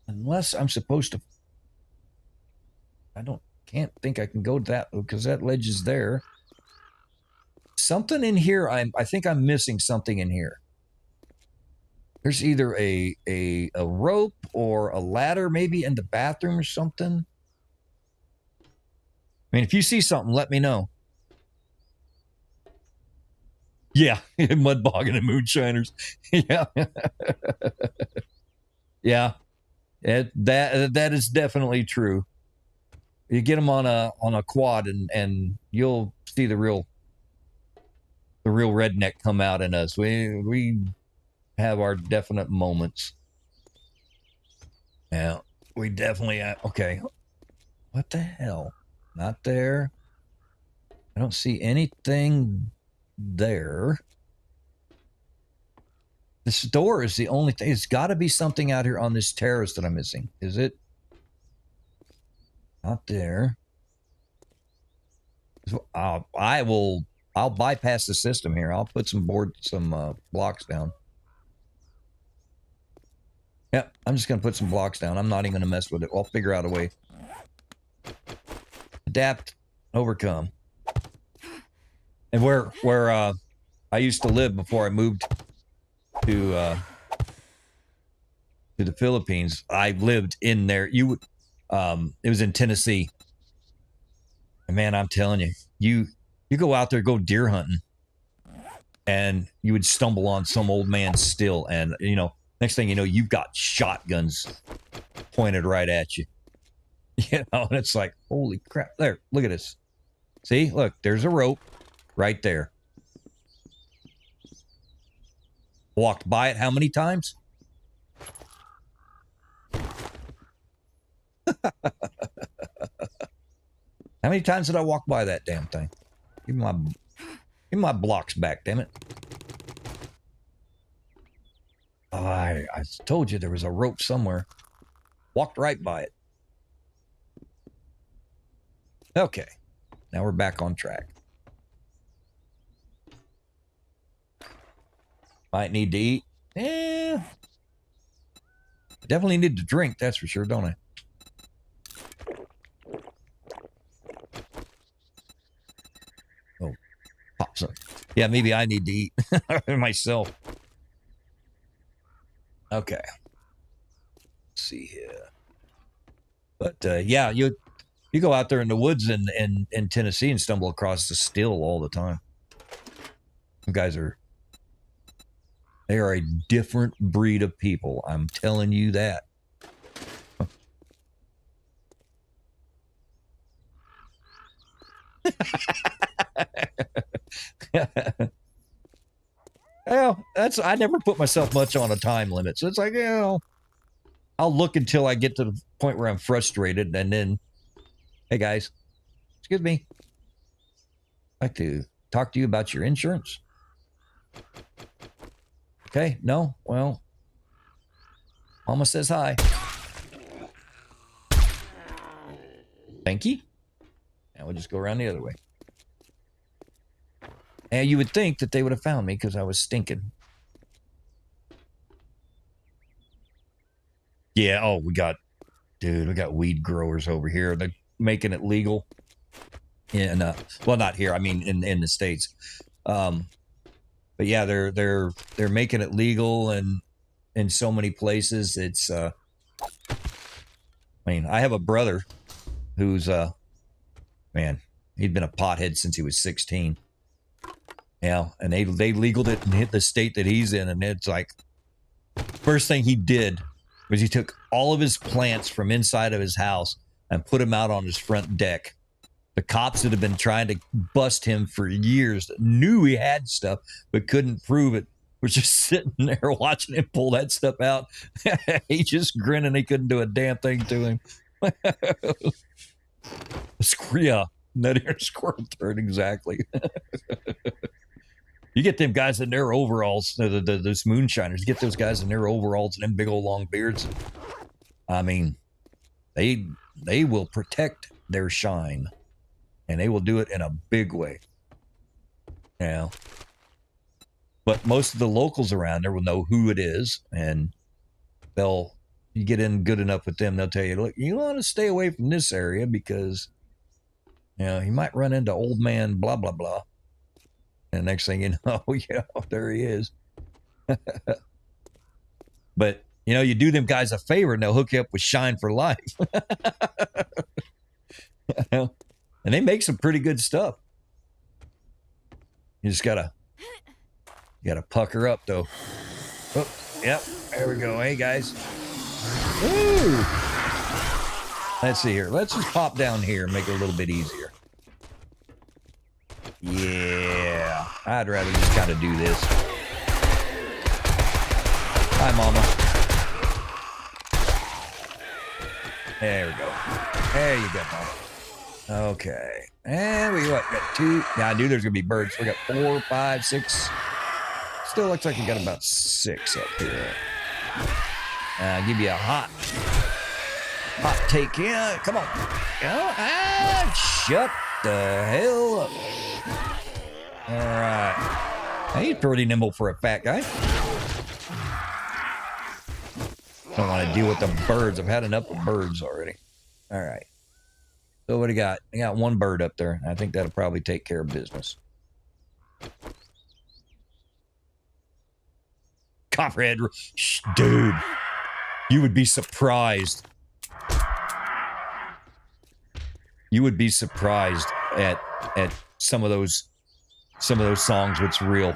Unless I'm supposed to, can't think I can go to that because that ledge is there. Something in here, I think I'm missing something in here. There's either a rope or a ladder maybe in the bathroom or something. I mean, if you see something, let me know. Yeah, mud bogging and moonshiners. Yeah. Yeah. That is definitely true. You get them on a quad and you'll see the real redneck come out in us. We have our definite moments. Yeah, we definitely okay. What the hell? Not there. I don't see anything there. This door is the only thing. It's got to be something out here on this terrace that I'm missing. Is it? Not there. I'll bypass the system here. I'll put some blocks down. Yep, I'm just going to put some blocks down. I'm not even going to mess with it. I'll figure out a way. Adapt, overcome. And where I used to live before I moved to the Philippines, I lived in there. It was in Tennessee. And man, I'm telling you, you go out there, go deer hunting, and you would stumble on some old man still, and next thing you know, you've got shotguns pointed right at you. And it's like, holy crap. There, look at this. See, look, there's a rope right there. Walked by it how many times? How many times did I walk by that damn thing? Give me my blocks back, damn it. Oh, I told you there was a rope somewhere. Walked right by it. Okay. Now we're back on track. Might need to eat. Yeah. Definitely need to drink, that's for sure, don't I? Oh, pop some. Yeah, maybe I need to eat myself. Okay. Let's see here. But yeah, you go out there in the woods in Tennessee and stumble across the still all the time. You guys they are a different breed of people. I'm telling you that. Well, I never put myself much on a time limit. So it's like, I'll look until I get to the point where I'm frustrated, and then, hey guys, excuse me. I'd like to talk to you about your insurance. Okay, no? Well, Mama says hi. Thank you. Now we'll just go around the other way. And you would think that they would have found me because I was stinking. Yeah, oh, we got weed growers over here. They're making it legal. Well, not here. I mean, in the States. But yeah, they're making it legal, and in so many places, it's. I mean, I have a brother who's man, he'd been a pothead since he was 16. Yeah, and they legaled it and hit the state that he's in, and it's like, first thing he did was he took all of his plants from inside of his house and put them out on his front deck. The cops that have been trying to bust him for years knew he had stuff but couldn't prove it. Was just sitting there watching him pull that stuff out. He just grinning. He couldn't do a damn thing to him. Yeah, that ear squirrel turd, exactly. You get them guys in their overalls, those moonshiners. Get those guys in their overalls and them big old long beards. I mean, they will protect their shine, and they will do it in a big way. Yeah. But most of the locals around there will know who it is, and you get in good enough with them, they'll tell you, look, you want to stay away from this area because, you might run into old man blah, blah, blah. And next thing you know, there he is. But, you do them guys a favor and they'll hook you up with Shine for life. And they make some pretty good stuff. You just gotta pucker up though. Oh, yep, there we go. Hey guys. Ooh. Let's see here. Let's just pop down here and make it a little bit easier. Yeah, I'd rather just kind of do this. Hi, Mama. There we go. There you go, Mama. Okay. And we got 2. Yeah, I knew there's going to be birds. We got 4, 5, 6. Still looks like we got about 6 up here. I'll give you a hot take. Yeah, come on. Shut the hell up. All right. He's pretty nimble for a fat guy. Don't want to deal with the birds. I've had enough of birds already. All right. So what do you got? I got 1 bird up there. I think that'll probably take care of business. Copperhead. Dude, you would be surprised. You would be surprised at some of those songs what's real.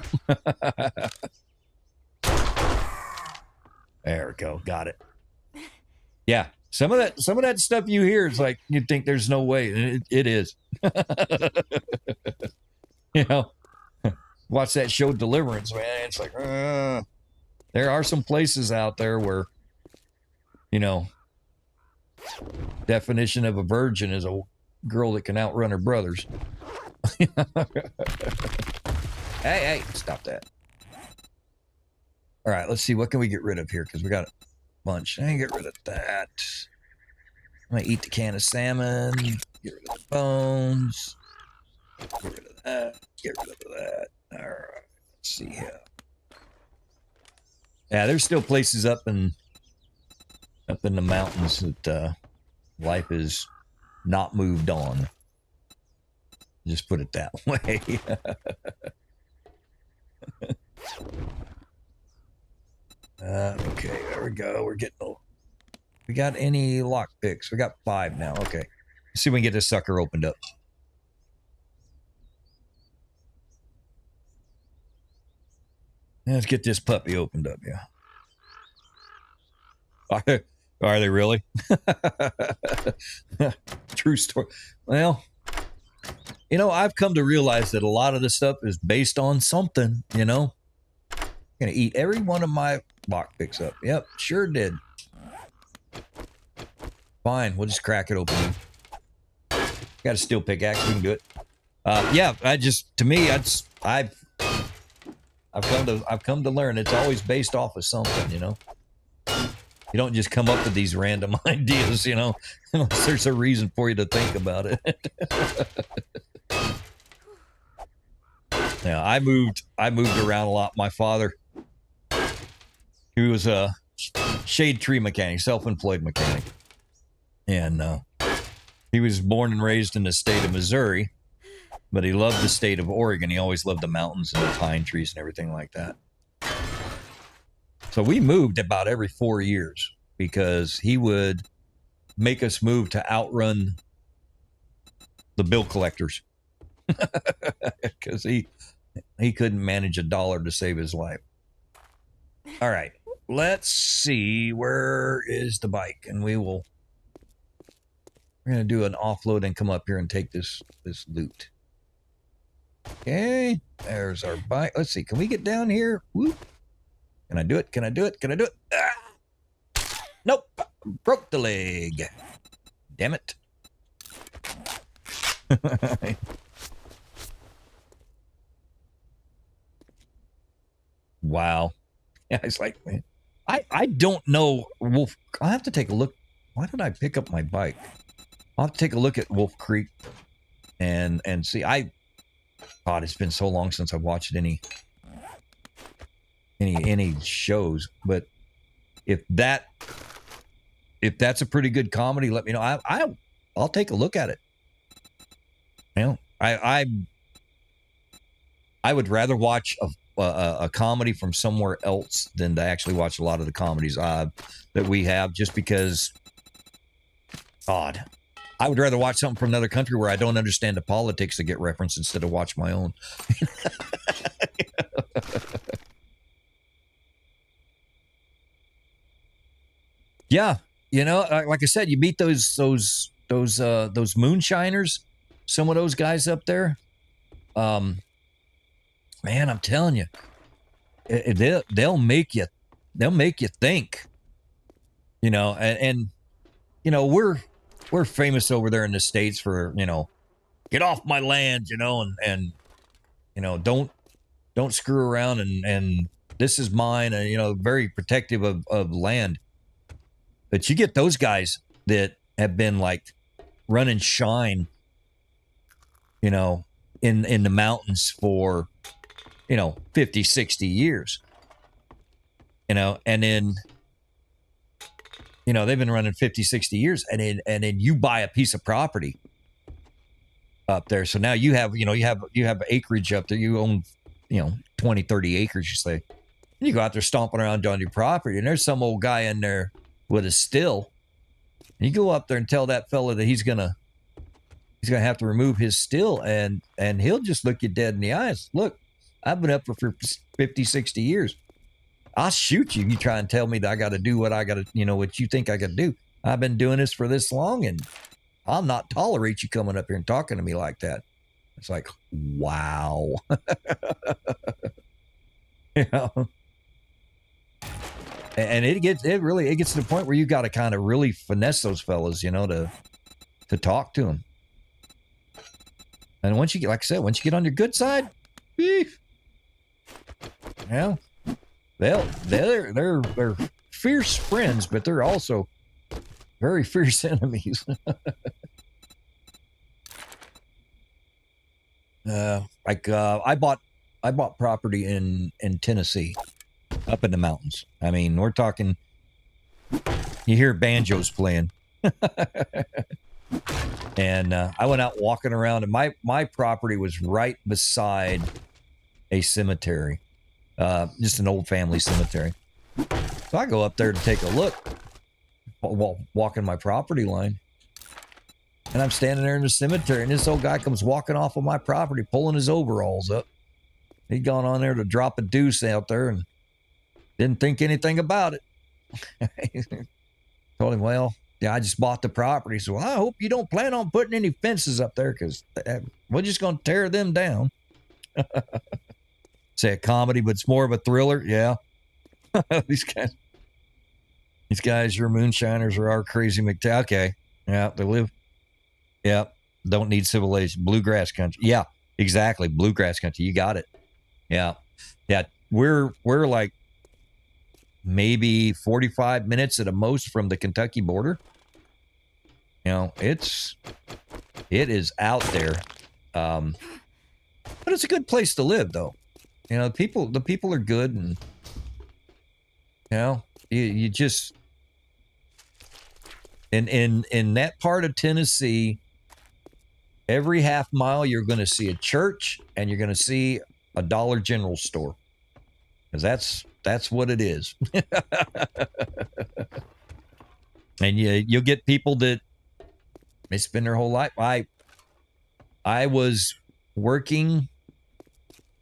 There we go. Got it. Yeah. Some of that stuff you hear is like you'd think there's no way. It is. Watch that show Deliverance, man. It's like there are some places out there where definition of a virgin is a girl that can outrun her brothers. Hey, stop that. All right, let's see. What can we get rid of here? Because we got a bunch. I can get rid of that. I'm going to eat the can of salmon. Get rid of the bones. Get rid of that. Get rid of that. All right. Let's see here. Yeah, there's still places up in the mountains that life is not moved on. Just put it that way. Okay, there we go. We're getting old. We got any lock picks? We got 5 now. Okay. Let's see if we can get this sucker opened up. Let's get this puppy opened up, yeah. Are they really? True story. Well, I've come to realize that a lot of this stuff is based on something, I'm going to eat every one of my lock picks up. Yep, sure did. Fine, we'll just crack it open. Got a steel pickaxe, we can do it. Yeah, I've come to learn it's always based off of something, You don't just come up with these random ideas, unless there's a reason for you to think about it. Yeah, I moved around a lot. My father, he was a shade tree mechanic, self-employed mechanic. And he was born and raised in the state of Missouri, but he loved the state of Oregon. He always loved the mountains and the pine trees and everything like that. So we moved about every 4 years because he would make us move to outrun the bill collectors because he couldn't manage $1 to save his life. All right, let's see. Where is the bike? And we're going to do an offload and come up here and take this loot. Okay, there's our bike. Let's see. Can we get down here? Whoop. Can I do it? Can I do it? Can I do it? Ah! Nope. Broke the leg. Damn it. Wow. Yeah, it's like, man, I don't know. Wolf, I'll have to take a look. Why did I pick up my bike? I'll have to take a look at Wolf Creek and see. God, it's been so long since I've watched any shows. But if that's a pretty good comedy, let me know. I'll take a look at it. You know, I would rather watch a comedy from somewhere else than to actually watch a lot of the comedies that we have, just because, God, I would rather watch something from another country where I don't understand the politics that get referenced instead of watch my own. Yeah, you know, like I said, you meet those moonshiners, some of those guys up there. Man, I'm telling you, they'll make you think. You know, and you know, we're famous over there in the States for, you know, get off my land, you know, and you know, don't screw around, and this is mine, and you know, very protective of land. But you get those guys that have been like running shine, you know, in the mountains for, you know, 50, 60 years, you know, and then, you know, they've been running 50, 60 years, and then you buy a piece of property up there. So now you have, you know, you have acreage up there. You own, you know, 20, 30 acres, you say. And you go out there stomping around on your property, and there's some old guy in there with a still. And you go up there and tell that fella that he's gonna have to remove his still, and he'll just look you dead in the eyes. Look, I've been up for 50, 60 years. I'll shoot you if you try and tell me that I got to do what I got to, you know, what you think I got to do. I've been doing this for this long, and I'll not tolerate you coming up here and talking to me like that. It's like, wow. You know? And it gets to the point where you got to kind of really finesse those fellas, you know, to talk to them. And once you get, like I said, once you get on your good side, beef, you know, they're fierce friends, but they're also very fierce enemies. I bought property in Tennessee, up in the mountains. I mean, we're talking, you hear banjos playing. And I went out walking around, and my property was right beside a cemetery, just an old family cemetery. So I go up there to take a look while walking my property line, and I'm standing there in the cemetery, and this old guy comes walking off of my property, pulling his overalls up. He'd gone on there to drop a deuce out there and didn't think anything about it. Told him, well, yeah, I just bought the property, so I hope you don't plan on putting any fences up there, because we're just going to tear them down. Say a comedy, but it's more of a thriller. Yeah. These guys, your moonshiners are our crazy McTow. Okay. Yeah, they live. Yeah. Don't need civilization. Bluegrass country. Yeah, exactly. Bluegrass country. You got it. Yeah. Yeah. We're like maybe 45 minutes at the most from the Kentucky border. You know, it is out there. But it's a good place to live, though. You know, the people are good, and you know, you just in that part of Tennessee, every half mile you're going to see a church, and you're going to see a Dollar General store, because that's what it is. And you'll get people that they spend their whole life. I was working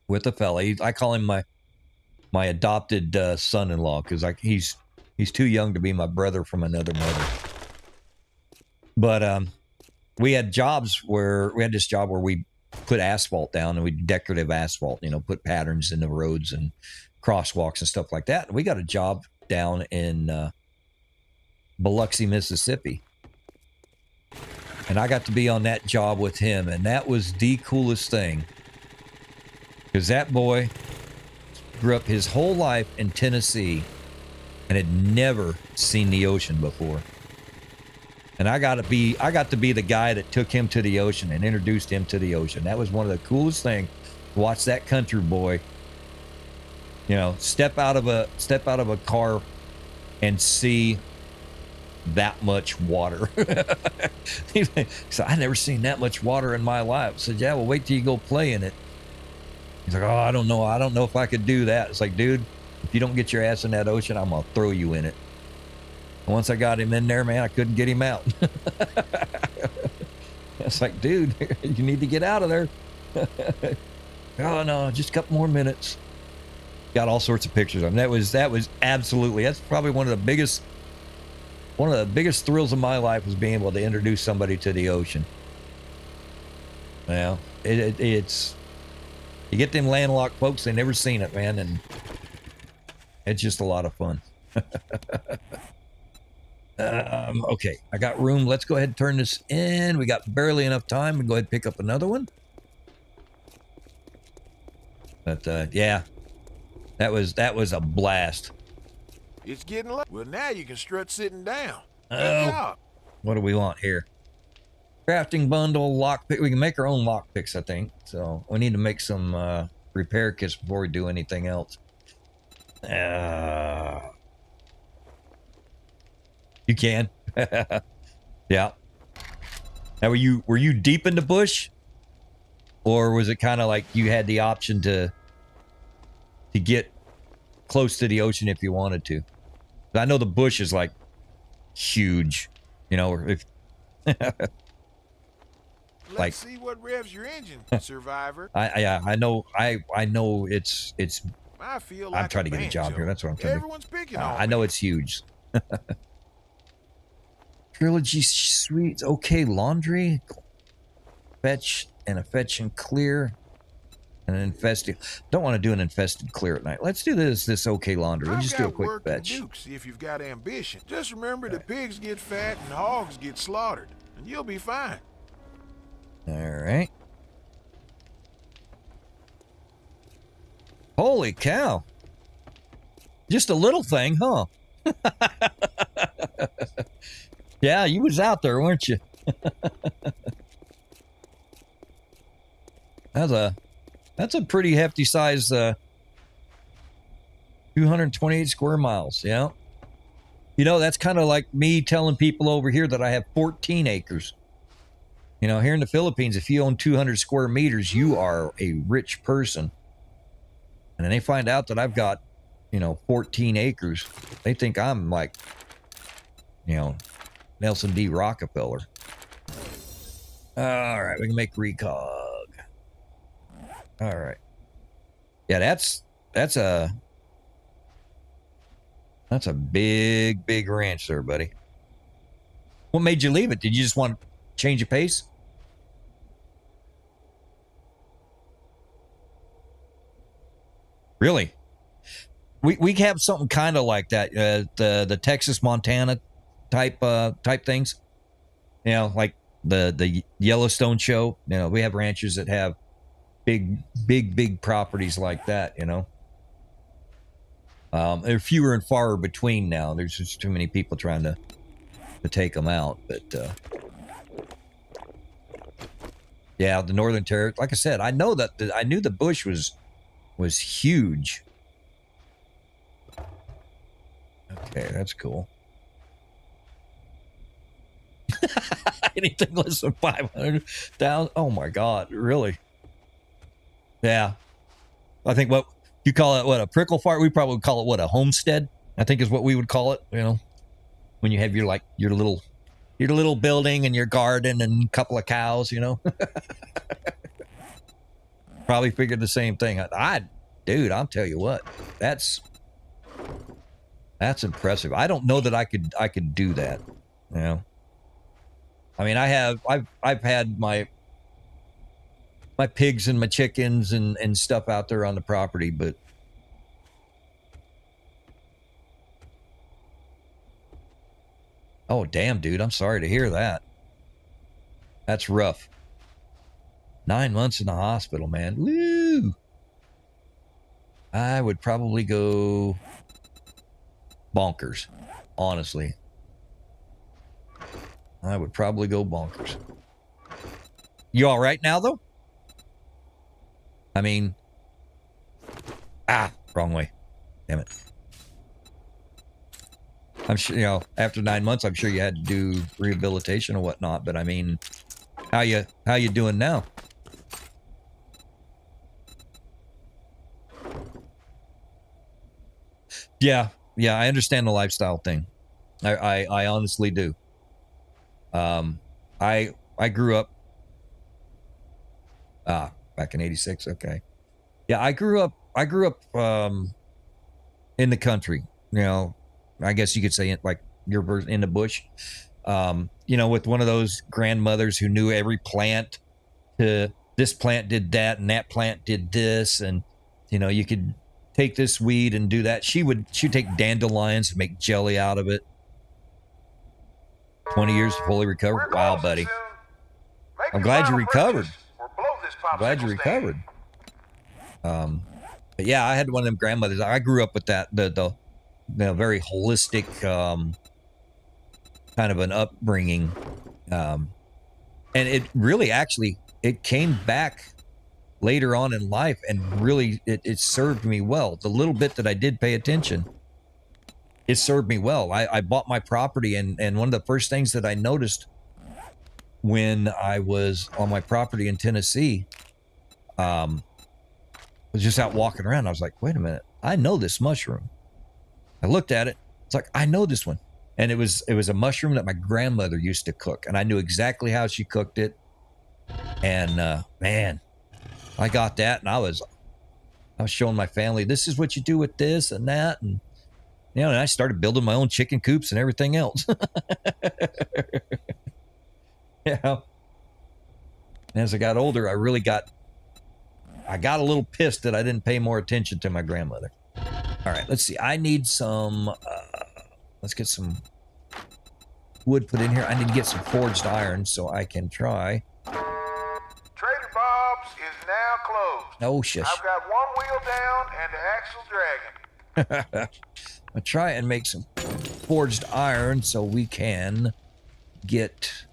with a fella. I call him my adopted son-in-law, because he's too young to be my brother from another mother. But we had this job where we put asphalt down, and we decorative asphalt, you know, put patterns in the roads and crosswalks and stuff like that. And we got a job down in Biloxi, Mississippi. And I got to be on that job with him, and that was the coolest thing. Because that boy, grew up his whole life in Tennessee and had never seen the ocean before. And I got to be the guy that took him to the ocean and introduced him to the ocean. That was one of the coolest things. Watch that country boy, you know, step out of a car and see that much water. He said, I never seen that much water in my life. I said, yeah, well, wait till you go play in it. He's like, oh, I don't know if I could do that. It's like, dude, if you don't get your ass in that ocean, I'm gonna throw you in it. And once I got him in there, man, I couldn't get him out. It's like, dude, you need to get out of there. Oh no, just a couple more minutes. Got all sorts of pictures of him. That was absolutely, that's probably one of the biggest thrills of my life, was being able to introduce somebody to the ocean. Well, it's, you get them landlocked folks, they never seen it, man, and it's just a lot of fun. Okay, I got room. Let's go ahead and turn this in. We got barely enough time to go ahead and pick up another one. But yeah, that was a blast. It's getting late. Well, now you can strut sitting down. Oh, what do we want here? Crafting bundle, lockpick. We can make our own lockpicks, I think. So we need to make some repair kits before we do anything else. You can. Yeah. Now, were you deep in the bush, or was it kind of like you had the option to get close to the ocean if you wanted to? I know the bush is like huge, you know. If Let's see what revs your engine, survivor. I know it's. I feel like I'm trying to get a job here. That's what I'm trying to. Everyone's picking on I know it's huge. Trilogy suites. Okay, laundry. Fetch and clear. And an infested. Don't want to do an infested clear at night. Let's do this okay laundry. We'll just do a quick fetch. If you've got ambition, just remember the pigs get fat and hogs get slaughtered, and you'll be fine. All right. Holy cow! Just a little thing, huh? Yeah, you was out there, weren't you? That's a pretty hefty size, 228 square miles, yeah. You know, that's kind of like me telling people over here that I have 14 acres. You know, here in the Philippines, if you own 200 square meters, you are a rich person. And then they find out that I've got, 14 acres. They think I'm like, Nelson D. Rockefeller. All right, we can make recog. All right. Yeah, that's a big ranch there, buddy. What made you leave it? Did you just want to change of pace? Really? We have something kind of like that. The Texas Montana type things. Like the Yellowstone show. We have ranchers that have big properties like that. They're fewer and far between now. There's just too many people trying to take them out. But yeah, the Northern Territory. Like I said, I knew the bush was huge. Okay, that's cool. Anything less than 500,000. Oh my God, really? Yeah, I think what you call it, what, a prickle fart? We probably would call it what, a homestead? I think is what we would call it. When you have your little building and your garden and a couple of cows. Probably figured the same thing. Dude, I'll tell you what, that's impressive. I don't know that I could do that. I mean, I've had my pigs and my chickens and stuff out there on the property, but oh damn, dude, I'm sorry to hear that. That's rough. 9 months in the hospital, man. Woo! I would probably go bonkers, honestly. I would probably go bonkers. You all right now, though? I mean, wrong way. Damn it. I'm sure, you know, after 9 months, I'm sure you had to do rehabilitation or whatnot, but I mean, how you doing now? Yeah, I understand the lifestyle thing. I honestly do. I grew up back in '86. Okay, yeah, I grew up in the country. You know, I guess you could say it like you're in the bush. You know, with one of those grandmothers who knew every plant. This plant did that, and that plant did this, and you know, you could take this weed and do that. She'd take dandelions and make jelly out of it. 20 years to fully recover. Wow, buddy. I'm glad you recovered. Glad you recovered. But yeah, I had one of them grandmothers. I grew up with that, the very holistic kind of an upbringing. And it really actually, it came back later on in life, and really it served me well. The little bit that I did pay attention, it served me well. I bought my property, and one of the first things that I noticed when I was on my property in Tennessee, was just out walking around. I was like, wait a minute, I know this mushroom. I looked at it. It's like, I know this one. And it was a mushroom that my grandmother used to cook, and I knew exactly how she cooked it. And man, I got that, and I was showing my family, this is what you do with this and that, and you know, and I started building my own chicken coops and everything else. Yeah. And as I got older, I got a little pissed that I didn't pay more attention to my grandmother. All right, let's see. I need some. Let's get some wood put in here. I need to get some forged iron so I can try. Trader Bob's is now closed. Oh, shush. I've got one wheel down and the axle dragging. I'll try and make some forged iron so we can get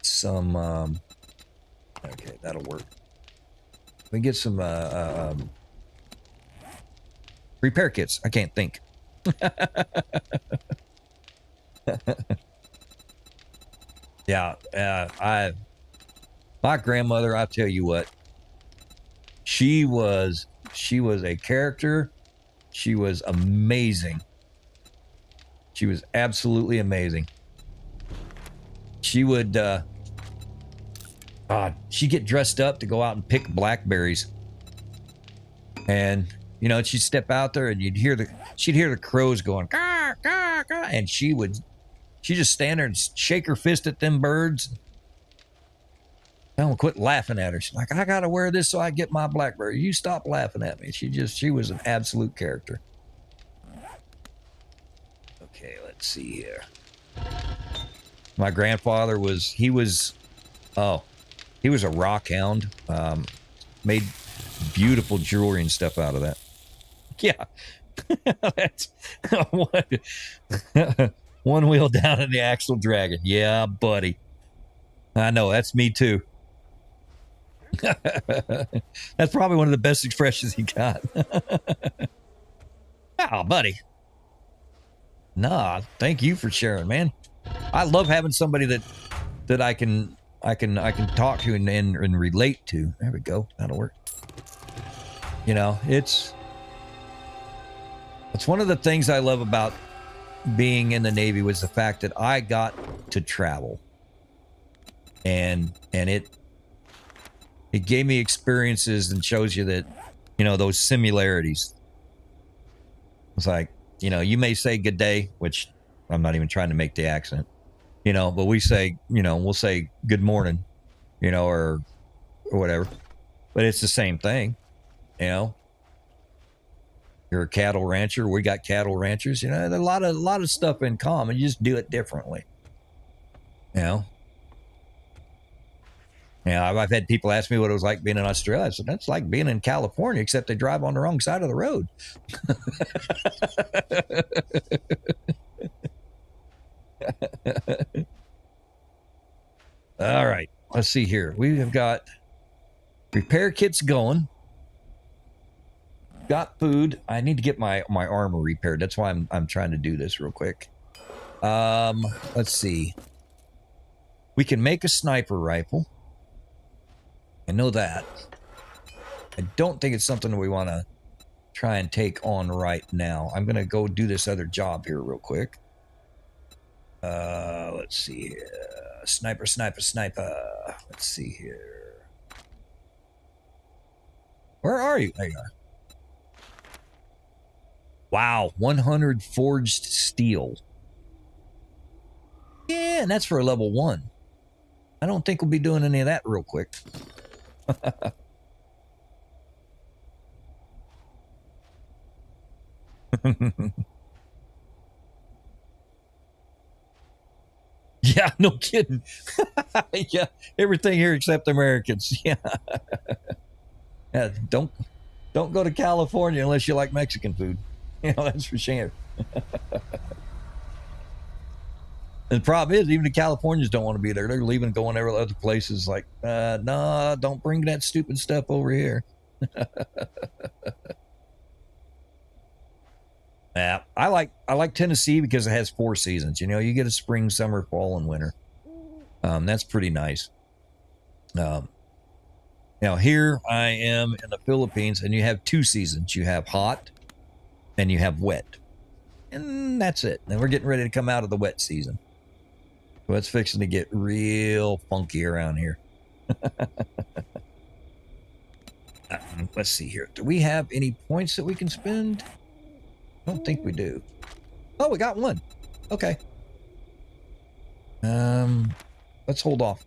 some. Okay, that'll work. We can get some repair kits. I can't think. Yeah, my grandmother, I tell you what, she was a character. She was amazing. She was absolutely amazing. She would she'd get dressed up to go out and pick blackberries. And you know, she'd step out there, and she'd hear the crows going, caw, caw, caw, and she'd just stand there and shake her fist at them birds. Don't quit laughing at her. She's like, I gotta wear this so I get my blackberry. You stop laughing at me. She was an absolute character. Okay, let's see here. My grandfather was a rock hound. Made beautiful jewelry and stuff out of that. Yeah. That's one wheel down in the axle dragon. Yeah, buddy. I know, that's me too. That's probably one of the best expressions he got. Oh, buddy. Nah, thank you for sharing, man. I love having somebody that I can talk to and relate to. There we go. That'll work. You know, it's one of the things I love about being in the Navy was the fact that I got to travel. And it gave me experiences and shows you that, you know, those similarities. It's like, you know, you may say good day, which I'm not even trying to make the accent, you know, but we'll say good morning, you know, or whatever. But it's the same thing, you know. You're a cattle rancher. We got cattle ranchers. You know, there's a lot of stuff in common. You just do it differently, you know. Yeah, I've had people ask me what it was like being in Australia. I said, that's like being in California, except they drive on the wrong side of the road. All right, let's see here. We have got repair kits going. Got food. I need to get my armor repaired. That's why I'm trying to do this real quick. Let's see. We can make a sniper rifle. I know that. I don't think it's something we want to try and take on right now. I'm going to go do this other job here real quick. Let's see here. Sniper. Let's see here. Where are you? There you are. Wow, 100 forged steel. Yeah, and that's for a level 1. I don't think we'll be doing any of that real quick. Yeah, no kidding. Yeah, everything here except Americans. Yeah. Yeah, don't go to California unless you like Mexican food. You know, that's for sure. And the problem is, even the Californians don't want to be there. They're leaving, going to other places. Like, no, don't bring that stupid stuff over here. Yeah, I like Tennessee because it has 4 seasons. You know, you get a spring, summer, fall, and winter. That's pretty nice. Now here I am in the Philippines, and you have 2 seasons. You have hot, and you have wet, and that's it. And we're getting ready to come out of the wet season. So it's fixing to get real funky around here. Let's see here. Do we have any points that we can spend? I don't think we do. Oh, we got 1. Okay. Let's hold off.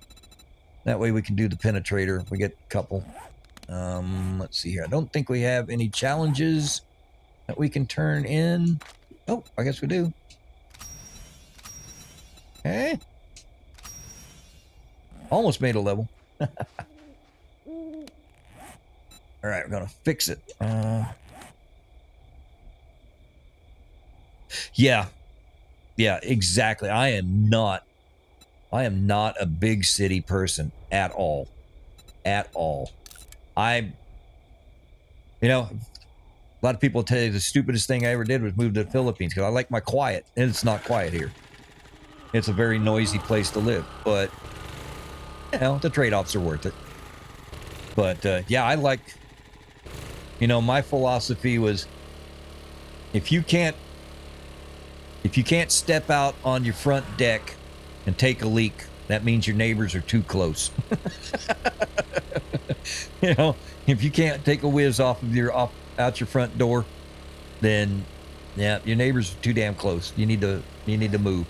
That way we can do the penetrator. We get a couple. Let's see here. I don't think we have any challenges that we can turn in. Oh, I guess we do. Okay. Almost made a level. All right, we're gonna fix it. Yeah, exactly. I am not a big city person at all. A lot of people tell you the stupidest thing I ever did was move to the Philippines because I like my quiet, and it's not quiet here. It's a very noisy place to live, but the trade-offs are worth it. But yeah, I like, my philosophy was if you can't step out on your front deck and take a leak, that means your neighbors are too close. If you can't take a whiz out your front door, then yeah, your neighbors are too damn close. You need to move.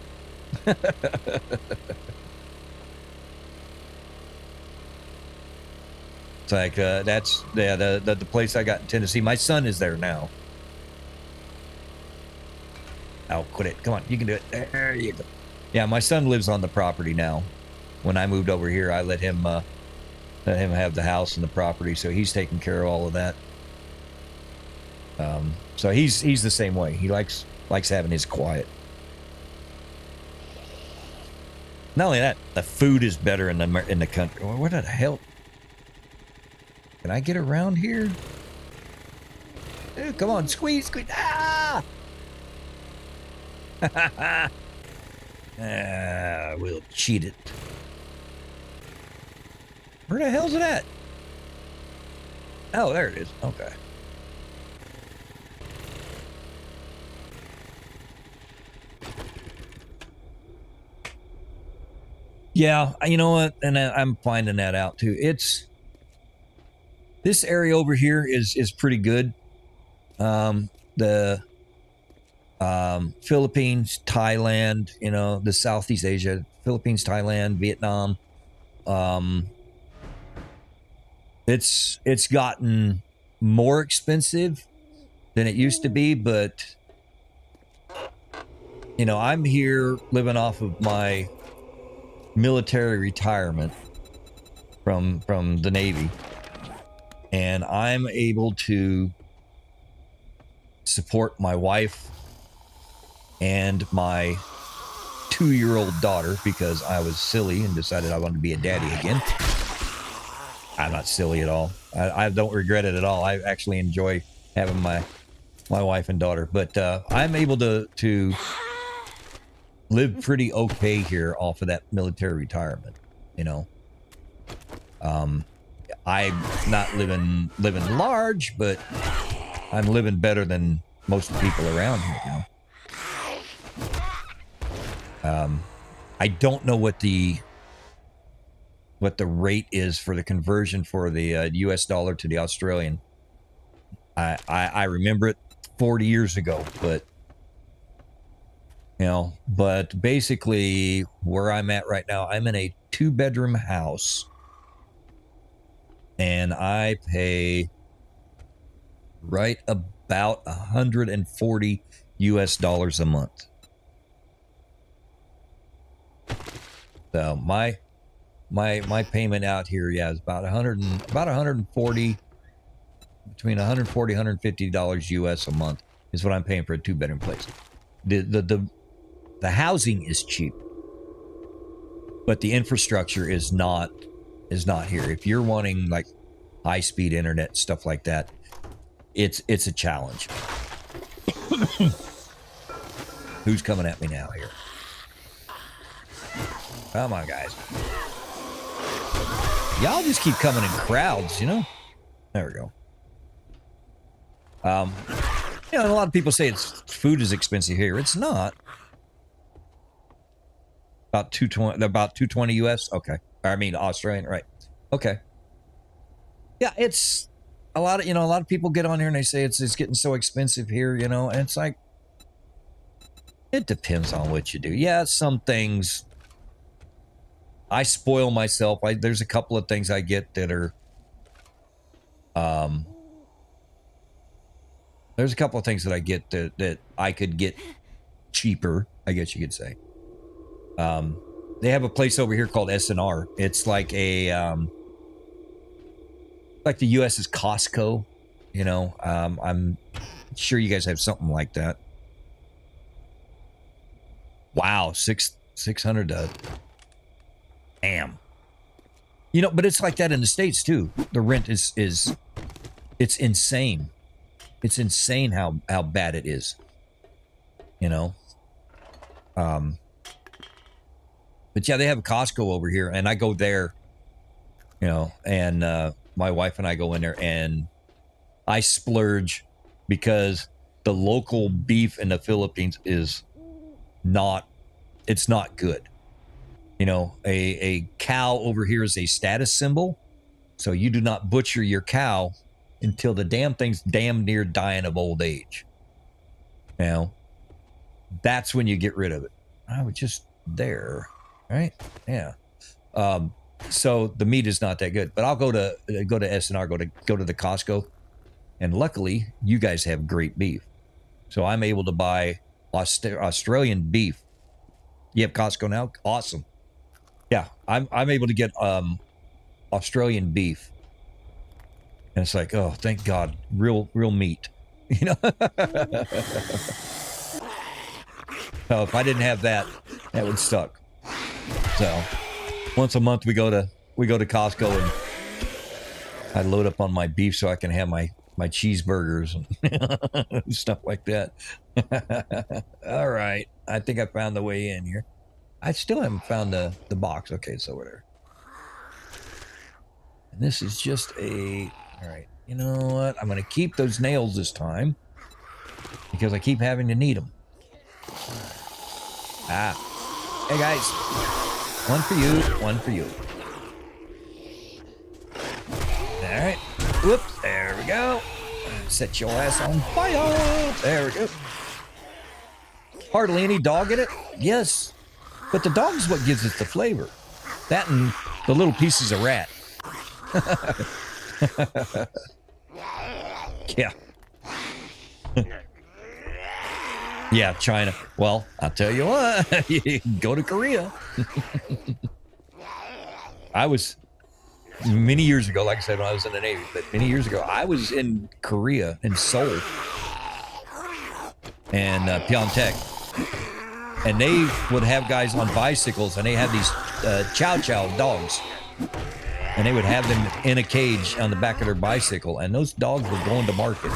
It's like that's the place I got in Tennessee. My son is there now. Oh, quit it. Come on, you can do it. There you go. Yeah, my son lives on the property now. When I moved over here, I let him have the house and the property, so he's taking care of all of that. So he's the same way. He likes having his quiet. Not only that, the food is better in the country. What the hell? Can I get around here? Come on, squeeze. Ah! We'll cheat it. Where the hell's it at? Oh, there it is. Okay. Yeah, you know what? And I'm finding that out too. This area over here is pretty good. The Philippines, Thailand, the Southeast Asia, Philippines, Thailand, Vietnam. It's gotten more expensive than it used to be, but I'm here living off of my military retirement, from the Navy, and I'm able to support my wife and my 2-year-old daughter because I was silly and decided I wanted to be a daddy again. I'm not silly at all. I don't regret it at all. I actually enjoy having my wife and daughter, but I'm able to live pretty okay here off of that military retirement, you know. I'm not living large, but I'm living better than most of the people around here, you know. I don't know what the rate is for the conversion for the US dollar to the Australian. I remember it 40 years ago, but you know, but basically where I'm at right now, I'm in a 2-bedroom house and I pay right about $140 US a month. So my payment out here, yeah, is about 140, between $140 $150 US a month is what I'm paying for a 2-bedroom place. The housing is cheap, but the infrastructure is not here. If you're wanting like high-speed internet, stuff like that, it's a challenge. Who's coming at me now here? Come on, guys. Y'all just keep coming in crowds, you know? There we go. You know, a lot of people say food is expensive here. It's not. About 220 US. Okay. I mean Australian, right? Okay. Yeah, it's a lot of people get on here and they say it's getting so expensive here, you know, and it's like it depends on what you do. Yeah, some things I spoil myself. There's a couple of things I get that are there's a couple of things that I get that I could get cheaper, I guess you could say. They have a place over here called SNR. It's like like the US's Costco, you know. I'm sure you guys have something like that. Wow, 600 to damn. You know, but it's like that in the States too. The rent is it's insane. It's insane how bad it is. You know. But yeah, they have a Costco over here, and I go there, you know, and my wife and I go in there, and I splurge because the local beef in the Philippines is not good. You know, a cow over here is a status symbol, so you do not butcher your cow until the damn thing's damn near dying of old age. You know, that's when you get rid of it. I was just there. Right? Yeah. So the meat is not that good, but I'll go to SNR, go to the Costco, and luckily you guys have great beef, so I'm able to buy Australian beef. You have Costco now? Awesome. Yeah, I'm able to get Australian beef, and it's like, oh, thank God, real meat. You know. So if I didn't have that, that would suck. So once a month we go to Costco and I load up on my beef so I can have my cheeseburgers and stuff like that. All right. I think I found the way in here. I still haven't found the box. Okay, so whatever. And this is just all right. You know what? I'm going to keep those nails this time because I keep having to need them. Hey guys. One for you, one for you. All right. Whoops. There we go. Set your ass on fire. There we go. Hardly any dog in it? Yes. But the dog is what gives it the flavor. That and the little pieces of rat. Yeah. Yeah, China. Well, I'll tell you what. You go to Korea. I was many years ago, like I said, when I was in the Navy, but many years ago, I was in Korea, in Seoul, and Pyeongtaek, and they would have guys on bicycles, and they had these chow chow dogs, and they would have them in a cage on the back of their bicycle, and those dogs were going to market.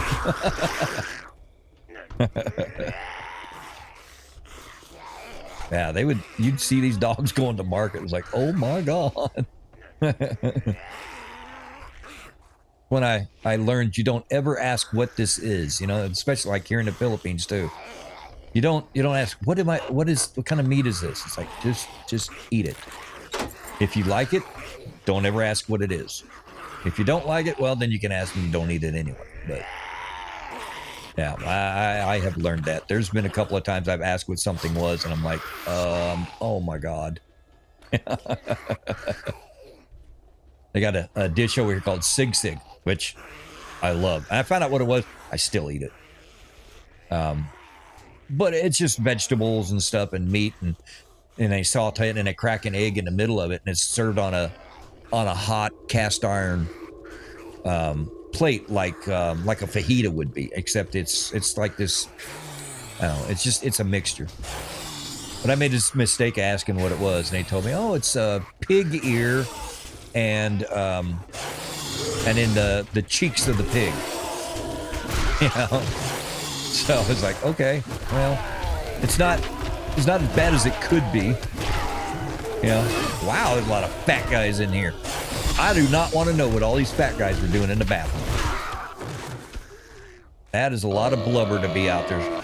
Yeah, you'd see these dogs going to market. It was like, oh my God. When I learned you don't ever ask what this is, you know, especially like here in the Philippines too. You don't ask, what kind of meat is this? It's like, just eat it. If you like it, don't ever ask what it is. If you don't like it, well, then you can ask and you don't eat it anyway. But yeah, I have learned that. There's been a couple of times I've asked what something was, and I'm like, oh my God. They got a dish over here called Sig Sig, which I love. And I found out what it was. I still eat it. But it's just vegetables and stuff and meat, and they saute it and they crack an egg in the middle of it, and it's served on a hot cast iron plate like a fajita would be, except it's like this. I don't know. It's a mixture. But I made this mistake asking what it was, and they told me, oh, it's a pig ear and in the cheeks of the pig. You know. So I was like, okay, well, it's not as bad as it could be. You know, wow, there's a lot of fat guys in here. I do not want to know what all these fat guys were doing in the bathroom. That is a lot of blubber to be out there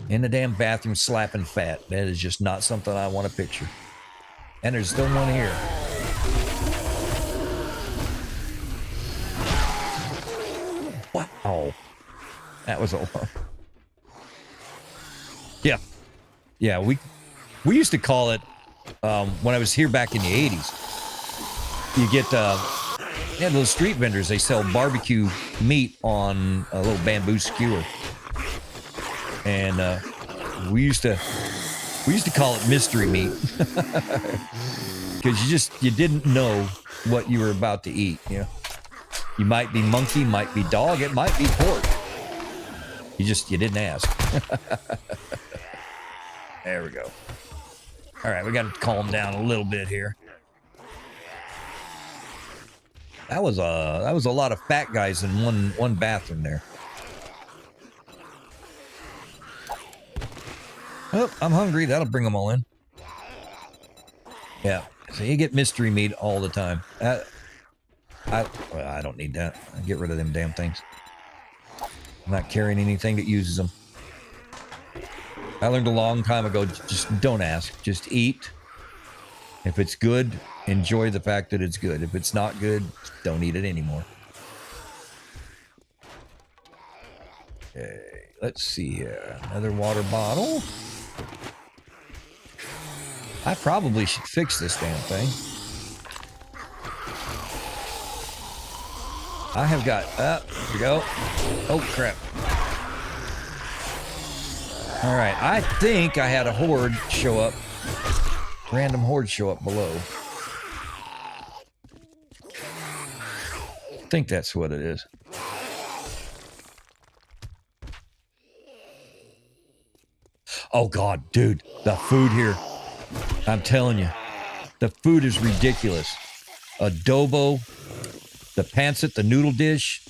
in the damn bathroom slapping fat. That is just not something I want to picture. And there's still one here. Wow. That was a lot. Yeah, we used to call it, when I was here back in the 80s, you get little street vendors. They sell barbecue meat on a little bamboo skewer, and we used to call it mystery meat because you didn't know what you were about to eat. You know, you might be monkey, might be dog, it might be pork. You didn't ask. There we go. All right, we got to calm down a little bit here. That was a lot of fat guys in one bathroom there. Oh, I'm hungry. That'll bring them all in. Yeah. So you get mystery meat all the time. I don't need that. I get rid of them damn things. I'm not carrying anything that uses them. I learned a long time ago, just don't ask. Just eat. If it's good, enjoy the fact that it's good. If it's not good, don't eat it anymore. Okay, let's see here. Another water bottle. I probably should fix this damn thing. I have got, here we go. Oh, crap. All right, I think I had a horde show up. Random horde show up below. I think that's what it is. Oh, God, dude, the food here. I'm telling you, the food is ridiculous. Adobo, the pancit, the noodle dish,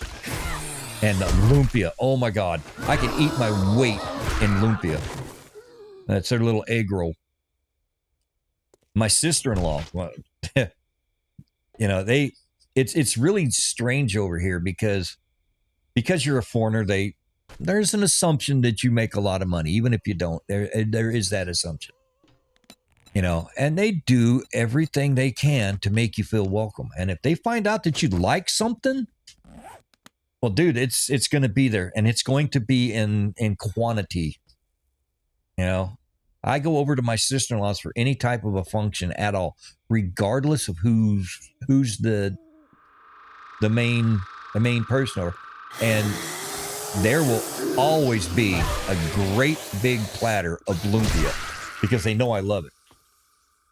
and the lumpia. Oh, my God. I can eat my weight in lumpia. That's their little egg roll. My sister-in-law, well, you know, it's really strange over here because you're a foreigner, there's an assumption that you make a lot of money, even if you don't. There is that assumption. You know, and they do everything they can to make you feel welcome. And if they find out that you like something, well, dude, it's going to be there, and it's going to be in quantity. You know, I go over to my sister-in-law's for any type of a function at all, regardless of who's the main person, and there will always be a great big platter of lumpia because they know I love it.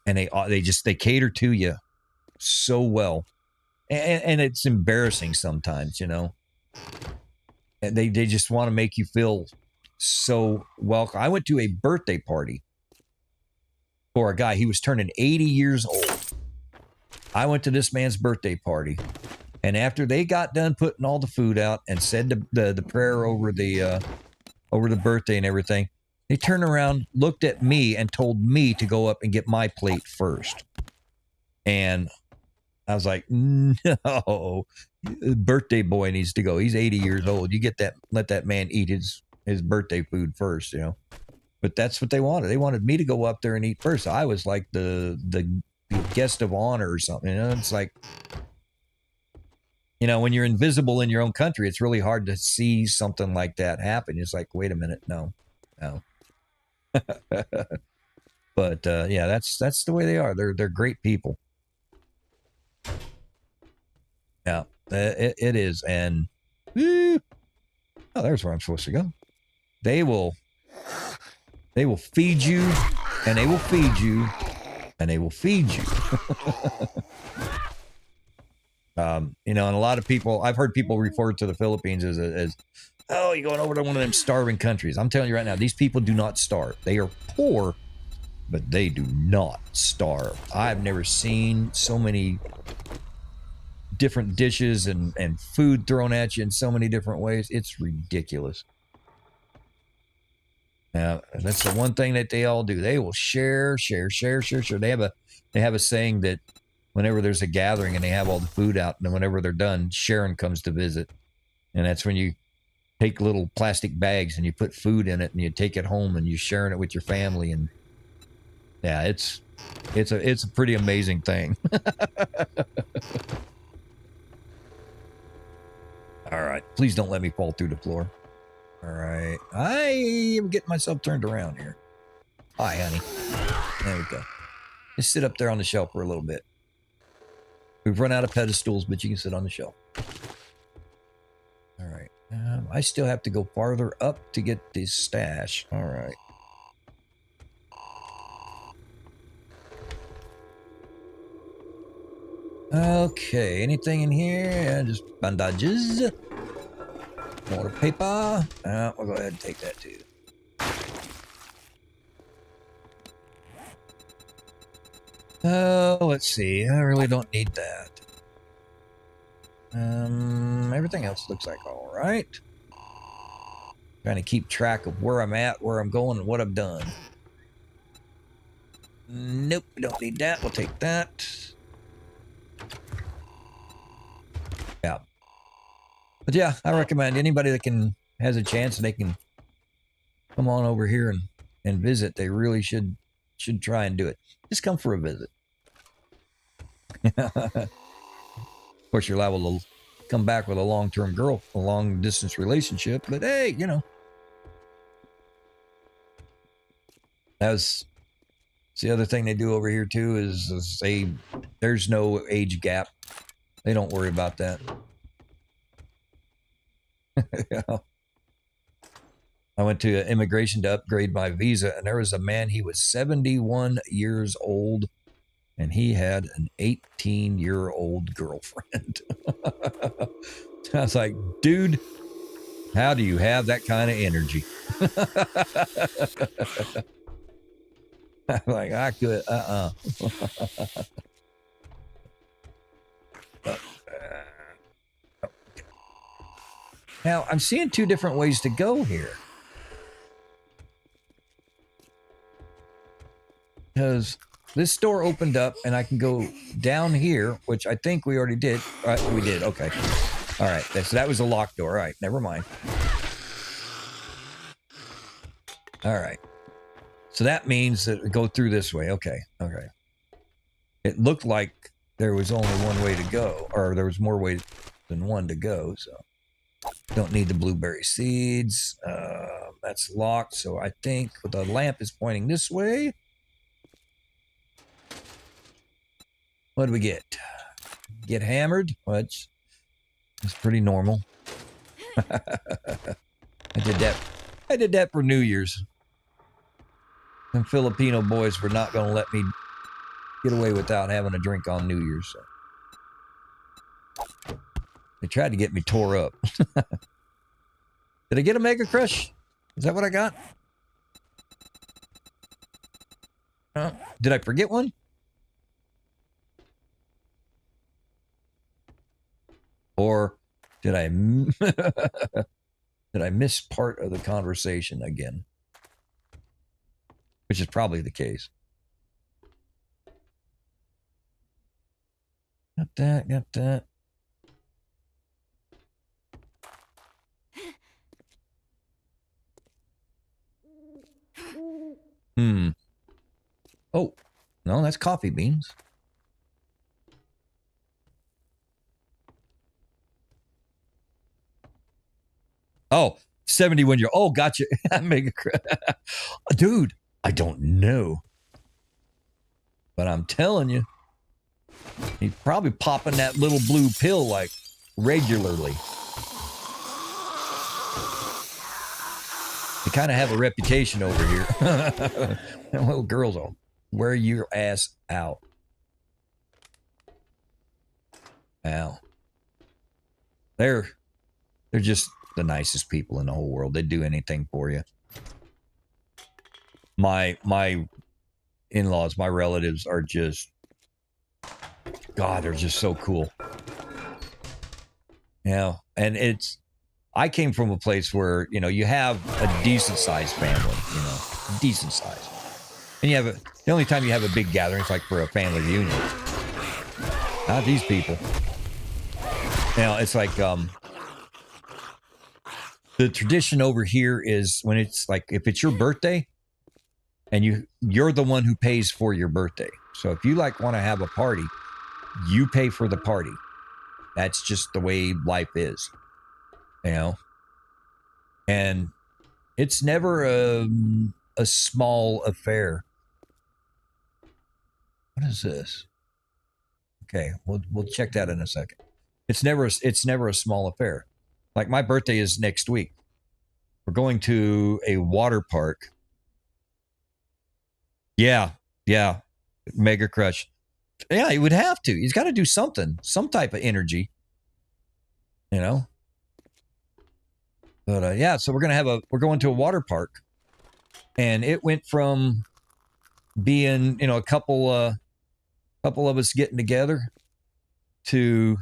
And they cater to you so well. And it's embarrassing sometimes, you know. And they just want to make you feel so welcome. I went to a birthday party for a guy. He was turning 80 years old. I went to this man's birthday party, and after they got done putting all the food out and said the prayer over the birthday and everything, they turned around, looked at me, and told me to go up and get my plate first. And I was like, no, birthday boy needs to go. He's 80 years old. You get that, let that man eat his birthday food first, you know. But that's what they wanted. They wanted me to go up there and eat first. I was like the guest of honor or something. You know, it's like, you know, when you're invisible in your own country, it's really hard to see something like that happen. It's like, wait a minute, no. But yeah, that's the way they are. They're great people. Yeah, it is. And oh, there's where I'm supposed to go. They will feed you, and they will feed you, and they will feed you. You know, and a lot of people, I've heard people refer to the Philippines as oh, you're going over to one of them starving countries. I'm telling you right now, these people do not starve. They are poor, but they do not starve. I've never seen so many different dishes and food thrown at you in so many different ways. It's ridiculous. Now, that's the one thing that they all do. They will share. They have a saying that whenever there's a gathering and they have all the food out, and then whenever they're done, Sharon comes to visit. And that's when you take little plastic bags and you put food in it and you take it home and you're sharing it with your family. And yeah, it's a pretty amazing thing. All right. Please don't let me fall through the floor. All right. I am getting myself turned around here. Hi, honey. There we go. Just sit up there on the shelf for a little bit. We've run out of pedestals, but you can sit on the shelf. All right. I still have to go farther up to get this stash. All right. Okay. Anything in here? Yeah, just bandages. Water paper. We'll go ahead and take that too. Let's see. I really don't need that. Everything else looks like all right. Trying to keep track of where I'm at, where I'm going, and what I've done. Nope, we don't need that. We'll take that. Yeah. But yeah, I recommend anybody that has a chance and they can come on over here and visit. They really should try and do it. Just come for a visit. Of course, you're liable to come back with a long distance relationship. But hey, you know, that's the other thing they do over here too is there's no age gap. They don't worry about that. Yeah. I went to immigration to upgrade my visa, and there was a man, he was 71 years old, and he had an 18-year-old girlfriend. I was like, dude, how do you have that kind of energy? I'm like, I could, Now, I'm seeing two different ways to go here. Because this door opened up and I can go down here, which I think we already did. We did. Okay. All right. So that was a locked door. All right. Never mind. All right. So that means that we go through this way. Okay. Okay. It looked like there was only one way to go, or there was more ways than one to go. So don't need the blueberry seeds. That's locked. So I think the lamp is pointing this way. What do we get? Get hammered, which is pretty normal. I did that for New Year's. Them Filipino boys were not going to let me get away without having a drink on New Year's. So. They tried to get me tore up. Did I get a Mega Crush? Is that what I got? Did I forget one? Or did I did I miss part of the conversation again? Which is probably the case. Got that, got that. Oh, no, that's coffee beans. Oh, 71-year-old. Oh, gotcha. Mega dude, I don't know. But I'm telling you, he's probably popping that little blue pill like regularly. They kind of have a reputation over here. Little girls will wear your ass out. Wow. They're just the nicest people in the whole world. They'd do anything for you. My in-laws, my relatives are just, God, they're just so cool. Yeah, and I came from a place where, you know, you have a decent sized family, you know, decent size. And you have the only time you have a big gathering is like for a family reunion. Not these people. Now, it's like, the tradition over here is when it's like, if it's your birthday and you're the one who pays for your birthday. So if you like want to have a party, you pay for the party. That's just the way life is, you know? And it's never a small affair. What is this? Okay, we'll check that in a second. It's never a small affair. Like my birthday is next week. We're going to a water park. Yeah. Mega Crush. Yeah, he would have to. He's got to do something, some type of energy, you know. But yeah, so we're going to a water park, and it went from being, you know, a couple of us getting together to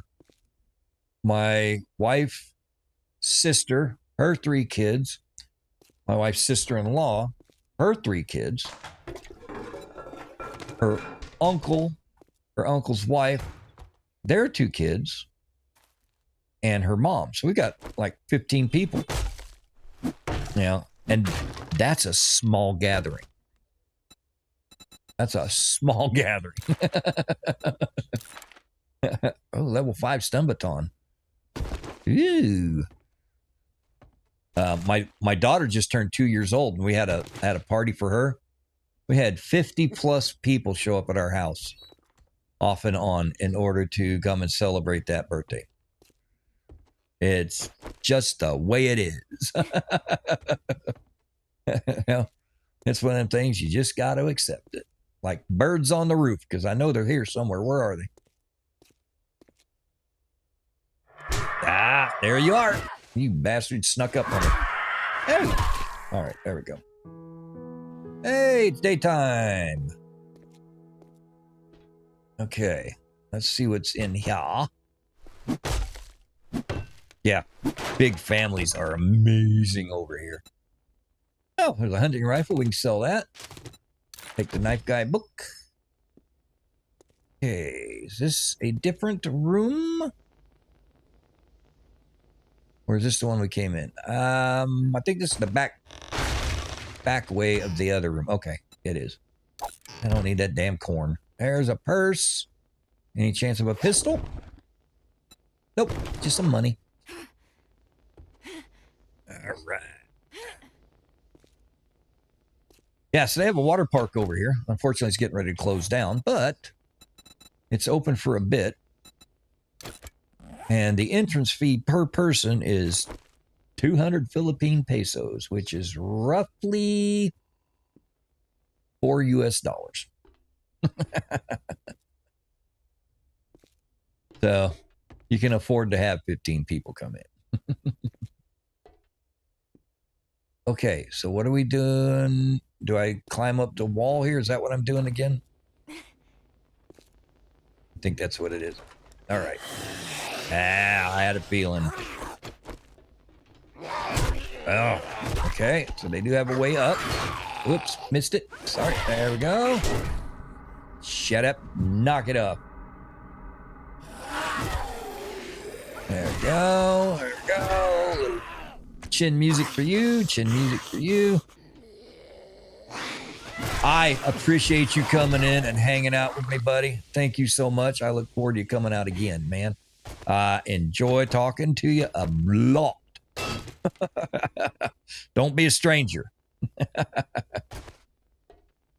my wife, sister, her 3 kids, my wife's sister-in-law, her 3 kids, her uncle, her uncle's wife, their 2 kids, and her mom. So we got like 15 people. Yeah, and that's a small gathering. That's a small gathering. Oh, level 5 stun baton. Ooh. My daughter just turned 2 years old, and we had a party for her. We had 50 plus people show up at our house off and on in order to come and celebrate that birthday. It's just the way it is. It's one of them things you just got to accept it. Like birds on the roof, because I know they're here somewhere. Where are they? Ah, there you are. You bastard snuck up on me. Hey. All right, there we go. Hey, it's daytime. Okay, let's see what's in here. Yeah, big families are amazing over here. Oh, there's a hunting rifle. We can sell that. Take the knife guy book. Okay, is this a different room? Or is this the one we came in? I think this is the back way of the other room. Okay, it is. I don't need that damn corn. There's a purse. Any chance of a pistol? Nope, just some money. All right. Yeah, so they have a water park over here. Unfortunately, it's getting ready to close down, but it's open for a bit. And the entrance fee per person is 200 Philippine pesos, which is roughly $4 US. So You can afford to have 15 people come in. Okay, so what are we doing? Do I climb up the wall here? Is that what I'm doing again? I think that's what it is. All right. Ah, I had a feeling. Oh, okay. So they do have a way up. Whoops, missed it. Sorry. There we go. Shut up. Knock it up. There we go. There we go. Chin music for you. Chin music for you. I appreciate you coming in and hanging out with me, buddy. Thank you so much. I look forward to you coming out again, man. Enjoy talking to you a lot. Don't be a stranger.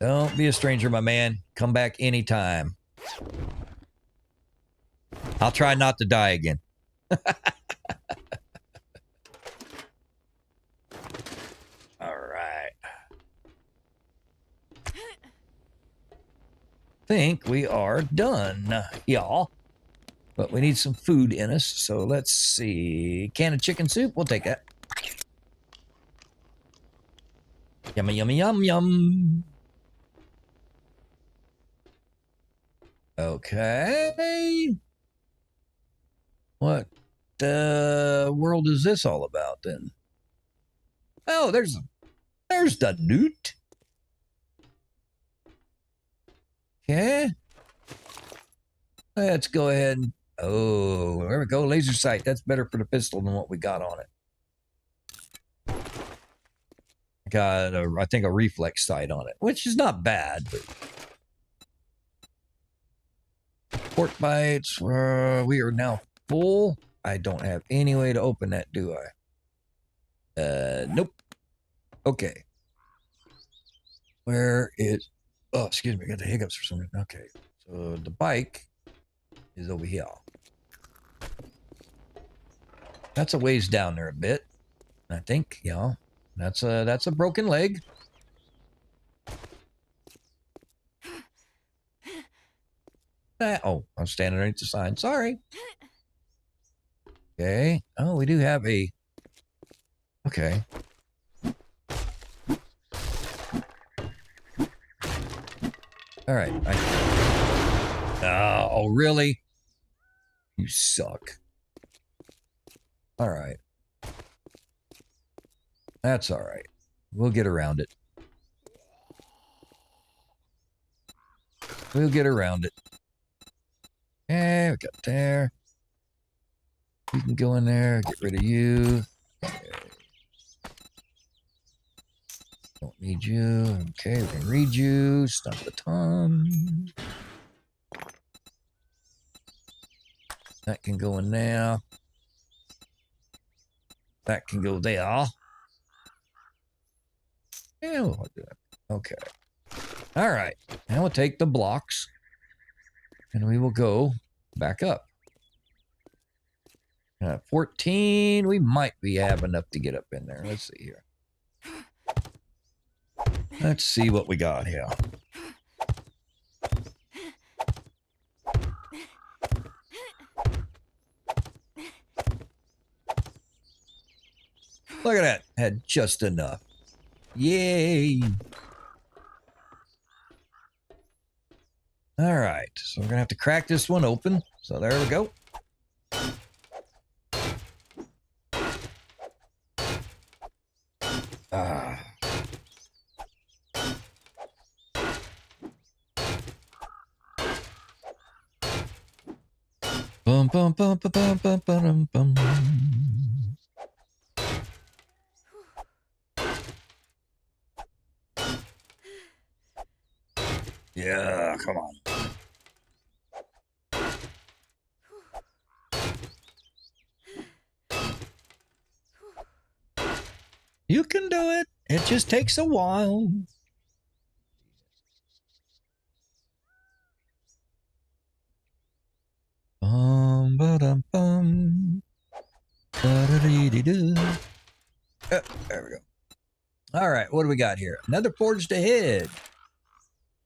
Don't be a stranger, my man. Come back anytime. I'll try not to die again. All right. Think we are done, y'all. But we need some food in us, so let's see. Can of chicken soup, we'll take that. Yummy, yummy, yum, yum. Okay. What the world is this all about then? Oh, there's the newt. Okay. Let's go ahead and, oh, there we go. Laser sight. That's better for the pistol than what we got on it. Got, I think, a reflex sight on it, which is not bad. But pork bites. We are now full. I don't have any way to open that, do I? Nope. Okay. Where is... Oh, excuse me. I got the hiccups for some reason. Okay. So the bike is over here. That's a ways down there a bit. I think, yeah. That's a broken leg. Oh, I'm standing underneath the sign. Sorry. Okay. Oh, we do have a... Okay. All right. Oh, really? You suck. All right. That's all right. We'll get around it. We'll get around it. Okay, we got there. You can go in there, get rid of you. Okay. Don't need you. Okay, we can read you. Stop the tongue. That can go in there. That can go there. Yeah, we'll do it. Okay. All right. Now we'll take the blocks and we will go back up. 14. We might be have enough to get up in there. Let's see here. Let's see what we got here. Look at that. Had just enough. Yay. All right. So we're going to have to crack this one open. So there we go. Bum, bum, bum, bum, bum, bum, bum, bum. Yeah, come on. You can do it. It just takes a while. Bum, ba-dum, bum. Ba-da-dee-dee-doo. There we go. All right, what do we got here? Another forged ahead.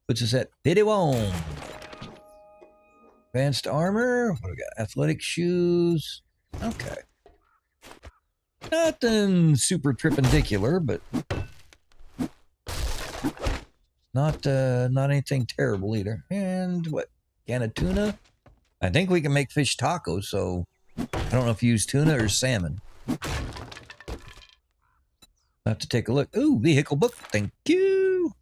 Puts us at 51. Advanced armor. What do we got? Athletic shoes. Okay. Nothing super tripendicular, but not anything terrible either. And what? Can of tuna? I think we can make fish tacos, so I don't know if you use tuna or salmon. I'll have to take a look. Ooh, vehicle book. Thank you.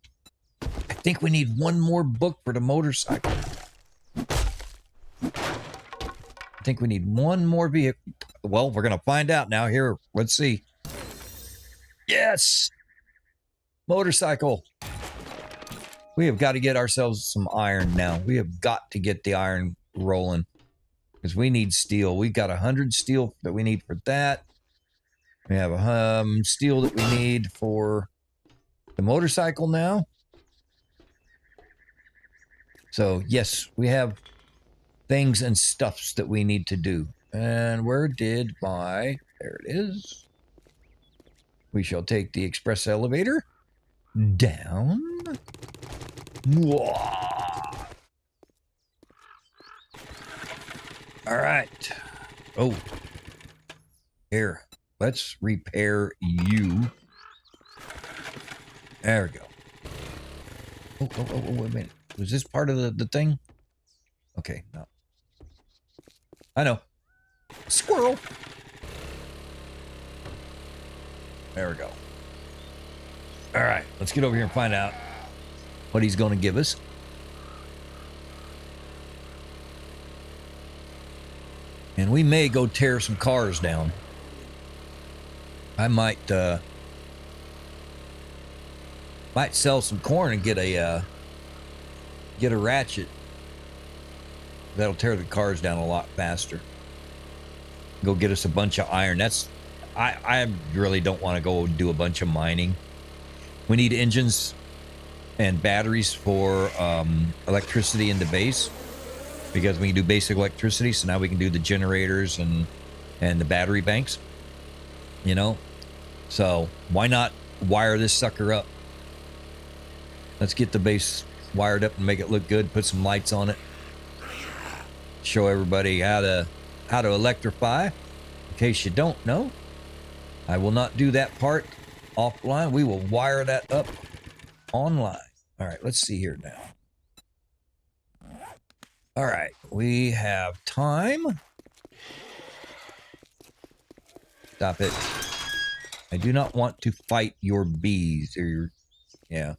I think we need one more book for the motorcycle. I think we need one more vehicle. Well, we're going to find out now. Here, let's see. Yes! Motorcycle. We have got to get ourselves some iron now. We have got to get the iron rolling. Because we need steel. We've got 100 steel that we need for that. We have steel that we need for the motorcycle now. So, yes, we have things and stuffs that we need to do. And where did my... There it is. We shall take the express elevator down. Mwah. All right. Oh. Here. Let's repair you. There we go. Oh, wait a minute. Was this part of the thing? Okay, no. I know. Squirrel. There we go. All right, let's get over here and find out what he's going to give us. And we may go tear some cars down. I might sell some corn and get a ratchet. That'll tear the cars down a lot faster. Go get us a bunch of iron. I really don't want to go do a bunch of mining. We need engines and batteries for electricity in the base, because we can do basic electricity. So now we can do the generators and the battery banks. You know, so why not wire this sucker up? Let's get the base wired up and make it look good. Put some lights on it. Show everybody how to electrify. In case you don't know, I will not do that part offline. We will wire that up online. All right, let's see here now. All right, we have time. Stop it. I do not want to fight your bees or your... Yeah.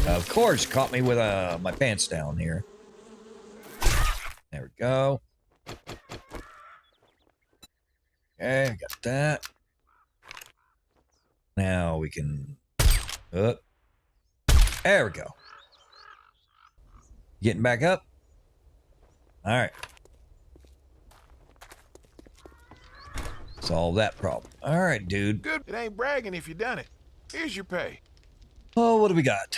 Of course, caught me with my pants down here. There we go. Okay, got that. Now we can... There we go. Getting back up. All right. Solve that problem. All right, dude. Good. It ain't bragging if you done it. Here's your pay. Oh, what do we got?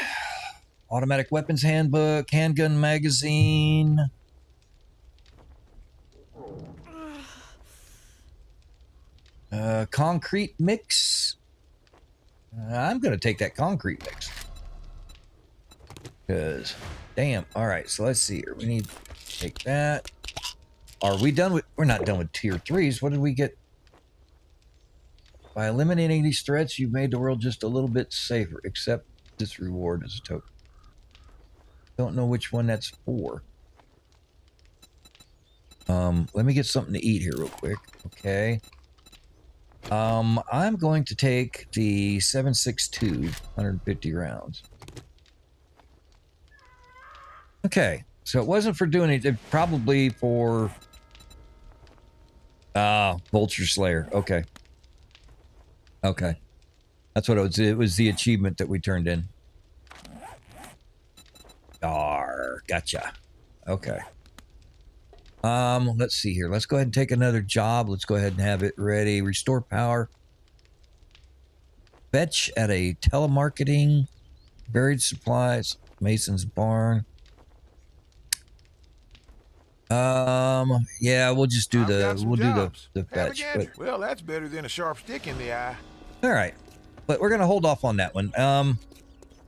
Automatic weapons handbook, handgun magazine. Concrete mix. I'm going to take that concrete mix. Because, damn. All right, so let's see here. We need to take that. Are we done with... We're not done with tier 3s. What did we get? By eliminating these threats, you've made the world just a little bit safer. Accept this reward as a token. Don't know which one that's for. Let me get something to eat here real quick. Okay. I'm going to take the 7.62, 150 rounds. Okay, so it wasn't for doing it, probably for Vulture Slayer. Okay. Okay. That's what it was. It was the achievement that we turned in. Gotcha. Okay. Let's see here. Let's go ahead and take another job. Let's go ahead and have it ready. Restore power. Fetch at a telemarketing. Buried supplies. Mason's barn. Yeah, we'll just do the fetch. But, well, that's better than a sharp stick in the eye. all right. but we're going to hold off on that one.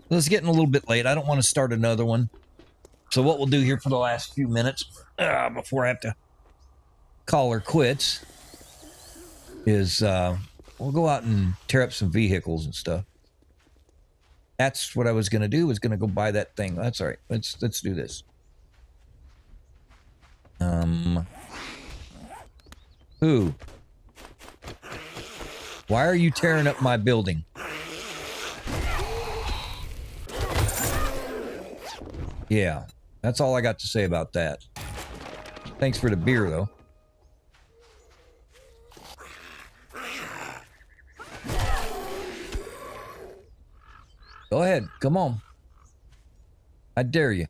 It's getting a little bit late. I don't want to start another one. So what we'll do here for the last few minutes before I have to call her quits is we'll go out and tear up some vehicles and stuff. That's what I was going to do, was going to go buy that thing. That's all right. Let's do this. Who? Why are you tearing up my building? Yeah, that's all I got to say about that. Thanks for the beer, though. Go ahead. Come on. I dare you.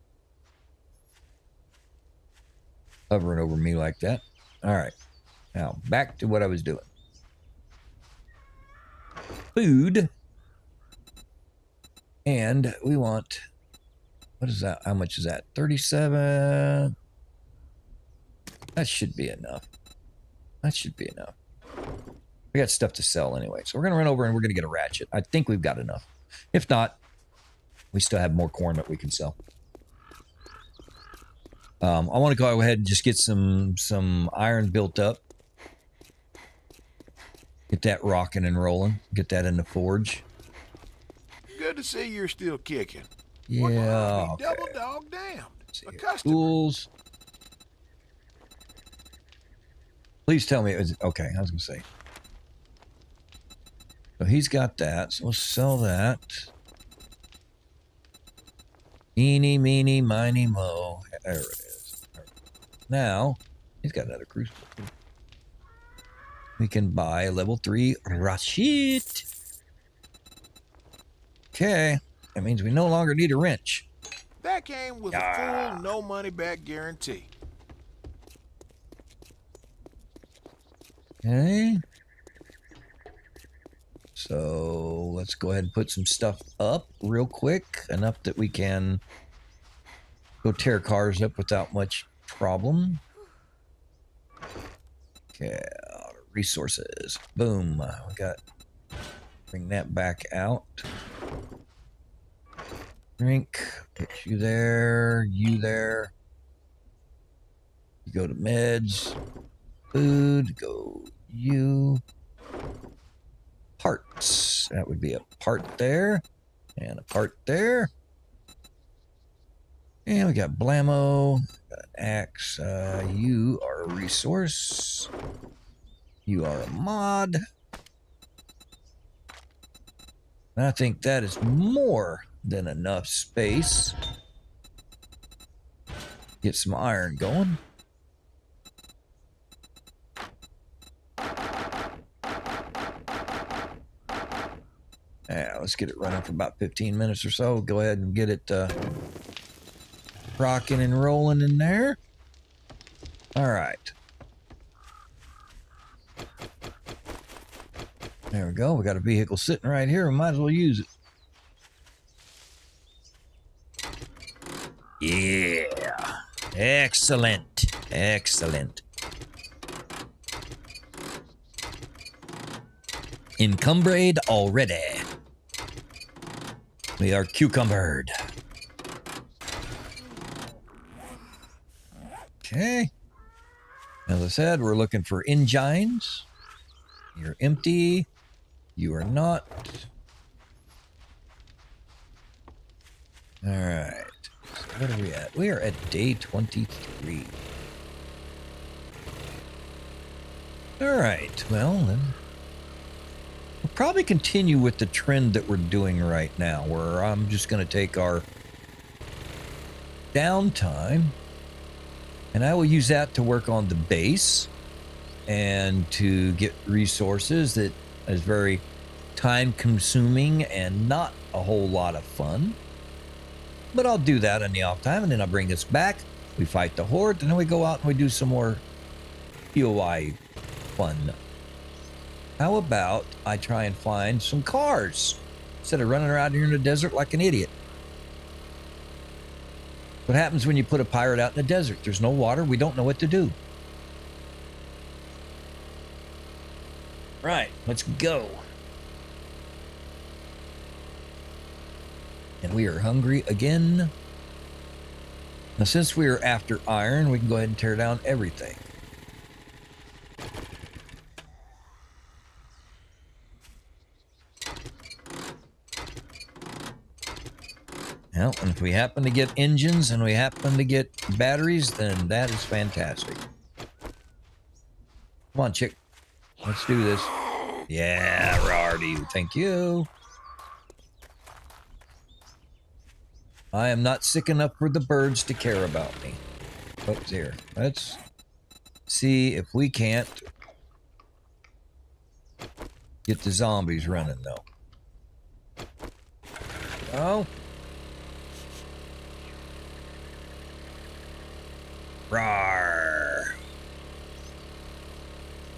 Hovering over me like that. All right. Now, back to what I was doing. Food. And we want... What is that? How much is that? 37. That should be enough. That should be enough. We got stuff to sell anyway. So we're going to run over and we're going to get a ratchet. I think we've got enough. If not, we still have more corn that we can sell. I want to go ahead and just get some iron built up. Get that rocking and rolling. Get that in the forge. Good to see you're still kicking. Yeah. Okay. Double dog damned. A customer. Tools. Please tell me it was okay. I was gonna say. So he's got that. So we'll sell that. Eeny, meeny, miny, mo. There it is. Now he's got another crucible. We can buy a level 3 Rashid. Okay. That means we no longer need a wrench. That came with a full no money back guarantee. Okay. So let's go ahead and put some stuff up real quick. Enough that we can go tear cars up without much problem. Okay. Resources. Boom. We got... Bring that back out. Drink. Put you there. You there. You go to meds. Food. Go you. Parts. That would be a part there. And a part there. And we got blammo. Got an axe. You are a resource. You are a mod. And I think that is more than enough space. Get some iron going. Yeah, let's get it running for about 15 minutes or so. Go ahead and get it rocking and rolling in there. All right. There we go. We got a vehicle sitting right here. We might as well use it. Yeah. Excellent. Excellent. Encumbered already. We are cucumbered. Okay. As I said, we're looking for engines. You're empty. You are not. All right. So what are we at? We are at day 23. All right. Well, then we'll probably continue with the trend that we're doing right now, where I'm just going to take our downtime and I will use that to work on the base and to get resources that is very time consuming and not a whole lot of fun. But I'll do that in the off time, and then I'll bring this back. We fight the Horde, and then we go out and we do some more POI fun. How about I try and find some cars instead of running around here in the desert like an idiot? What happens when you put a pirate out in the desert? There's no water. We don't know what to do. Right, let's go. And we are hungry again. Now, since we are after iron, we can go ahead and tear down everything. Well, and if we happen to get engines and we happen to get batteries, then that is fantastic. Come on, chick. Let's do this. Yeah, Rardy. Thank you. I am not sick enough for the birds to care about me. Oops, here. Let's see if we can't get the zombies running, though. Oh. Rawr.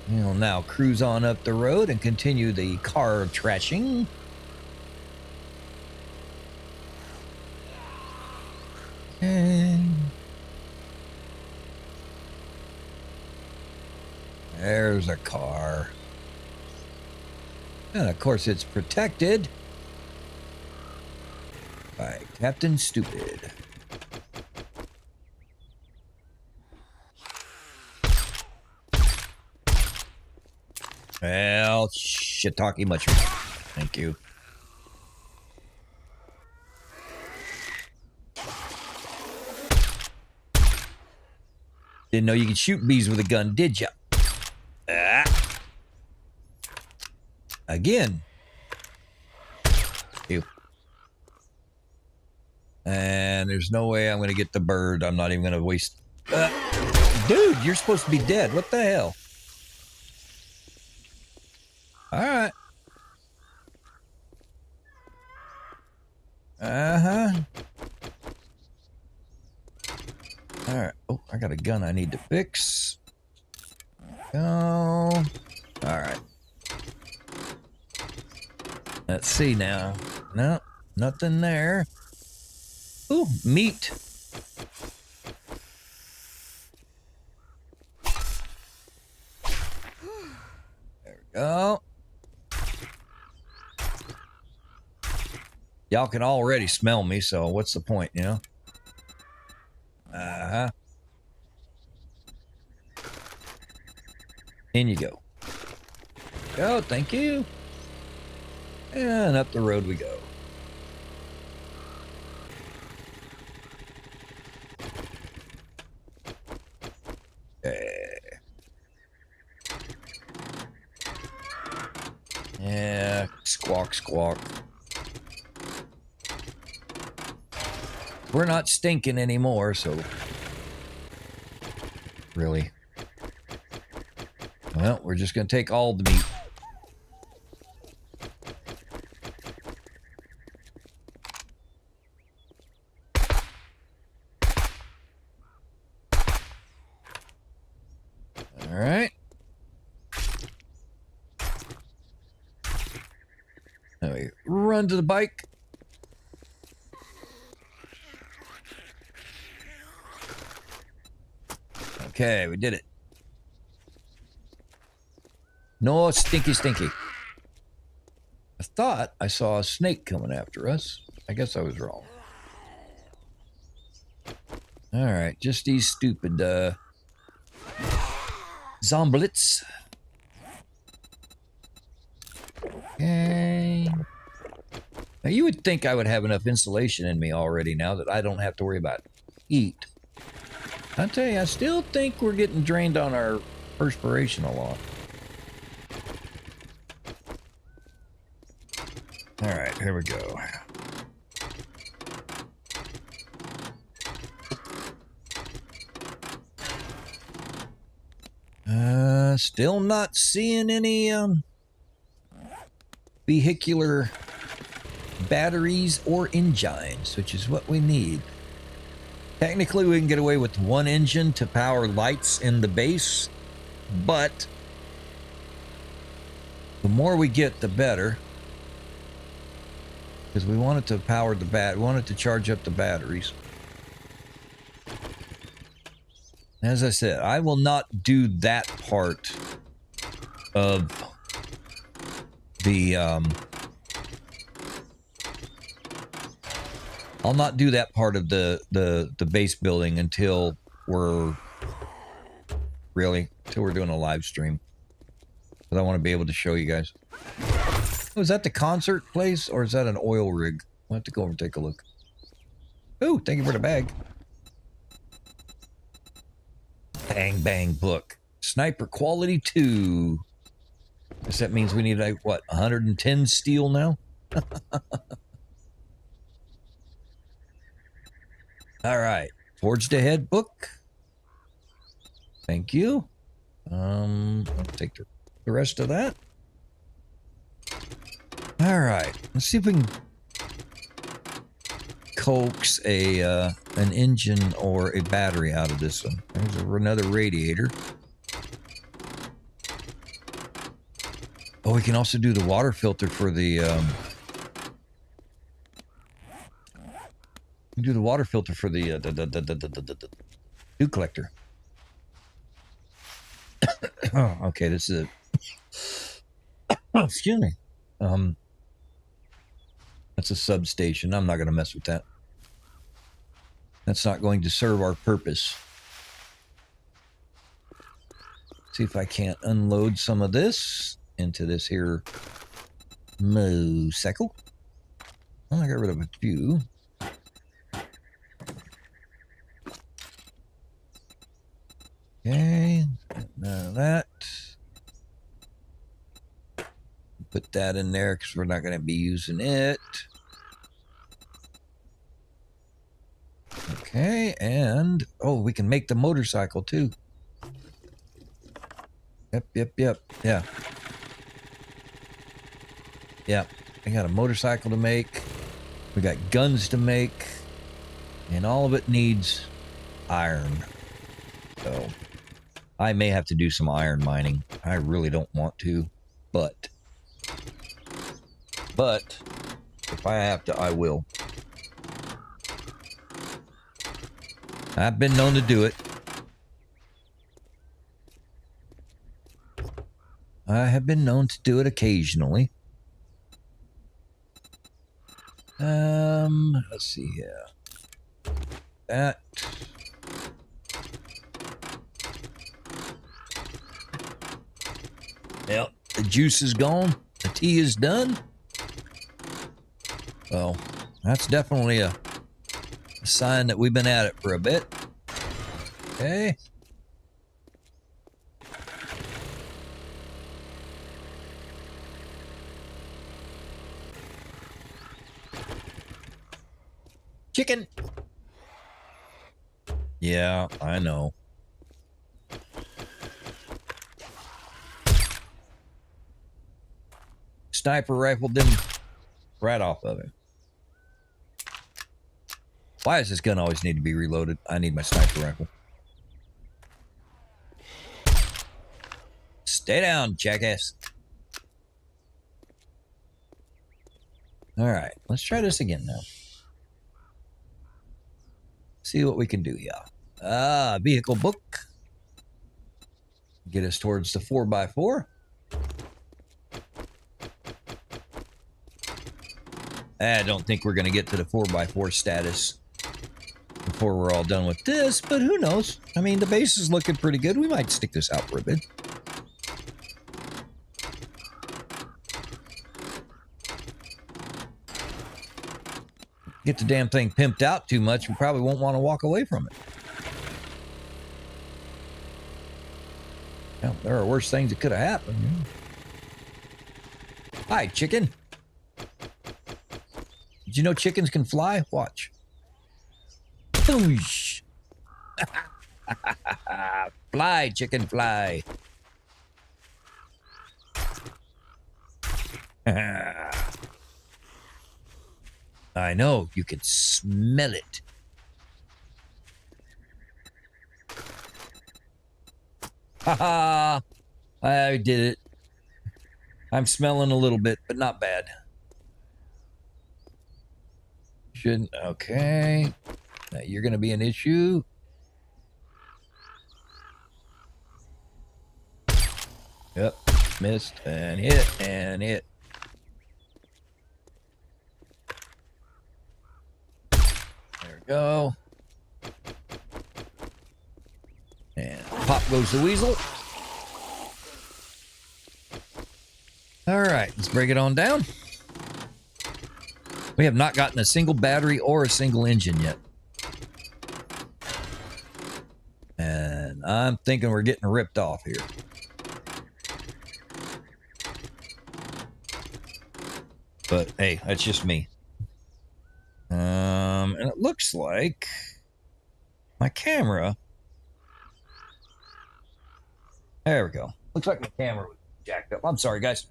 We'll now cruise on up the road and continue the car trashing. And there's a car. And of course it's protected by Captain Stupid. Well, shiitake mushroom. Thank you. Didn't know you could shoot bees with a gun, did ya? Ah. Again. You. And there's no way I'm going to get the bird. I'm not even going to waste... dude, you're supposed to be dead. What the hell? All right. Uh-huh. All right. Oh, I got a gun I need to fix. Go. All right. Let's see now. No, nothing there. Ooh, meat. There we go. Y'all can already smell me, so what's the point, you know? Uh-huh. In you go. Go, thank you. And up the road we go. Yeah, squawk, squawk. We're not stinking anymore, so... Really? Well, we're just going to take all the meat. All right. Now we run to the bike. Okay, we did it. No stinky, stinky. I thought I saw a snake coming after us. I guess I was wrong. All right, just these stupid zomblets. Okay. Now you would think I would have enough insulation in me already now that I don't have to worry about heat. I tell you, I still think we're getting drained on our perspiration a lot. All right, here we go. Still not seeing any vehicular batteries or engines, which is what we need. Technically, we can get away with one engine to power lights in the base, but the more we get, the better. Because we want it to power the we want it to charge up the batteries. As I said, I will not do that part of the I'll not do that part of the base building until we're doing a live stream. Because I want to be able to show you guys. Oh, is that the concert place or is that an oil rig? I'll have to go over and take a look. Oh, thank you for the bag. Bang bang book. Sniper quality 2. Guess that means we need like what, 110 steel now? All right, Forged Ahead book. Thank you. I'll take the rest of that. All right, let's see if we can coax an engine or a battery out of this one. There's another radiator. Oh, we can also do the water filter for the dew collector. Oh, okay, this is it. Oh, excuse me. That's a substation. I'm not going to mess with that. That's not going to serve our purpose. See if I can't unload some of this into this here motorcycle. Oh, I got rid of a few. Okay, none of that. Put that in there because we're not going to be using it. Okay, and oh, we can make the motorcycle too. Yep, yeah. Yeah, I got a motorcycle to make. We got guns to make. And all of it needs iron. So I may have to do some iron mining. I really don't want to, but if I have to, I will. I've been known to do it. I have been known to do it occasionally. Let's see here. That. Yep, the juice is gone. The tea is done. Well, that's definitely a sign that we've been at it for a bit. Okay. Chicken. Yeah, I know. Sniper rifled them right off of it. Why does this gun always need to be reloaded? I need my sniper rifle. Stay down, jackass. All right, let's try this again now. See what we can do here. Vehicle book. Get us towards the 4x4. I don't think we're going to get to the 4x4 status before we're all done with this, but who knows? I mean, the base is looking pretty good. We might stick this out for a bit. Get the damn thing pimped out too much, we probably won't want to walk away from it. Well, there are worse things that could have happened. Hi, chicken. Did you know chickens can fly? Watch. Boosh. Fly, chicken, fly. I know, you can smell it. Haha, I did it. I'm smelling a little bit, but not bad. Shouldn't, okay. Now you're going to be an issue. Yep, missed and hit and hit. go. And pop goes the weasel. All right, let's break it on down. We have not gotten a single battery or a single engine yet. And I'm thinking we're getting ripped off here. But hey, that's just me. And it looks like my camera. There we go. Looks like my camera was jacked up. I'm sorry, guys.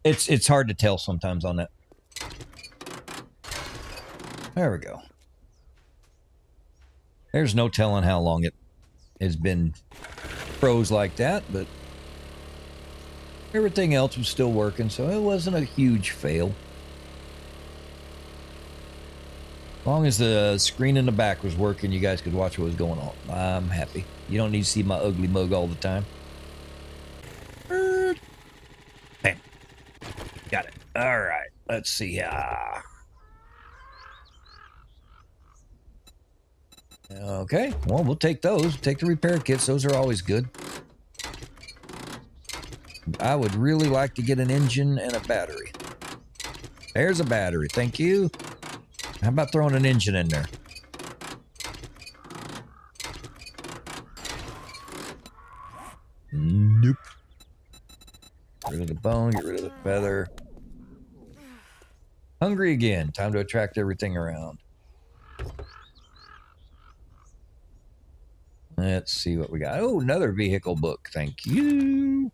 It's hard to tell sometimes on that. There we go. There's no telling how long it has been froze like that, but everything else was still working, so it wasn't a huge fail. As long as the screen in the back was working, you guys could watch what was going on. I'm happy. You don't need to see my ugly mug all the time. Bam. Got it. All right. Let's see. Okay. Well, we'll take those. Take the repair kits. Those are always good. I would really like to get an engine and a battery. There's a battery. Thank you. How about throwing an engine in there? Nope. Get rid of the bone, get rid of the feather. Hungry again. Time to attract everything around. Let's see what we got. Oh, another vehicle book. Thank you.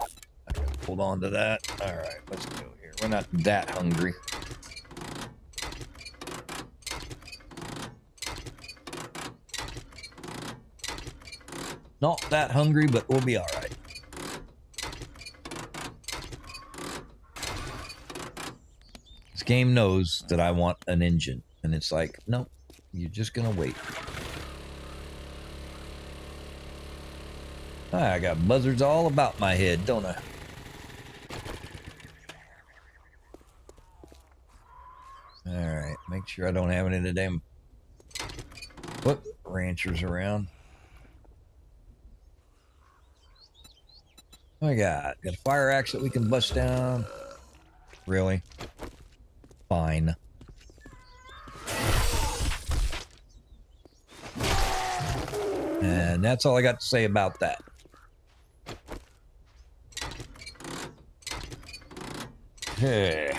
I gotta hold on to that. All right, let's go here. We're not that hungry. Not that hungry, but we'll be all right. This game knows that I want an engine, and it's like, nope, you're just gonna wait. I got buzzards all about my head, don't I? All right, make sure I don't have any of the damn ranchers around. What we got? Got a fire axe that we can bust down. Really? Fine. And that's all I got to say about that. Okay.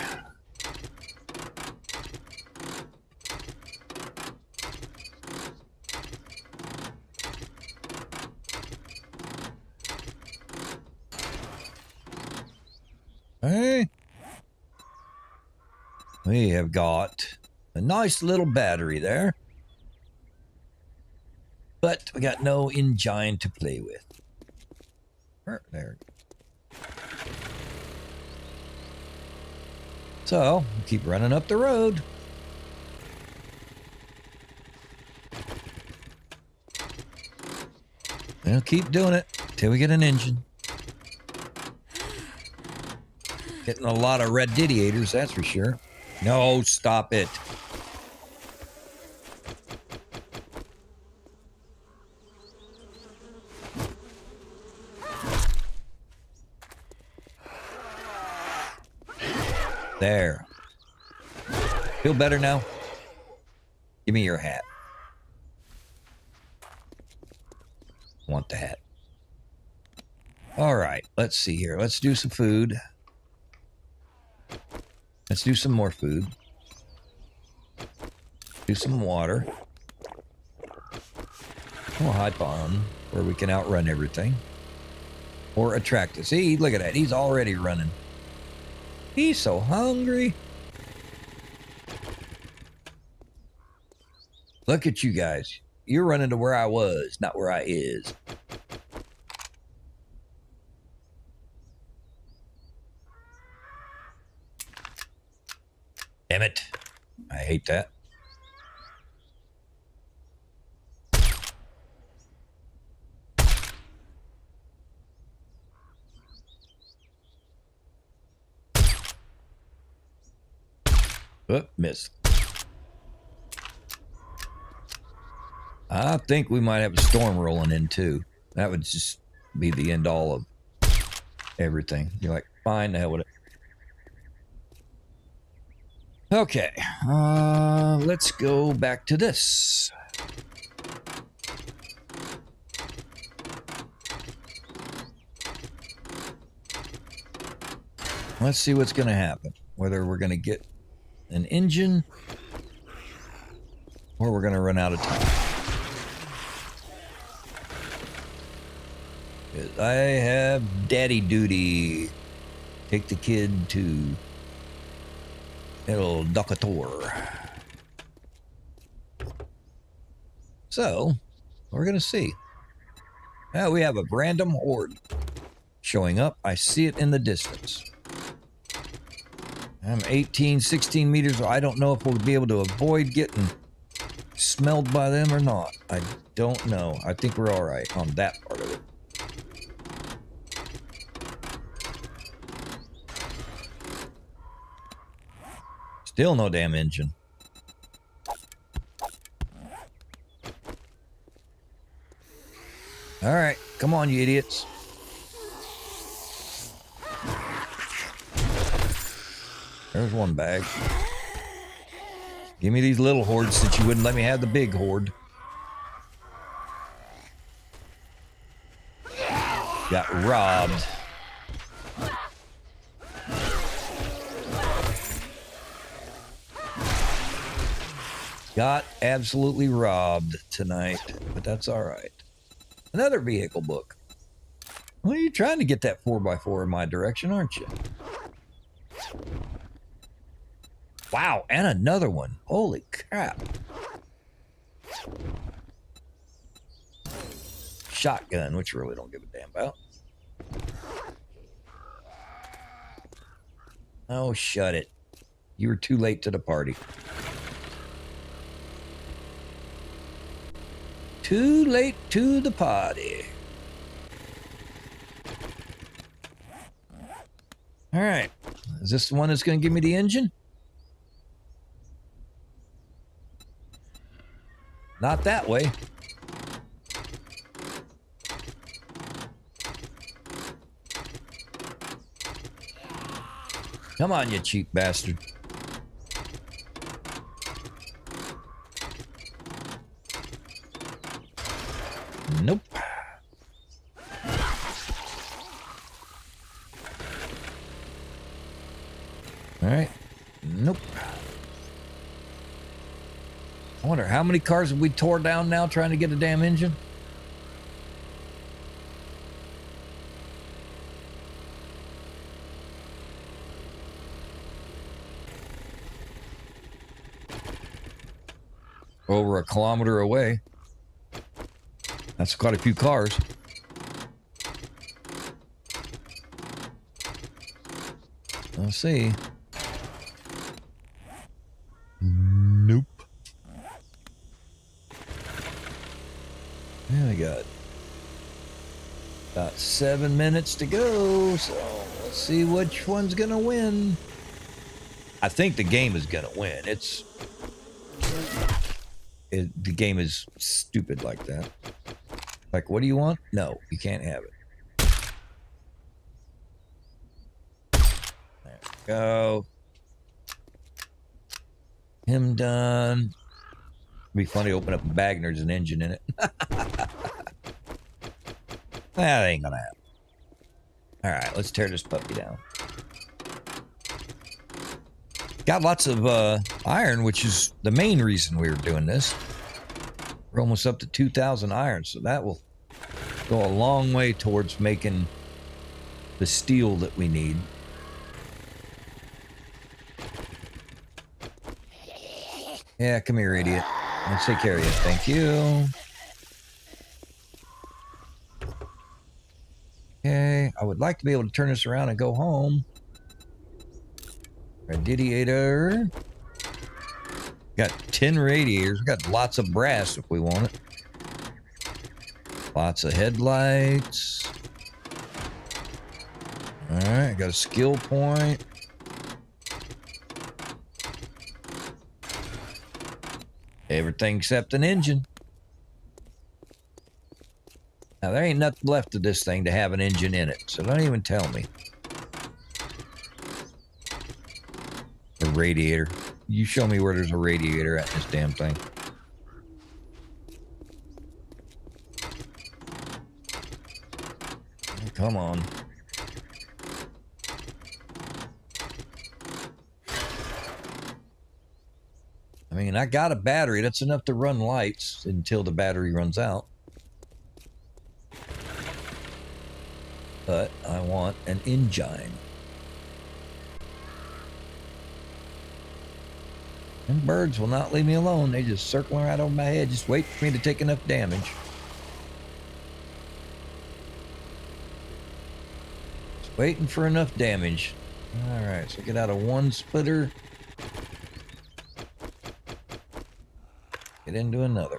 Hey. We have got a nice little battery there. But we got no engine to play with. There. So, we'll keep running up the road. We'll keep doing it till we get an engine. Getting a lot of radiators, that's for sure. No, stop it. There. Feel better now? Give me your hat. Want the hat. All right, let's see here. Let's do some food. Let's do some more food. Do some water. We'll hop on where we can outrun everything. Or attract us. See, look at that. He's already running. He's so hungry. Look at you guys. You're running to where I was, not where I is. Damn it. I hate that. Oh, missed. I think we might have a storm rolling in too. That would just be the end all of everything. You're like, fine, the hell with it. Okay, let's go back to this. Let's see what's going to happen. Whether we're going to get an engine or we're going to run out of time. 'Cause I have daddy duty. Take the kid to El Doctor. So, we're going to see. Now we have a random horde showing up. I see it in the distance. I'm 18, 16 meters. I don't know if we'll be able to avoid getting smelled by them or not. I don't know. I think we're all right on that part of it. Still no damn engine. All right, come on, you idiots. There's one bag. Give me these little hordes since you wouldn't let me have the big horde. Got robbed. Got absolutely robbed tonight, but that's all right. Another vehicle book. Well, you're trying to get that 4x4 in my direction, aren't you? Wow, and another one. Holy crap. Shotgun, which I really don't give a damn about. Oh, shut it. You were too late to the party. Too late to the party. All right. Is this the one that's going to give me the engine? Not that way. Come on, you cheap bastard. Nope. All right. Nope. I wonder how many cars have we tore down now trying to get a damn engine? Over a kilometer away. That's quite a few cars. Let's see. Nope. Yeah, we got about 7 minutes to go, so let's see which one's gonna win. I think the game is gonna win. The game is stupid like that. Like, what do you want? No, you can't have it. There we go. Him done. It'd be funny to open up a bag and there's an engine in it. That ain't gonna happen. All right, let's tear this puppy down. Got lots of iron, which is the main reason we were doing this. We're almost up to 2,000 iron, so that will go a long way towards making the steel that we need. Yeah, come here, idiot. Let's take care of you. Thank you. Okay, I would like to be able to turn this around and go home. Radiator. Got 10 radiators. We got lots of brass if we want it. Lots of headlights. All right, got a skill point. Everything except an engine. Now, there ain't nothing left of this thing to have an engine in it, so don't even tell me. A radiator. You show me where there's a radiator at this damn thing. Come on. I mean, I got a battery. That's enough to run lights until the battery runs out. But I want an engine. And birds will not leave me alone. They just circle right over my head, just wait for me to take enough damage. Just waiting for enough damage. Alright, so get out of one splitter. Get into another.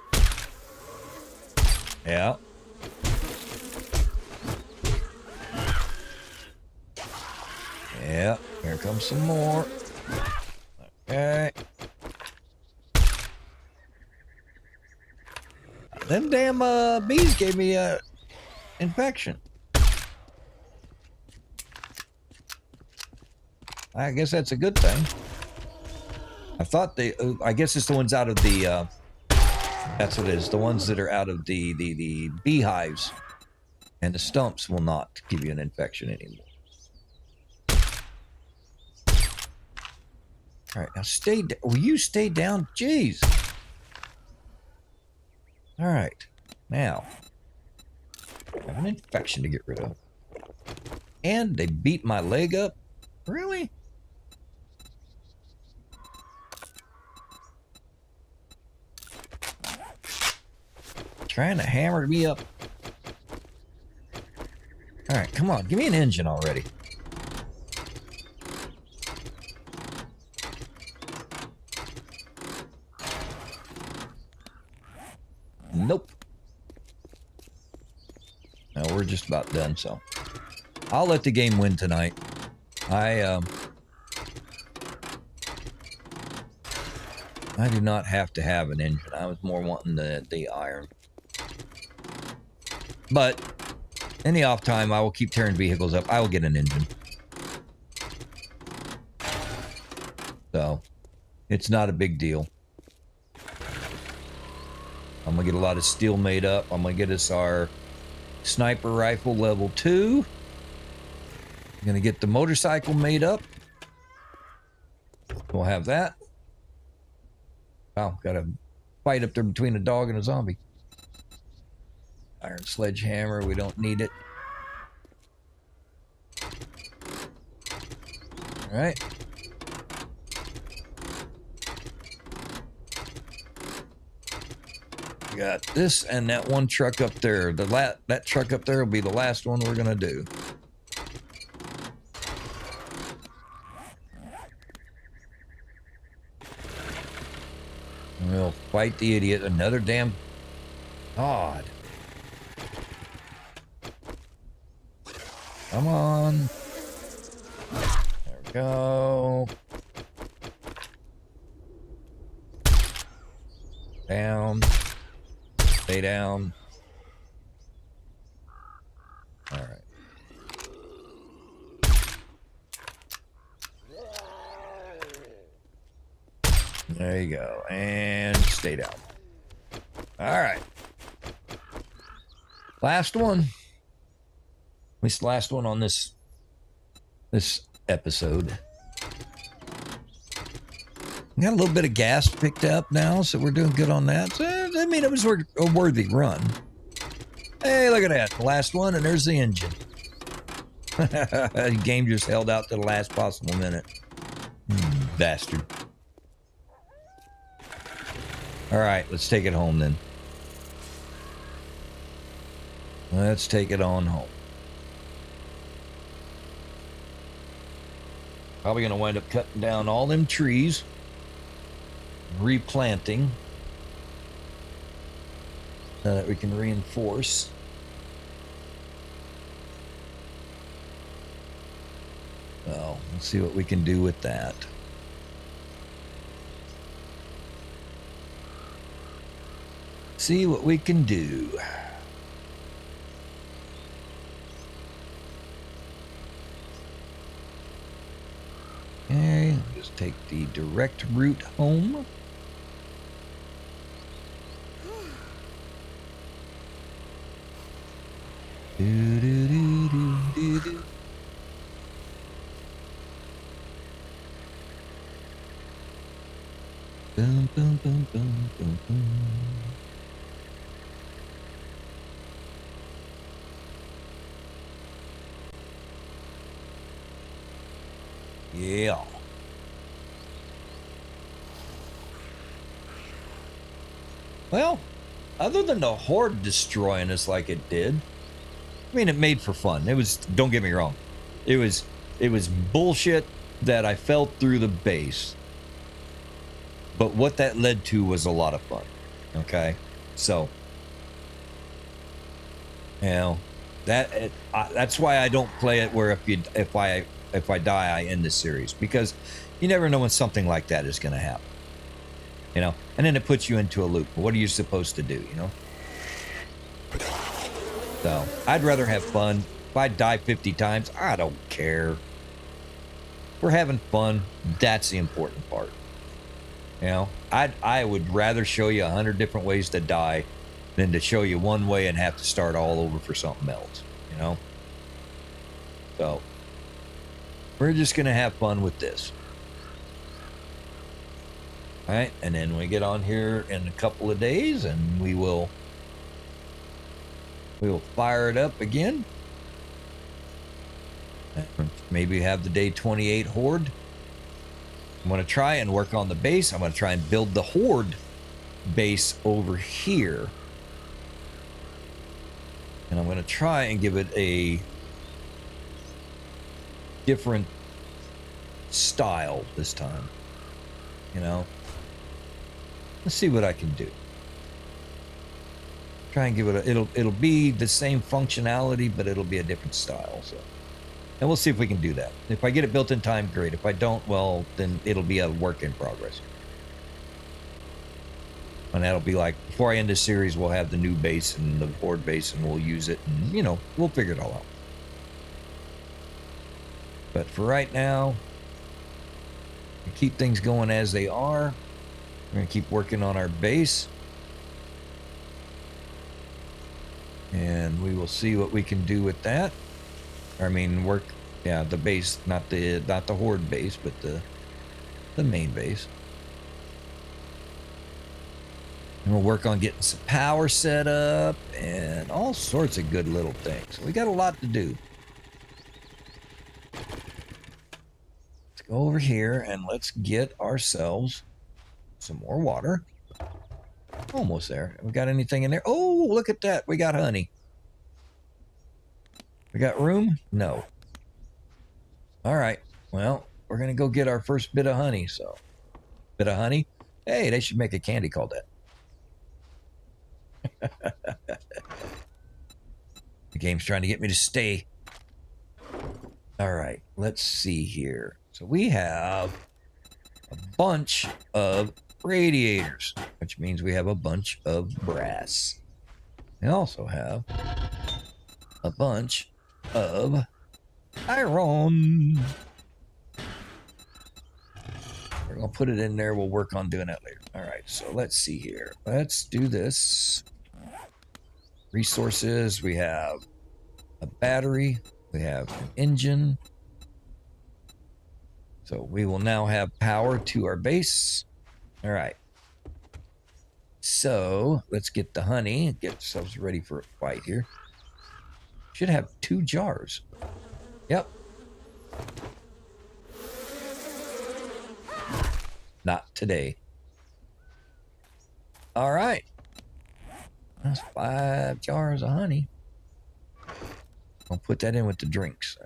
Yeah. Yeah, here comes some more. Okay. Them damn bees gave me a infection. I guess that's a good thing. I thought they, I guess it's the ones out of the, that's what it is. The ones that are out of the beehives and the stumps will not give you an infection anymore. All right, now stay. Will you stay down? Jeez. All right, now I have an infection to get rid of, and they beat my leg up. Really? Trying to hammer me up. All right, come on, give me an engine already. Nope. No, we're just about done, so I'll let the game win tonight. I do not have to have an engine. I was more wanting the iron. But in the off time, I will keep tearing vehicles up. I will get an engine. So it's not a big deal. I'm gonna get a lot of steel made up. I'm gonna get us our sniper rifle level 2. I'm gonna get the motorcycle made up. We'll have that. Wow, got a fight up there between a dog and a zombie. Iron sledgehammer, we don't need it. All right. Got this and that one truck up there. That truck up there will be the last one we're gonna do. We'll fight the idiot. Another damn God. Come on. There we go. Down. Stay down. All right. There you go. And stay down. All right. Last one. At least the last one on this episode. We got a little bit of gas picked up now, so we're doing good on that. So, I mean, it was a worthy run. Hey, look at that. The last one, and there's the engine. The game just held out to the last possible minute. Bastard. All right, let's take it home then. Let's take it on home. Probably going to wind up cutting down all them trees. Replanting. So that we can reinforce. So, let's see what we can do with that. See what we can do. just take the direct route home. Do, do, do, do, do, do. Boom, boom, boom, boom, boom, boom. Yeah. Well, other than the Horde destroying us like it did, I mean, it made for fun. It was, don't get me wrong, it was bullshit that I fell through the base. But what that led to was a lot of fun. Okay, so you know that's why I don't play it where if I die I end the series, because you never know when something like that is going to happen. You know, and then it puts you into a loop. What are you supposed to do? You know. So I'd rather have fun. If I die 50 times, I don't care. We're having fun. That's the important part. You know, I would rather show you 100 different ways to die than to show you one way and have to start all over for something else, you know? So we're just going to have fun with this. All right. And then we get on here in a couple of days and we will fire it up again. And maybe have the day 28 Horde. I'm going to try and work on the base. I'm going to try and build the Horde base over here. And I'm going to try and give it a different style this time. You know? Let's see what I can do. Try and give it it'll be the same functionality, but it'll be a different style. So. And we'll see if we can do that. If I get it built in time, great. If I don't, well, then it'll be a work in progress. And that'll be like, before I end this series, we'll have the new base and the Horde base, and we'll use it. And, you know, we'll figure it all out. But for right now, we keep things going as they are. We're going to keep working on our base. And we will see what we can do with that. I mean, the base, not the Horde base, but the main base. And we'll work on getting some power set up and all sorts of good little things. We got a lot to do. Let's go over here and let's get ourselves some more water. Almost there. We got anything in there? Oh, look at that. We got honey. We got room? No. All right. Well, we're going to go get our first bit of honey. So, bit of honey? Hey, they should make a candy called that. The game's trying to get me to stay. All right. Let's see here. So we have a bunch of radiators, which means we have a bunch of brass. We also have a bunch of iron. We're gonna put it in there. We'll work on doing that later. All right, so let's see here. Let's do this. Resources. We have a battery. We have an engine. So we will now have power to our base. All right. So let's get the honey. Get ourselves ready for a fight here. Should have 2 jars. Yep. Not today. All right. That's 5 jars of honey. I'll put that in with the drinks.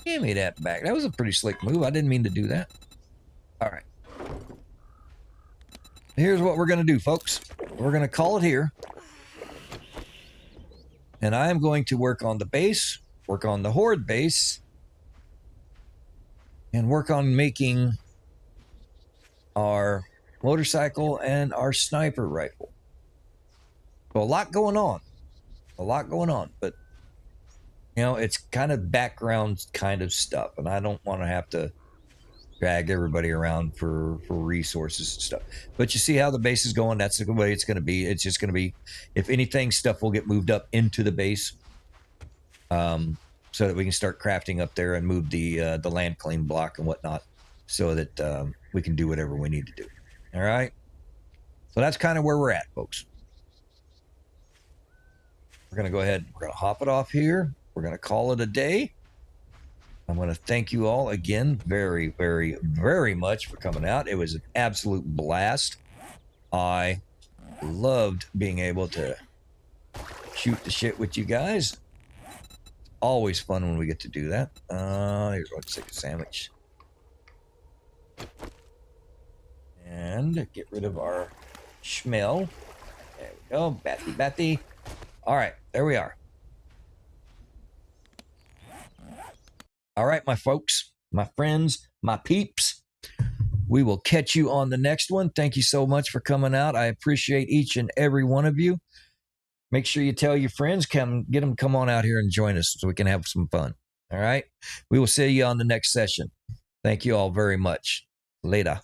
Give me that back. That was a pretty slick move. I didn't mean to do that. All right. Here's what we're going to do, folks. We're going to call it here. And I am going to work on the base, work on the Horde base, and work on making our motorcycle and our sniper rifle. So a lot going on. A lot going on, but You know, it's kind of background kind of stuff, and I don't want to have to drag everybody around for resources and stuff. But you see how the base is going? That's the way it's going to be. It's just going to be, if anything, stuff will get moved up into the base, so that we can start crafting up there and move the land claim block and whatnot, so that we can do whatever we need to do. All right. So that's kind of where we're at, folks. We're going to go ahead. We're going to hop it off here. We're going to call it a day. I'm going to thank you all again very, very, very much for coming out. It was an absolute blast. I loved being able to shoot the shit with you guys. Always fun when we get to do that. Here's one chicken sandwich. And get rid of our schmell. There we go. Batty. All right, there we are. All right, my folks, my friends, my peeps. We will catch you on the next one. Thank you so much for coming out. I appreciate each and every one of you. Make sure you tell your friends, get them come on out here and join us so we can have some fun. All right. We will see you on the next session. Thank you all very much. Later.